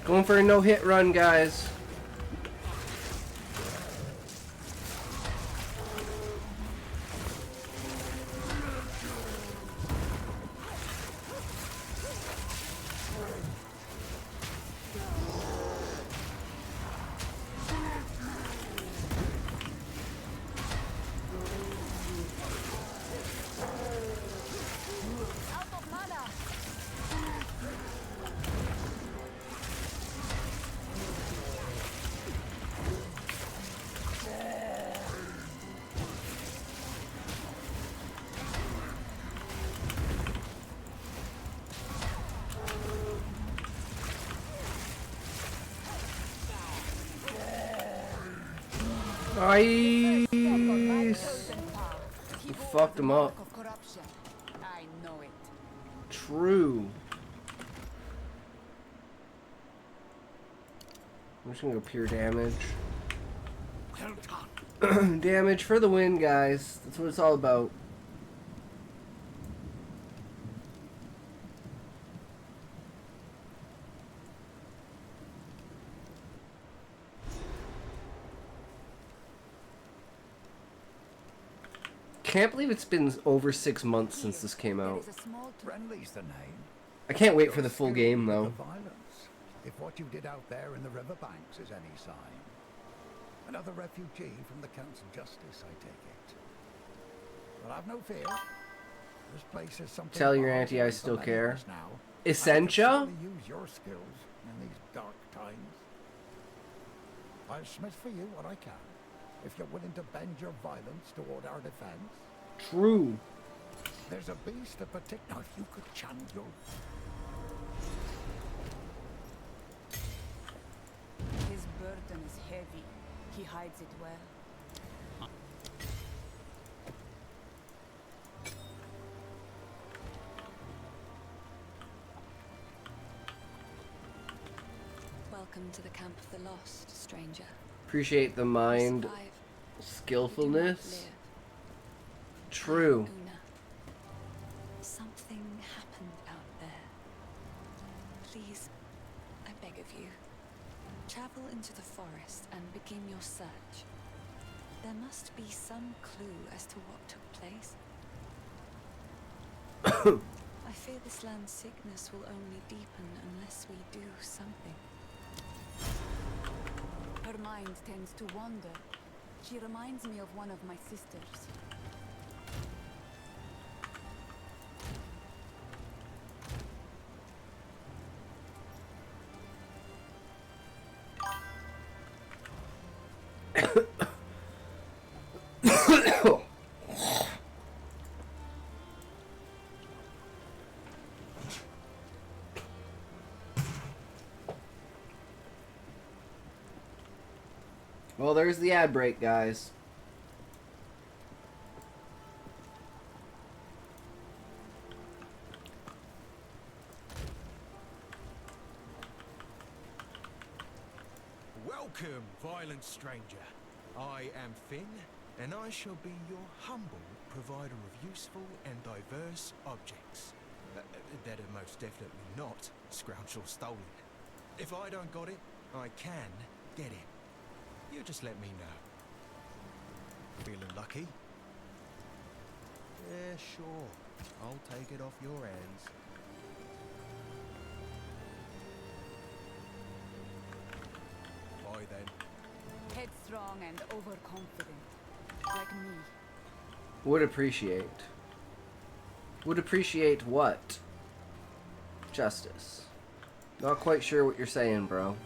Going for a no-hit run, guys. Nice. You fucked him up. I know it. True. I'm just gonna go pure damage. Damage for the win, guys. That's what it's all about. Can't believe it's been over 6 months since this came out. Friendly's the name. I can't wait for the full game, though. Violence, if what you did out there in the riverbanks is any sign. Another refugee from the Council Justice, I take it. But I've no fear. This place is something. Tell your auntie I still care. Now. Essentia? Use your skills in these dark times. I'll smith for you what I can, if you're willing to bend your violence toward our defense. True. There's a beast in particular you could channel. His burden is heavy. He hides it well. Welcome to the camp of the lost, stranger. Appreciate the mind Survive. skillfulness. Live. True. Una. Something happened out there. Please, I beg of you, travel into the forest and begin your search. There must be some clue as to what took place. I fear this land's sickness will only deepen unless we do something. Her mind tends to wander. She reminds me of one of my sisters. Well, there's the ad break, guys. Welcome, violent stranger. I am Finn, and I shall be your humble provider of useful and diverse objects. That are most definitely not scrounged or stolen. If I don't got it, I can get it. You just let me know. Feeling lucky? Yeah, sure. I'll take it off your hands. Bye then. Headstrong and overconfident. Like me. Would appreciate. Would appreciate what? Justice. Not quite sure what you're saying, bro.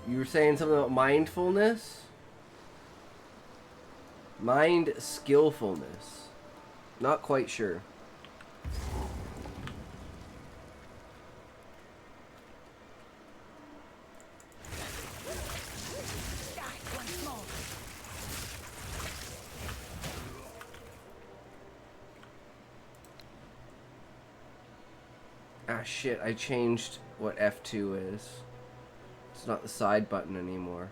You were saying something about mindfulness? Mind skillfulness. Not quite sure. Ah shit, I changed what F2 is. It's not the side button anymore.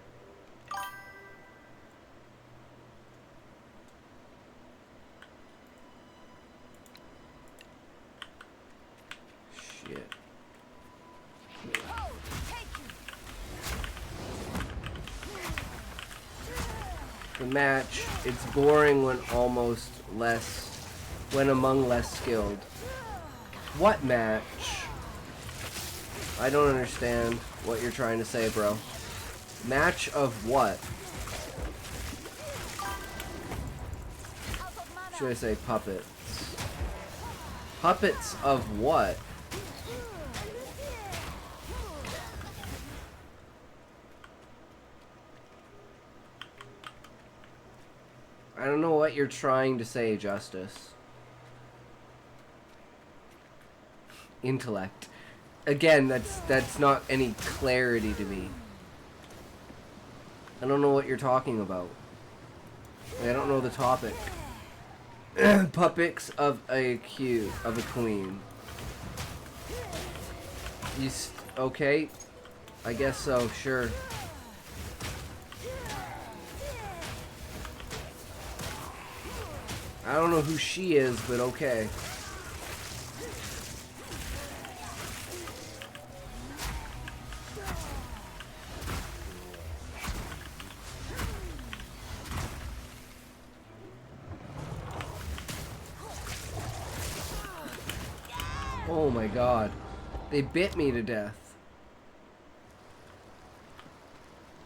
Shit. The match, it's boring when among less skilled. What match? I don't understand what you're trying to say, bro. Match of what? Should I say puppets? Puppets of what? I don't know what you're trying to say, Justice. Intellect. Again, that's not any clarity to me. I don't know what you're talking about. I don't know the topic. Puppets of a queen. Okay? I guess so, sure. I don't know who she is, but okay. Oh my god. They bit me to death.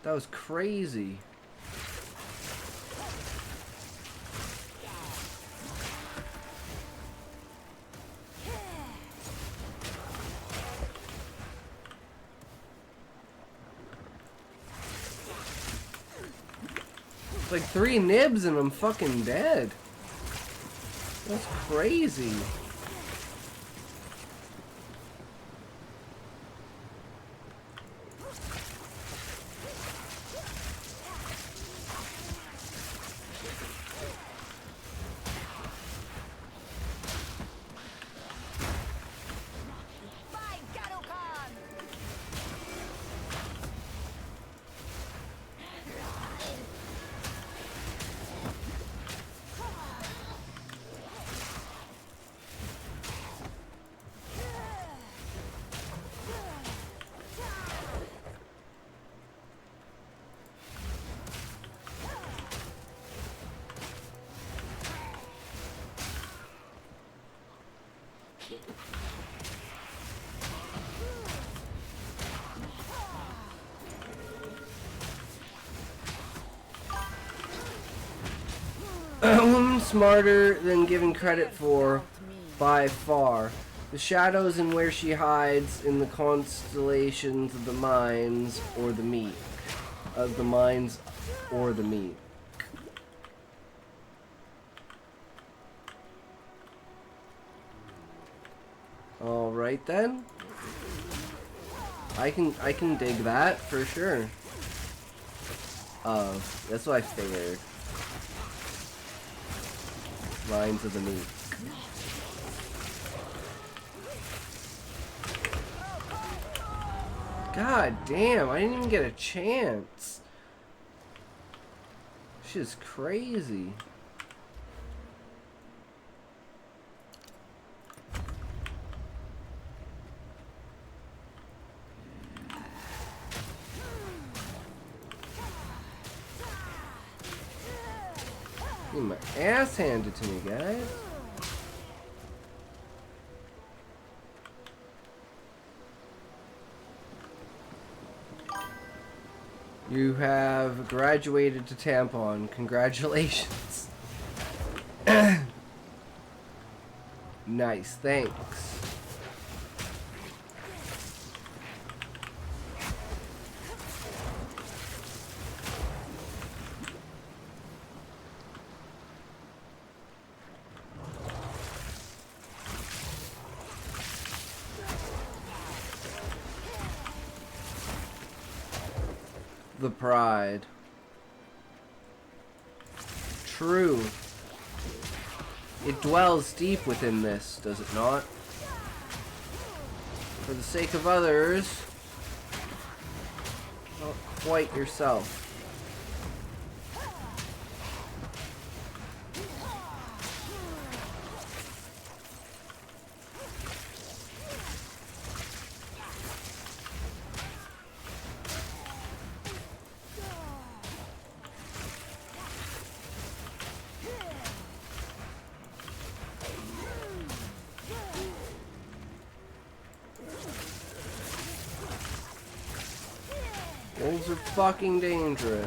That was crazy. Like 3 nibs and I'm fucking dead. That's crazy. A woman smarter than given credit for, by far. The shadows and where she hides in the constellations of the minds or the meek. Of the minds or the meek. Alright then. I can dig that for sure. Oh, that's what I figured. Lines of the meat. God damn, I didn't even get a chance. Shit's crazy. Get my ass handed to me, guys. You have graduated to tampon. Congratulations. Nice, thanks. The pride. True. It dwells deep within this, does it not? For the sake of others, not quite yourself. Wolves are fucking dangerous.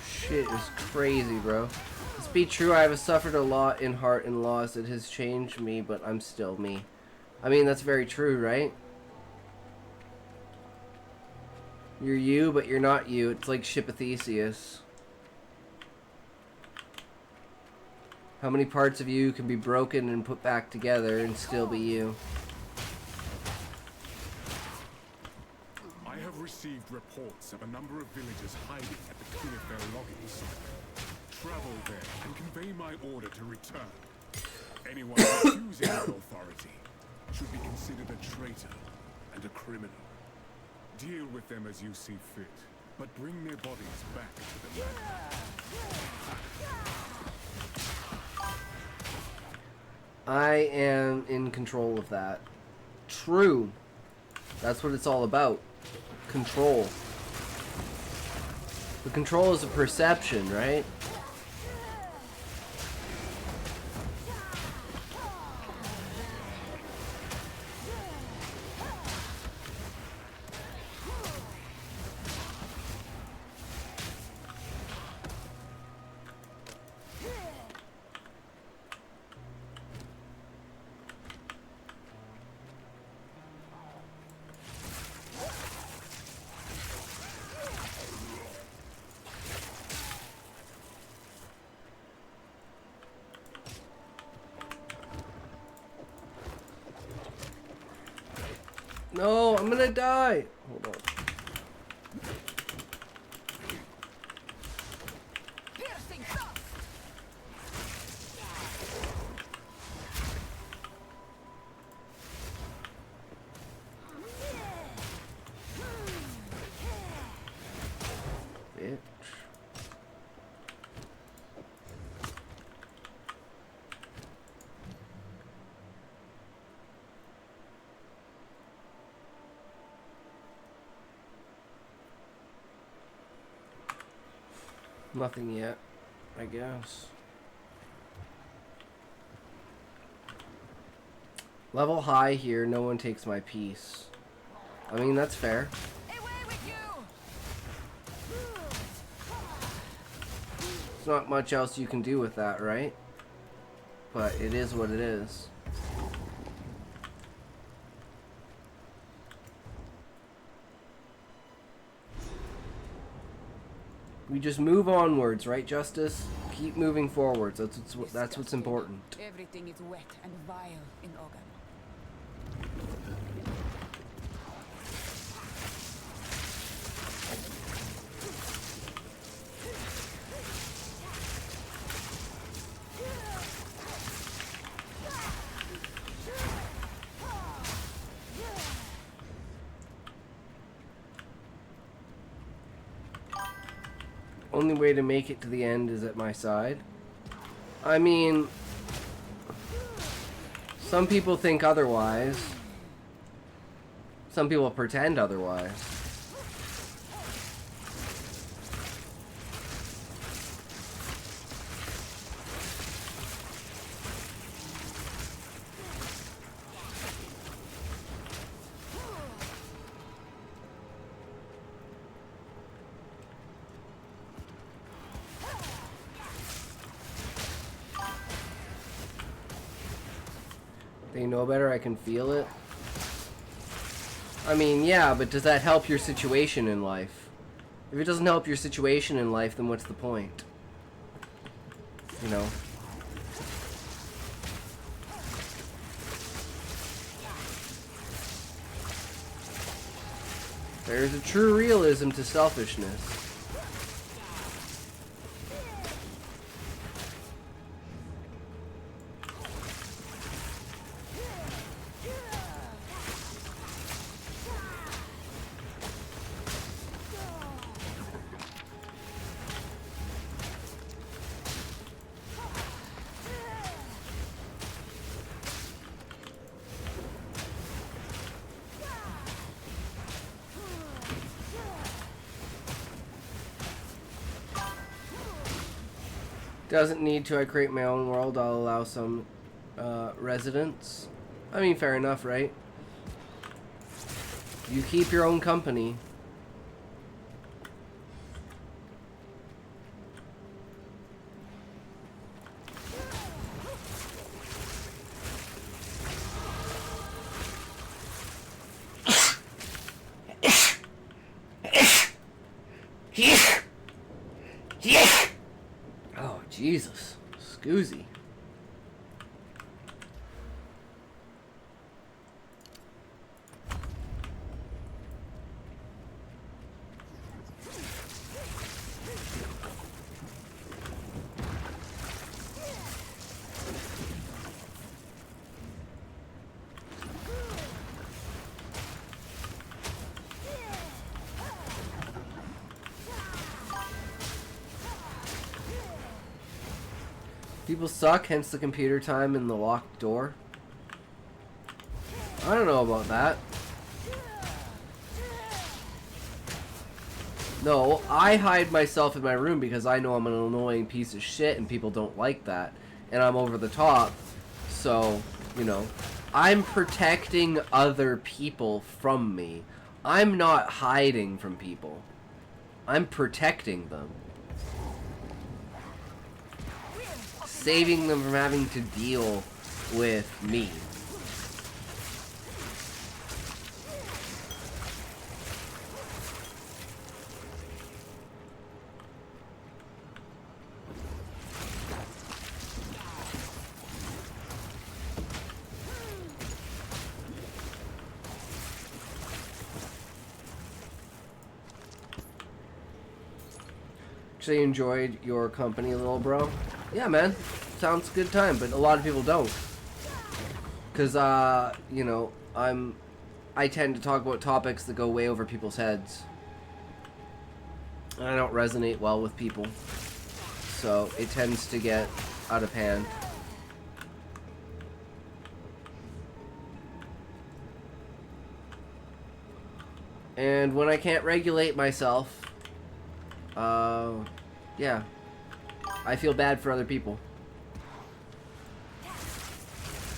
Shit is crazy, bro. Be true, I have suffered a lot in heart and loss. It has changed me, but I'm still me. I mean, that's very true, right? You're you, but you're not you. It's like Ship of Theseus. How many parts of you can be broken and put back together and still be you? I have received reports of a number of villagers hiding at the Clearfell logging site. Travel there and convey my order to return. Anyone refusing my authority should be considered a traitor and a criminal. Deal with them as you see fit, but bring their bodies back to the land. I am in control of that. True. That's what it's all about. Control. The control is a perception, right? No, I'm gonna die. Hold on. Bitch. Nothing yet, I guess. Level high here, no one takes my piece. I mean, that's fair. There's not much else you can do with that, right? But it is what it is. We just move onwards, right, Justice? Keep moving forwards. That's what's important. Everything is wet and vile in Ogan. Only way to make it to the end is at my side. I mean, some people think otherwise. Some people pretend otherwise. They know better, I can feel it. I mean, yeah, but does that help your situation in life? If it doesn't help your situation in life, then what's the point? You know? There's a true realism to selfishness. Doesn't need to. I create my own world. I'll allow some residents. I mean, fair enough, right? You keep your own company. Oh, Jesus. Scoozy. People suck, hence the computer time and the locked door. I don't know about that. No, I hide myself in my room because I know I'm an annoying piece of shit and people don't like that. And I'm over the top. So, you know, I'm protecting other people from me. I'm not hiding from people. I'm protecting them. Saving them from having to deal with me. Actually enjoyed your company, little bro. Yeah, man. Sounds good time, but a lot of people don't. Cause you know, I tend to talk about topics that go way over people's heads. And I don't resonate well with people. So it tends to get out of hand. And when I can't regulate myself, Yeah. I feel bad for other people.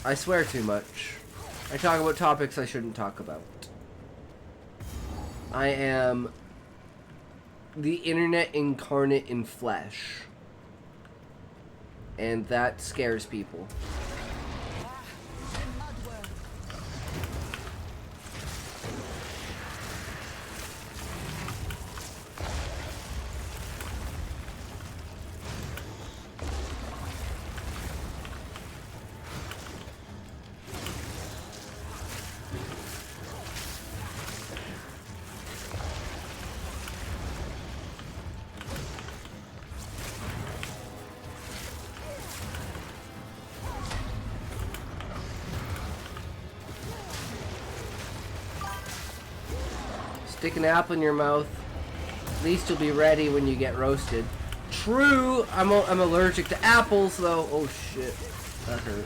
I swear too much. I talk about topics I shouldn't talk about. I am the internet incarnate in flesh. And that scares people. Stick an apple in your mouth. At least you'll be ready when you get roasted. True, I'm allergic to apples though. Oh shit, that hurt.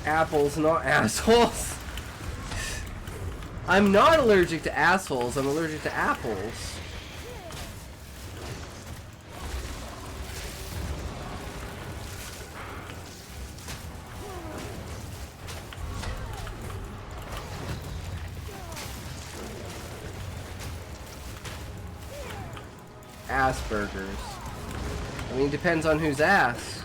Apples, not assholes. I'm not allergic to assholes, I'm allergic to apples. Asperger's. I mean, depends on whose ass.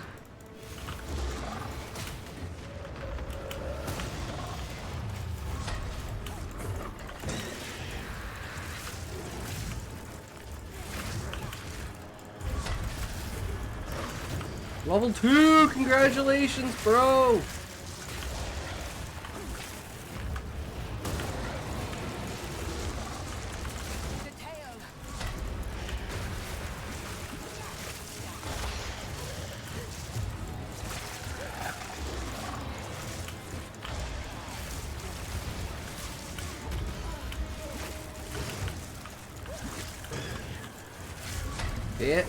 Level 2! Congratulations, bro! Bitch.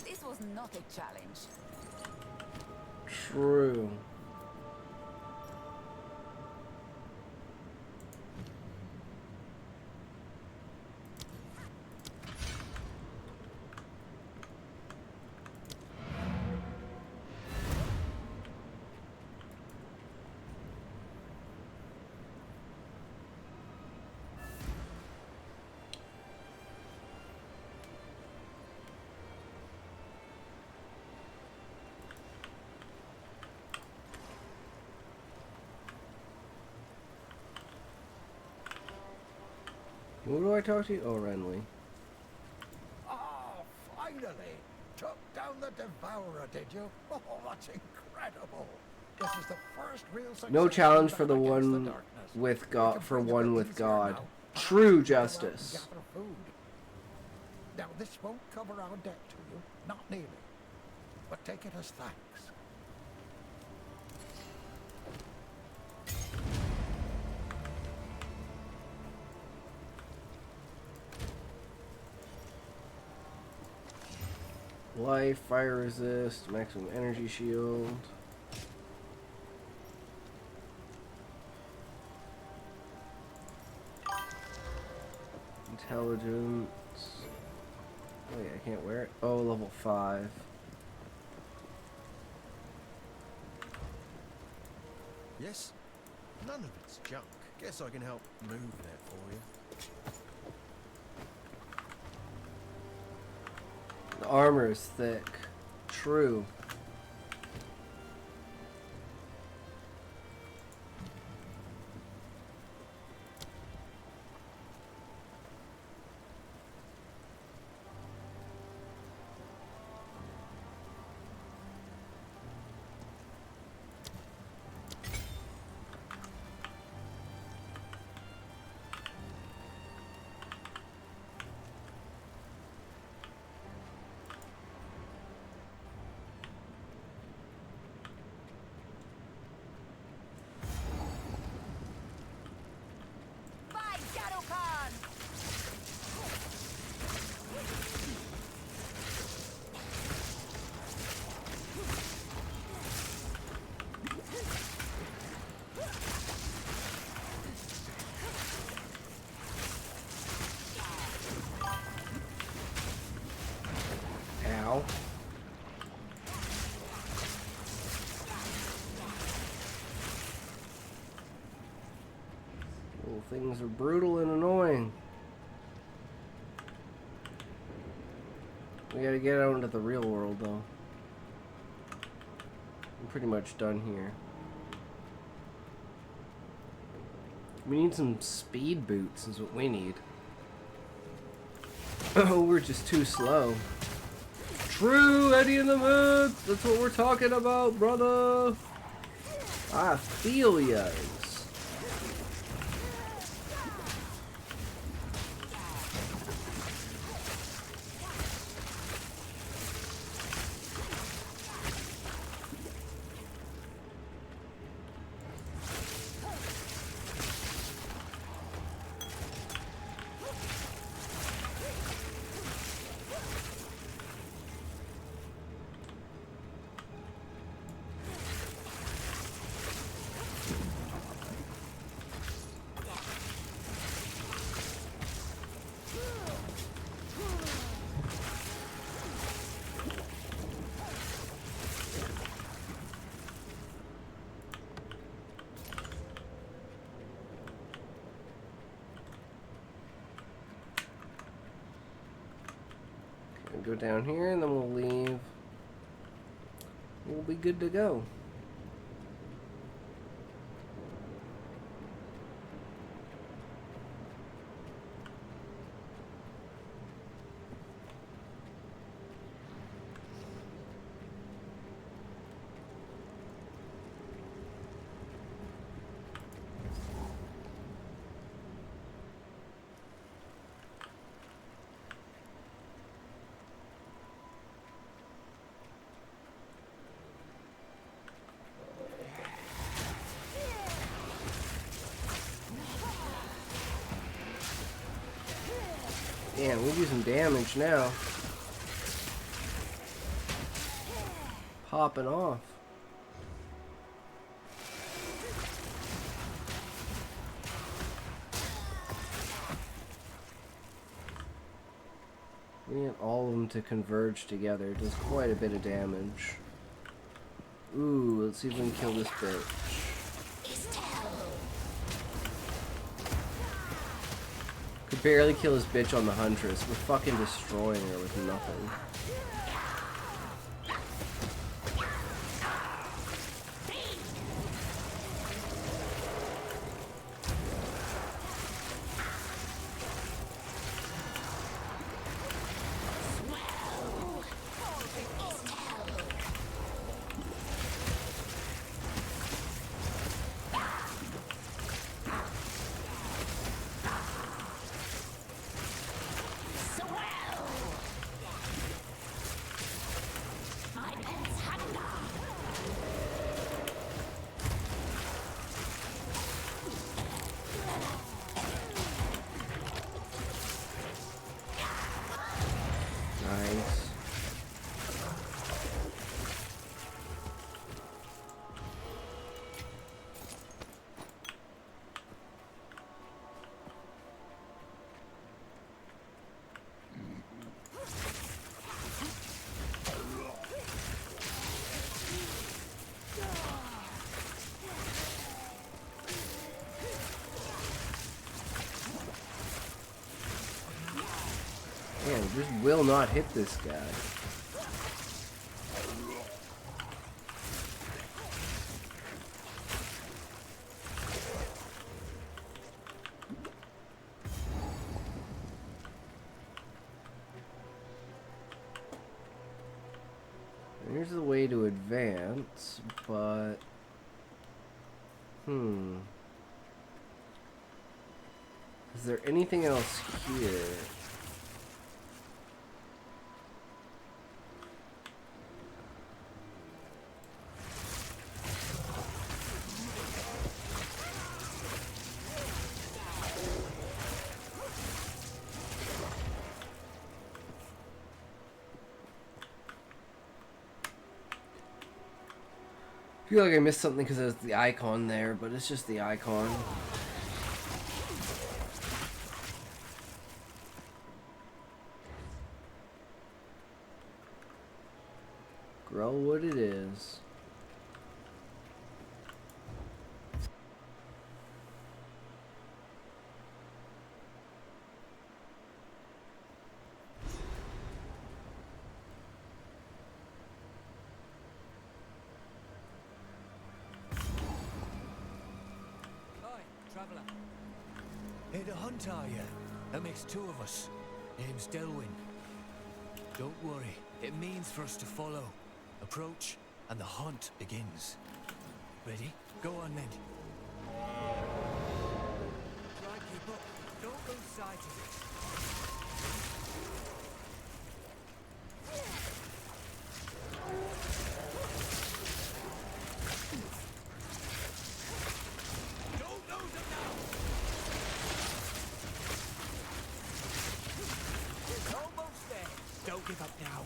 This was not a challenge. True. Who do I talk to? Oh, Renly. Oh, finally! Took down the Devourer, did you? Oh, that's incredible! This is the first real success. No challenge for the against one darkness. with God. For one with God. Now. True Go out and justice. gather food. Now, this won't cover our debt to you, not nearly. But take it as thanks. Life, fire resist, maximum energy shield. Intelligence. Wait, I can't wear it. Oh, level 5. Yes? None of it's junk. Guess I can help move that for you. The armor is thick. True. Things are brutal and annoying. We gotta get out into the real world, though. I'm pretty much done here. We need some speed boots is what we need. Oh, we're just too slow. True, Eddie in the Mood! That's what we're talking about, brother! I feel yas. Go down here and then we'll leave. We'll be good to go. Damn, we do some damage now. Popping off. We need all of them to converge together. It does quite a bit of damage. Ooh, let's see if we can kill this bitch. Could barely kill this bitch on the Huntress. We're fucking destroying her with nothing. Man, just will not hit this guy. Here's the way to advance, but... Is there anything else here? I feel like I missed something because there's the icon there, but it's just the icon. Grow what it is. traveller. Here to hunt, are you? That makes two of us. Name's Delwyn. Don't worry, it means for us to follow. Approach, and the hunt begins. Ready? Go on then. Try keep up. Don't lose sight of it. Don't lose them now! Almost there. Don't give up now.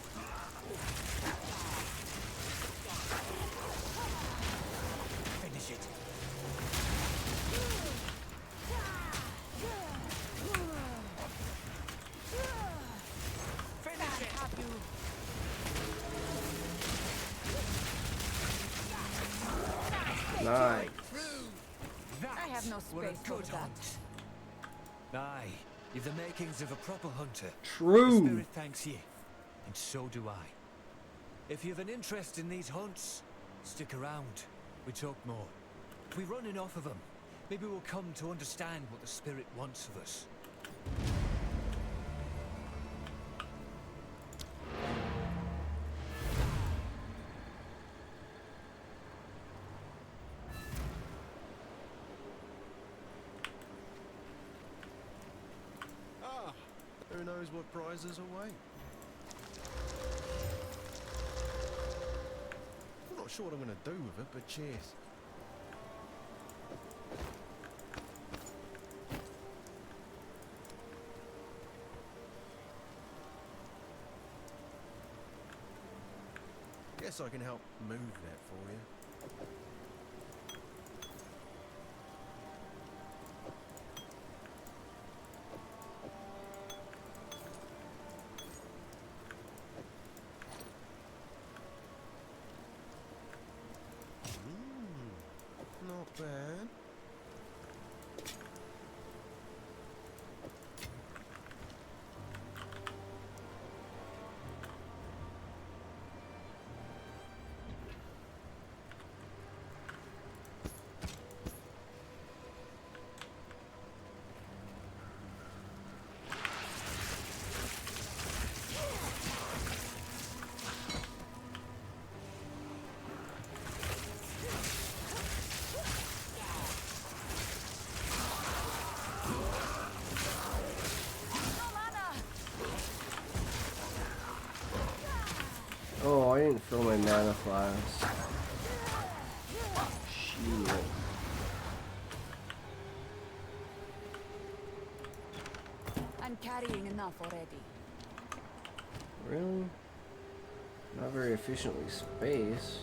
Finish it. Finish it. Have you? Nice. I have no What a space for good that. hunt. Aye, you've the makings of a proper hunter. True. The spirit thanks you, and so do I. If you've an interest in these hunts, stick around. We talk more. If we run enough of them, maybe we'll come to understand what the spirit wants of us. Ah, who knows what prizes await? I'm not sure what I'm going to do with it, but cheers. Guess I can help move that for you. Not bad. Oh, I didn't fill my mana flask. Shit. I'm carrying enough already. Really? Not very efficiently spaced.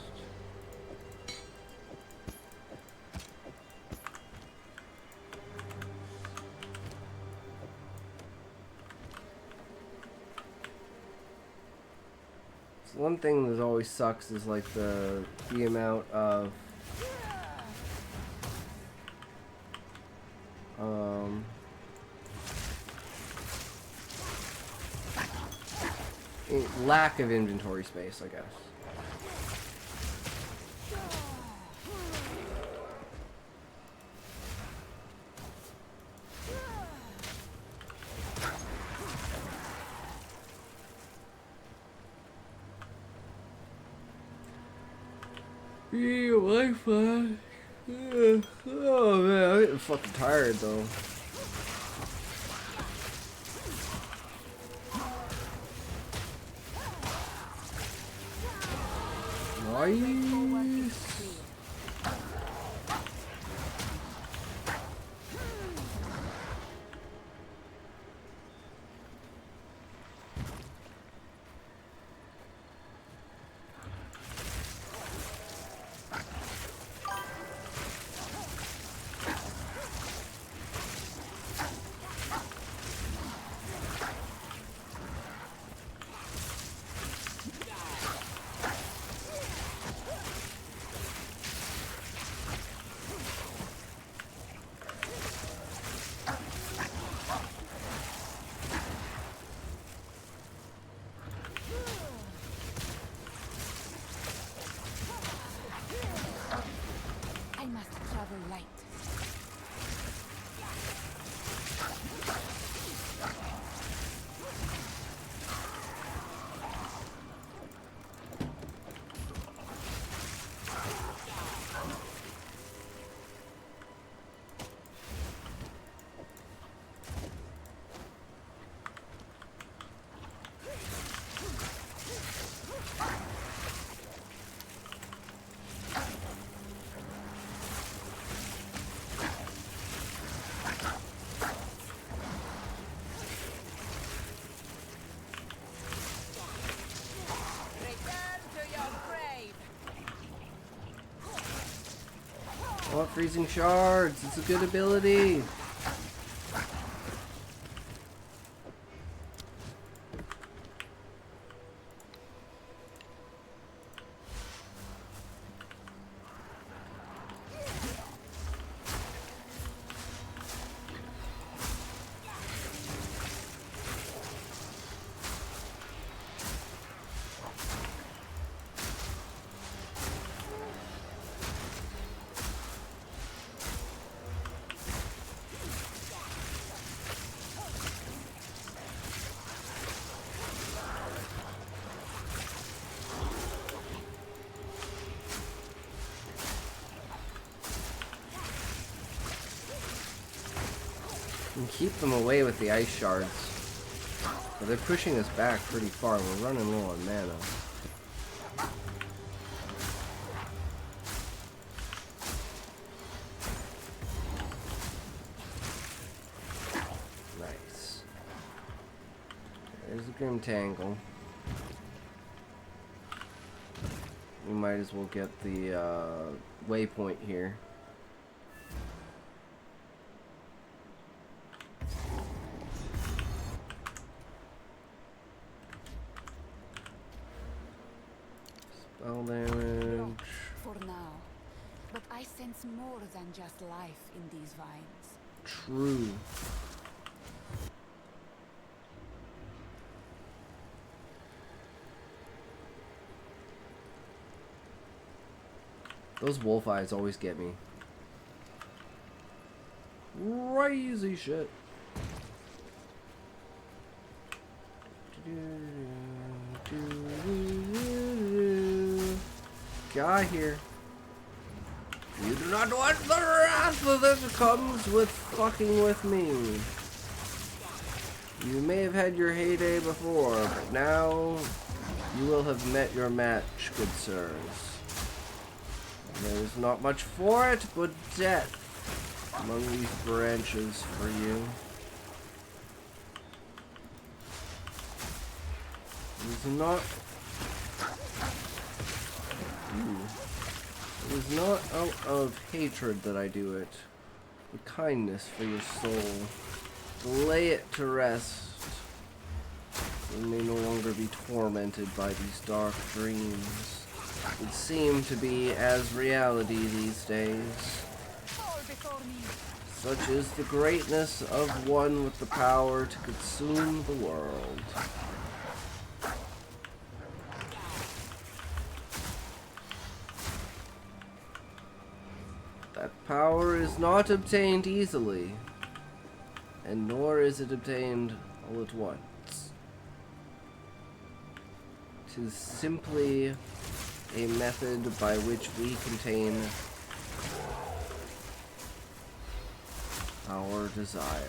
One thing that always sucks is like the amount of lack of inventory space, I guess. Yeah, Wi-Fi. Oh man, I'm getting fucking tired though. Nice. Oh, freezing shards. It's a good ability. And keep them away with the ice shards. But they're pushing us back pretty far. We're running low on mana. Nice. There's a Grim Tangle. We might as well get the waypoint here. Spell damage. For now. But I sense more than just life in these vines. True. Those wolf eyes always get me. Crazy shit. Guy here. You do not want the wrath that comes with fucking with me. You may have had your heyday before, but now you will have met your match, good sirs. There is not much for it but death among these branches for you. It is not... It is not out of hatred that I do it, but kindness for your soul. Lay it to rest. You may no longer be tormented by these dark dreams. It seem to be as reality these days. Such is the greatness of one with the power to consume the world. That power is not obtained easily, and nor is it obtained all at once. 'Tis simply a method by which we contain our desires,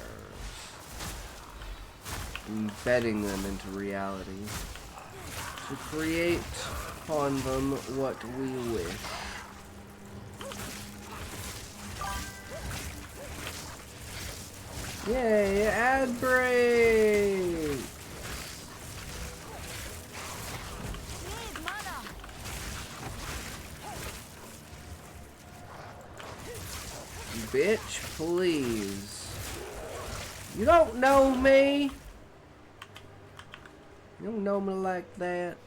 embedding them into reality, to create upon them what we wish. Yay, ad break! Bitch, please. You don't know me. You don't know me like that.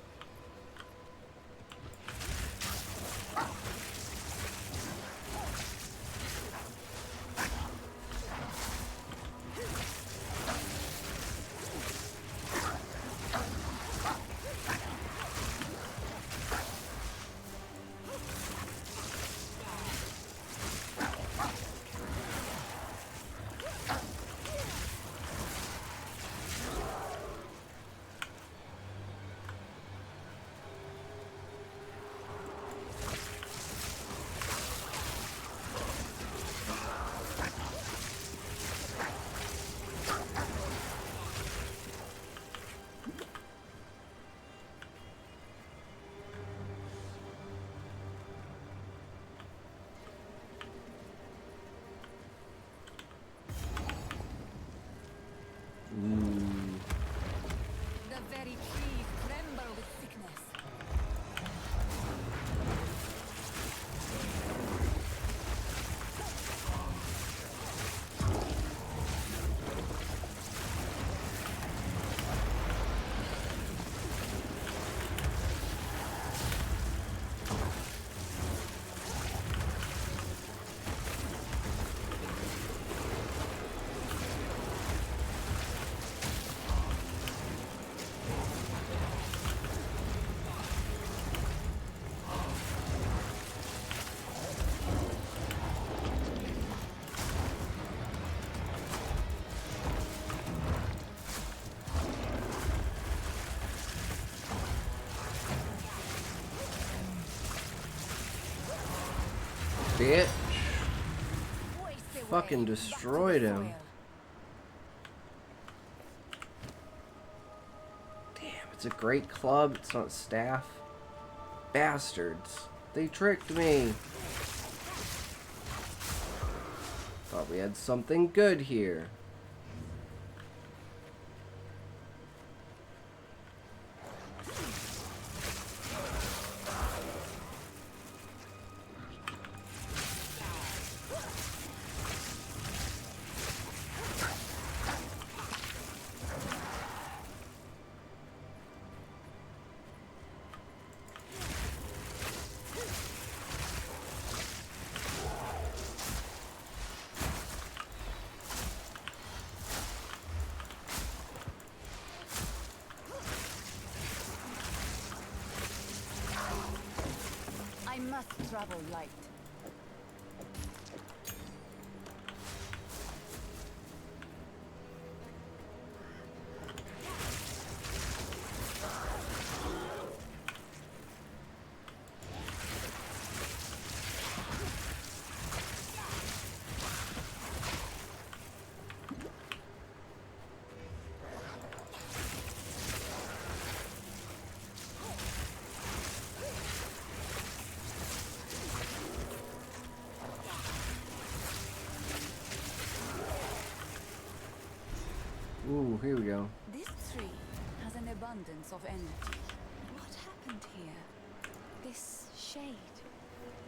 bitch. Fucking destroyed him. Damn, it's a great club. It's not staff. Bastards. They tricked me. Thought we had something good here. I must travel light. Ooh, here we go. This tree has an abundance of energy. What happened here? This shade,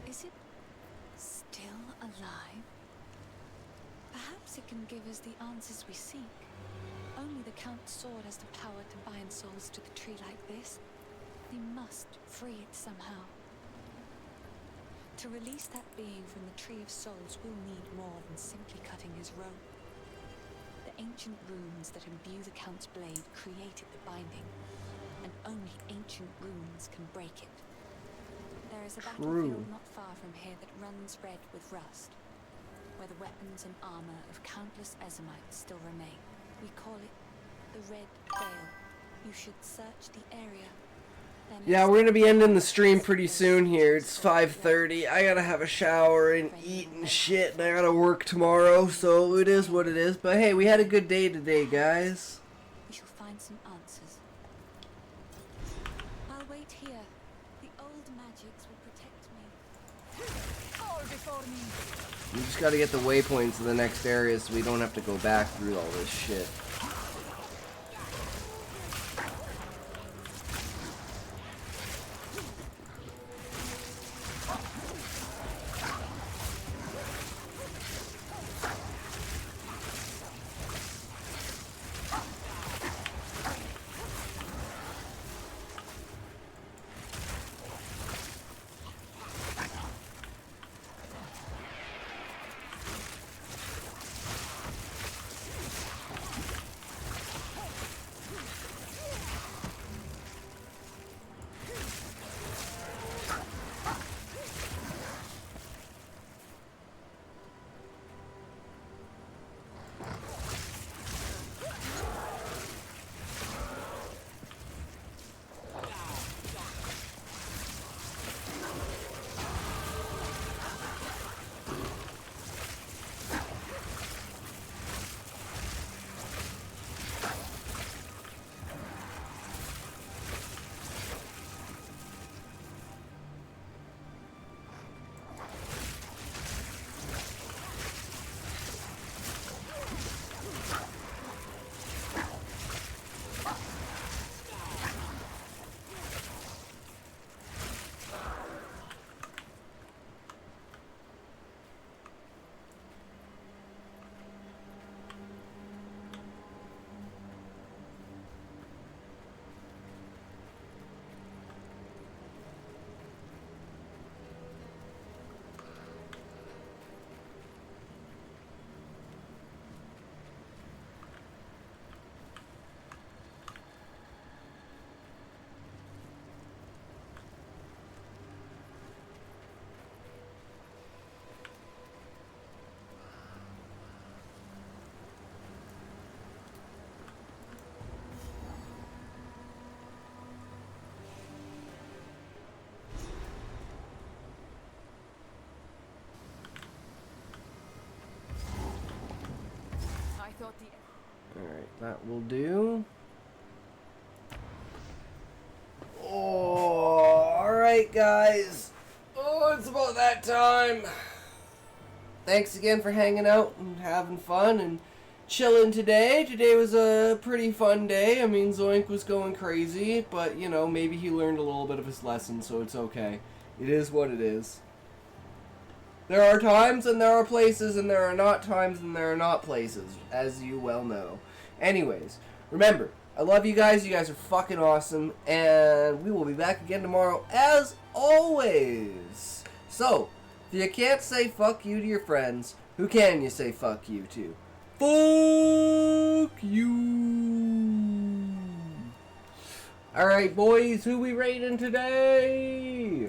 is it still alive? Perhaps it can give us the answers we seek. Only the Count's sword has the power to bind souls to the tree like this. We must free it somehow. To release that being from the Tree of Souls, we'll need more than simply cutting his robe. The ancient runes that imbue the Count's blade created the binding, and only ancient runes can break it. There is a battlefield not far from here that runs red with rust, where the weapons and armor of countless Ezamites still remain. We call it the Red Veil. You should search the area. Yeah, we're gonna be ending the stream pretty soon here. It's 5:30. I gotta have a shower and eat and shit, and I gotta work tomorrow, so it is what it is. But hey, we had a good day today, guys. We shall find some answers. I'll wait here. The old magics will protect me. All before me. We just gotta get the waypoints to the next area so we don't have to go back through all this shit. thought the... Alright, that will do. Oh, alright, guys. Oh, it's about that time. Thanks again for hanging out and having fun and chilling today. Today was a pretty fun day. I mean, Zoink was going crazy, but, you know, maybe he learned a little bit of his lesson, so it's okay. It is what it is. There are times and there are places, and there are not times and there are not places, as you well know. Anyways, remember, I love you guys. You guys are fucking awesome, and we will be back again tomorrow, as always. So, if you can't say fuck you to your friends, who can you say fuck you to? Fuck you. Alright, boys, who we rating today?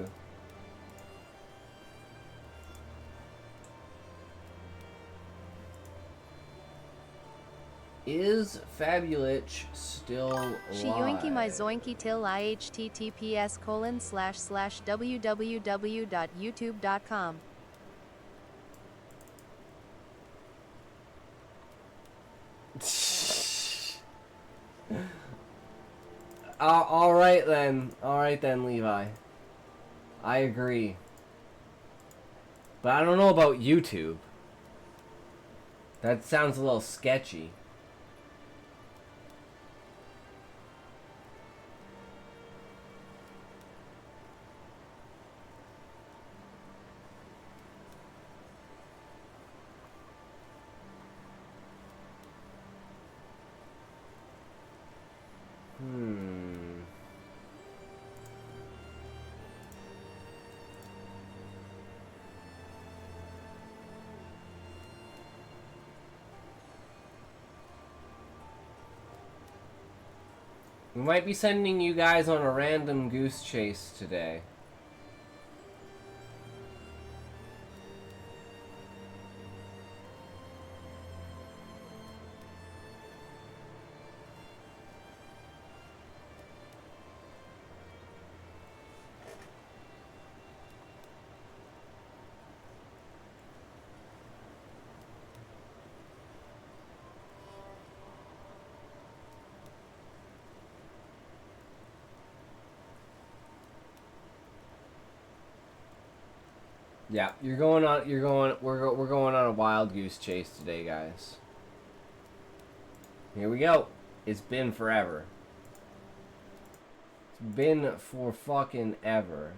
Is Fabulich still alive? Shiyuinki my zoinky till ihttps://www.youtube.com. Alright then. Alright then, Levi. I agree. But I don't know about YouTube. That sounds a little sketchy. We might be sending you guys on a random goose chase today. Yeah, we're going on a wild goose chase today, guys. Here we go. It's been forever. It's been for fucking ever.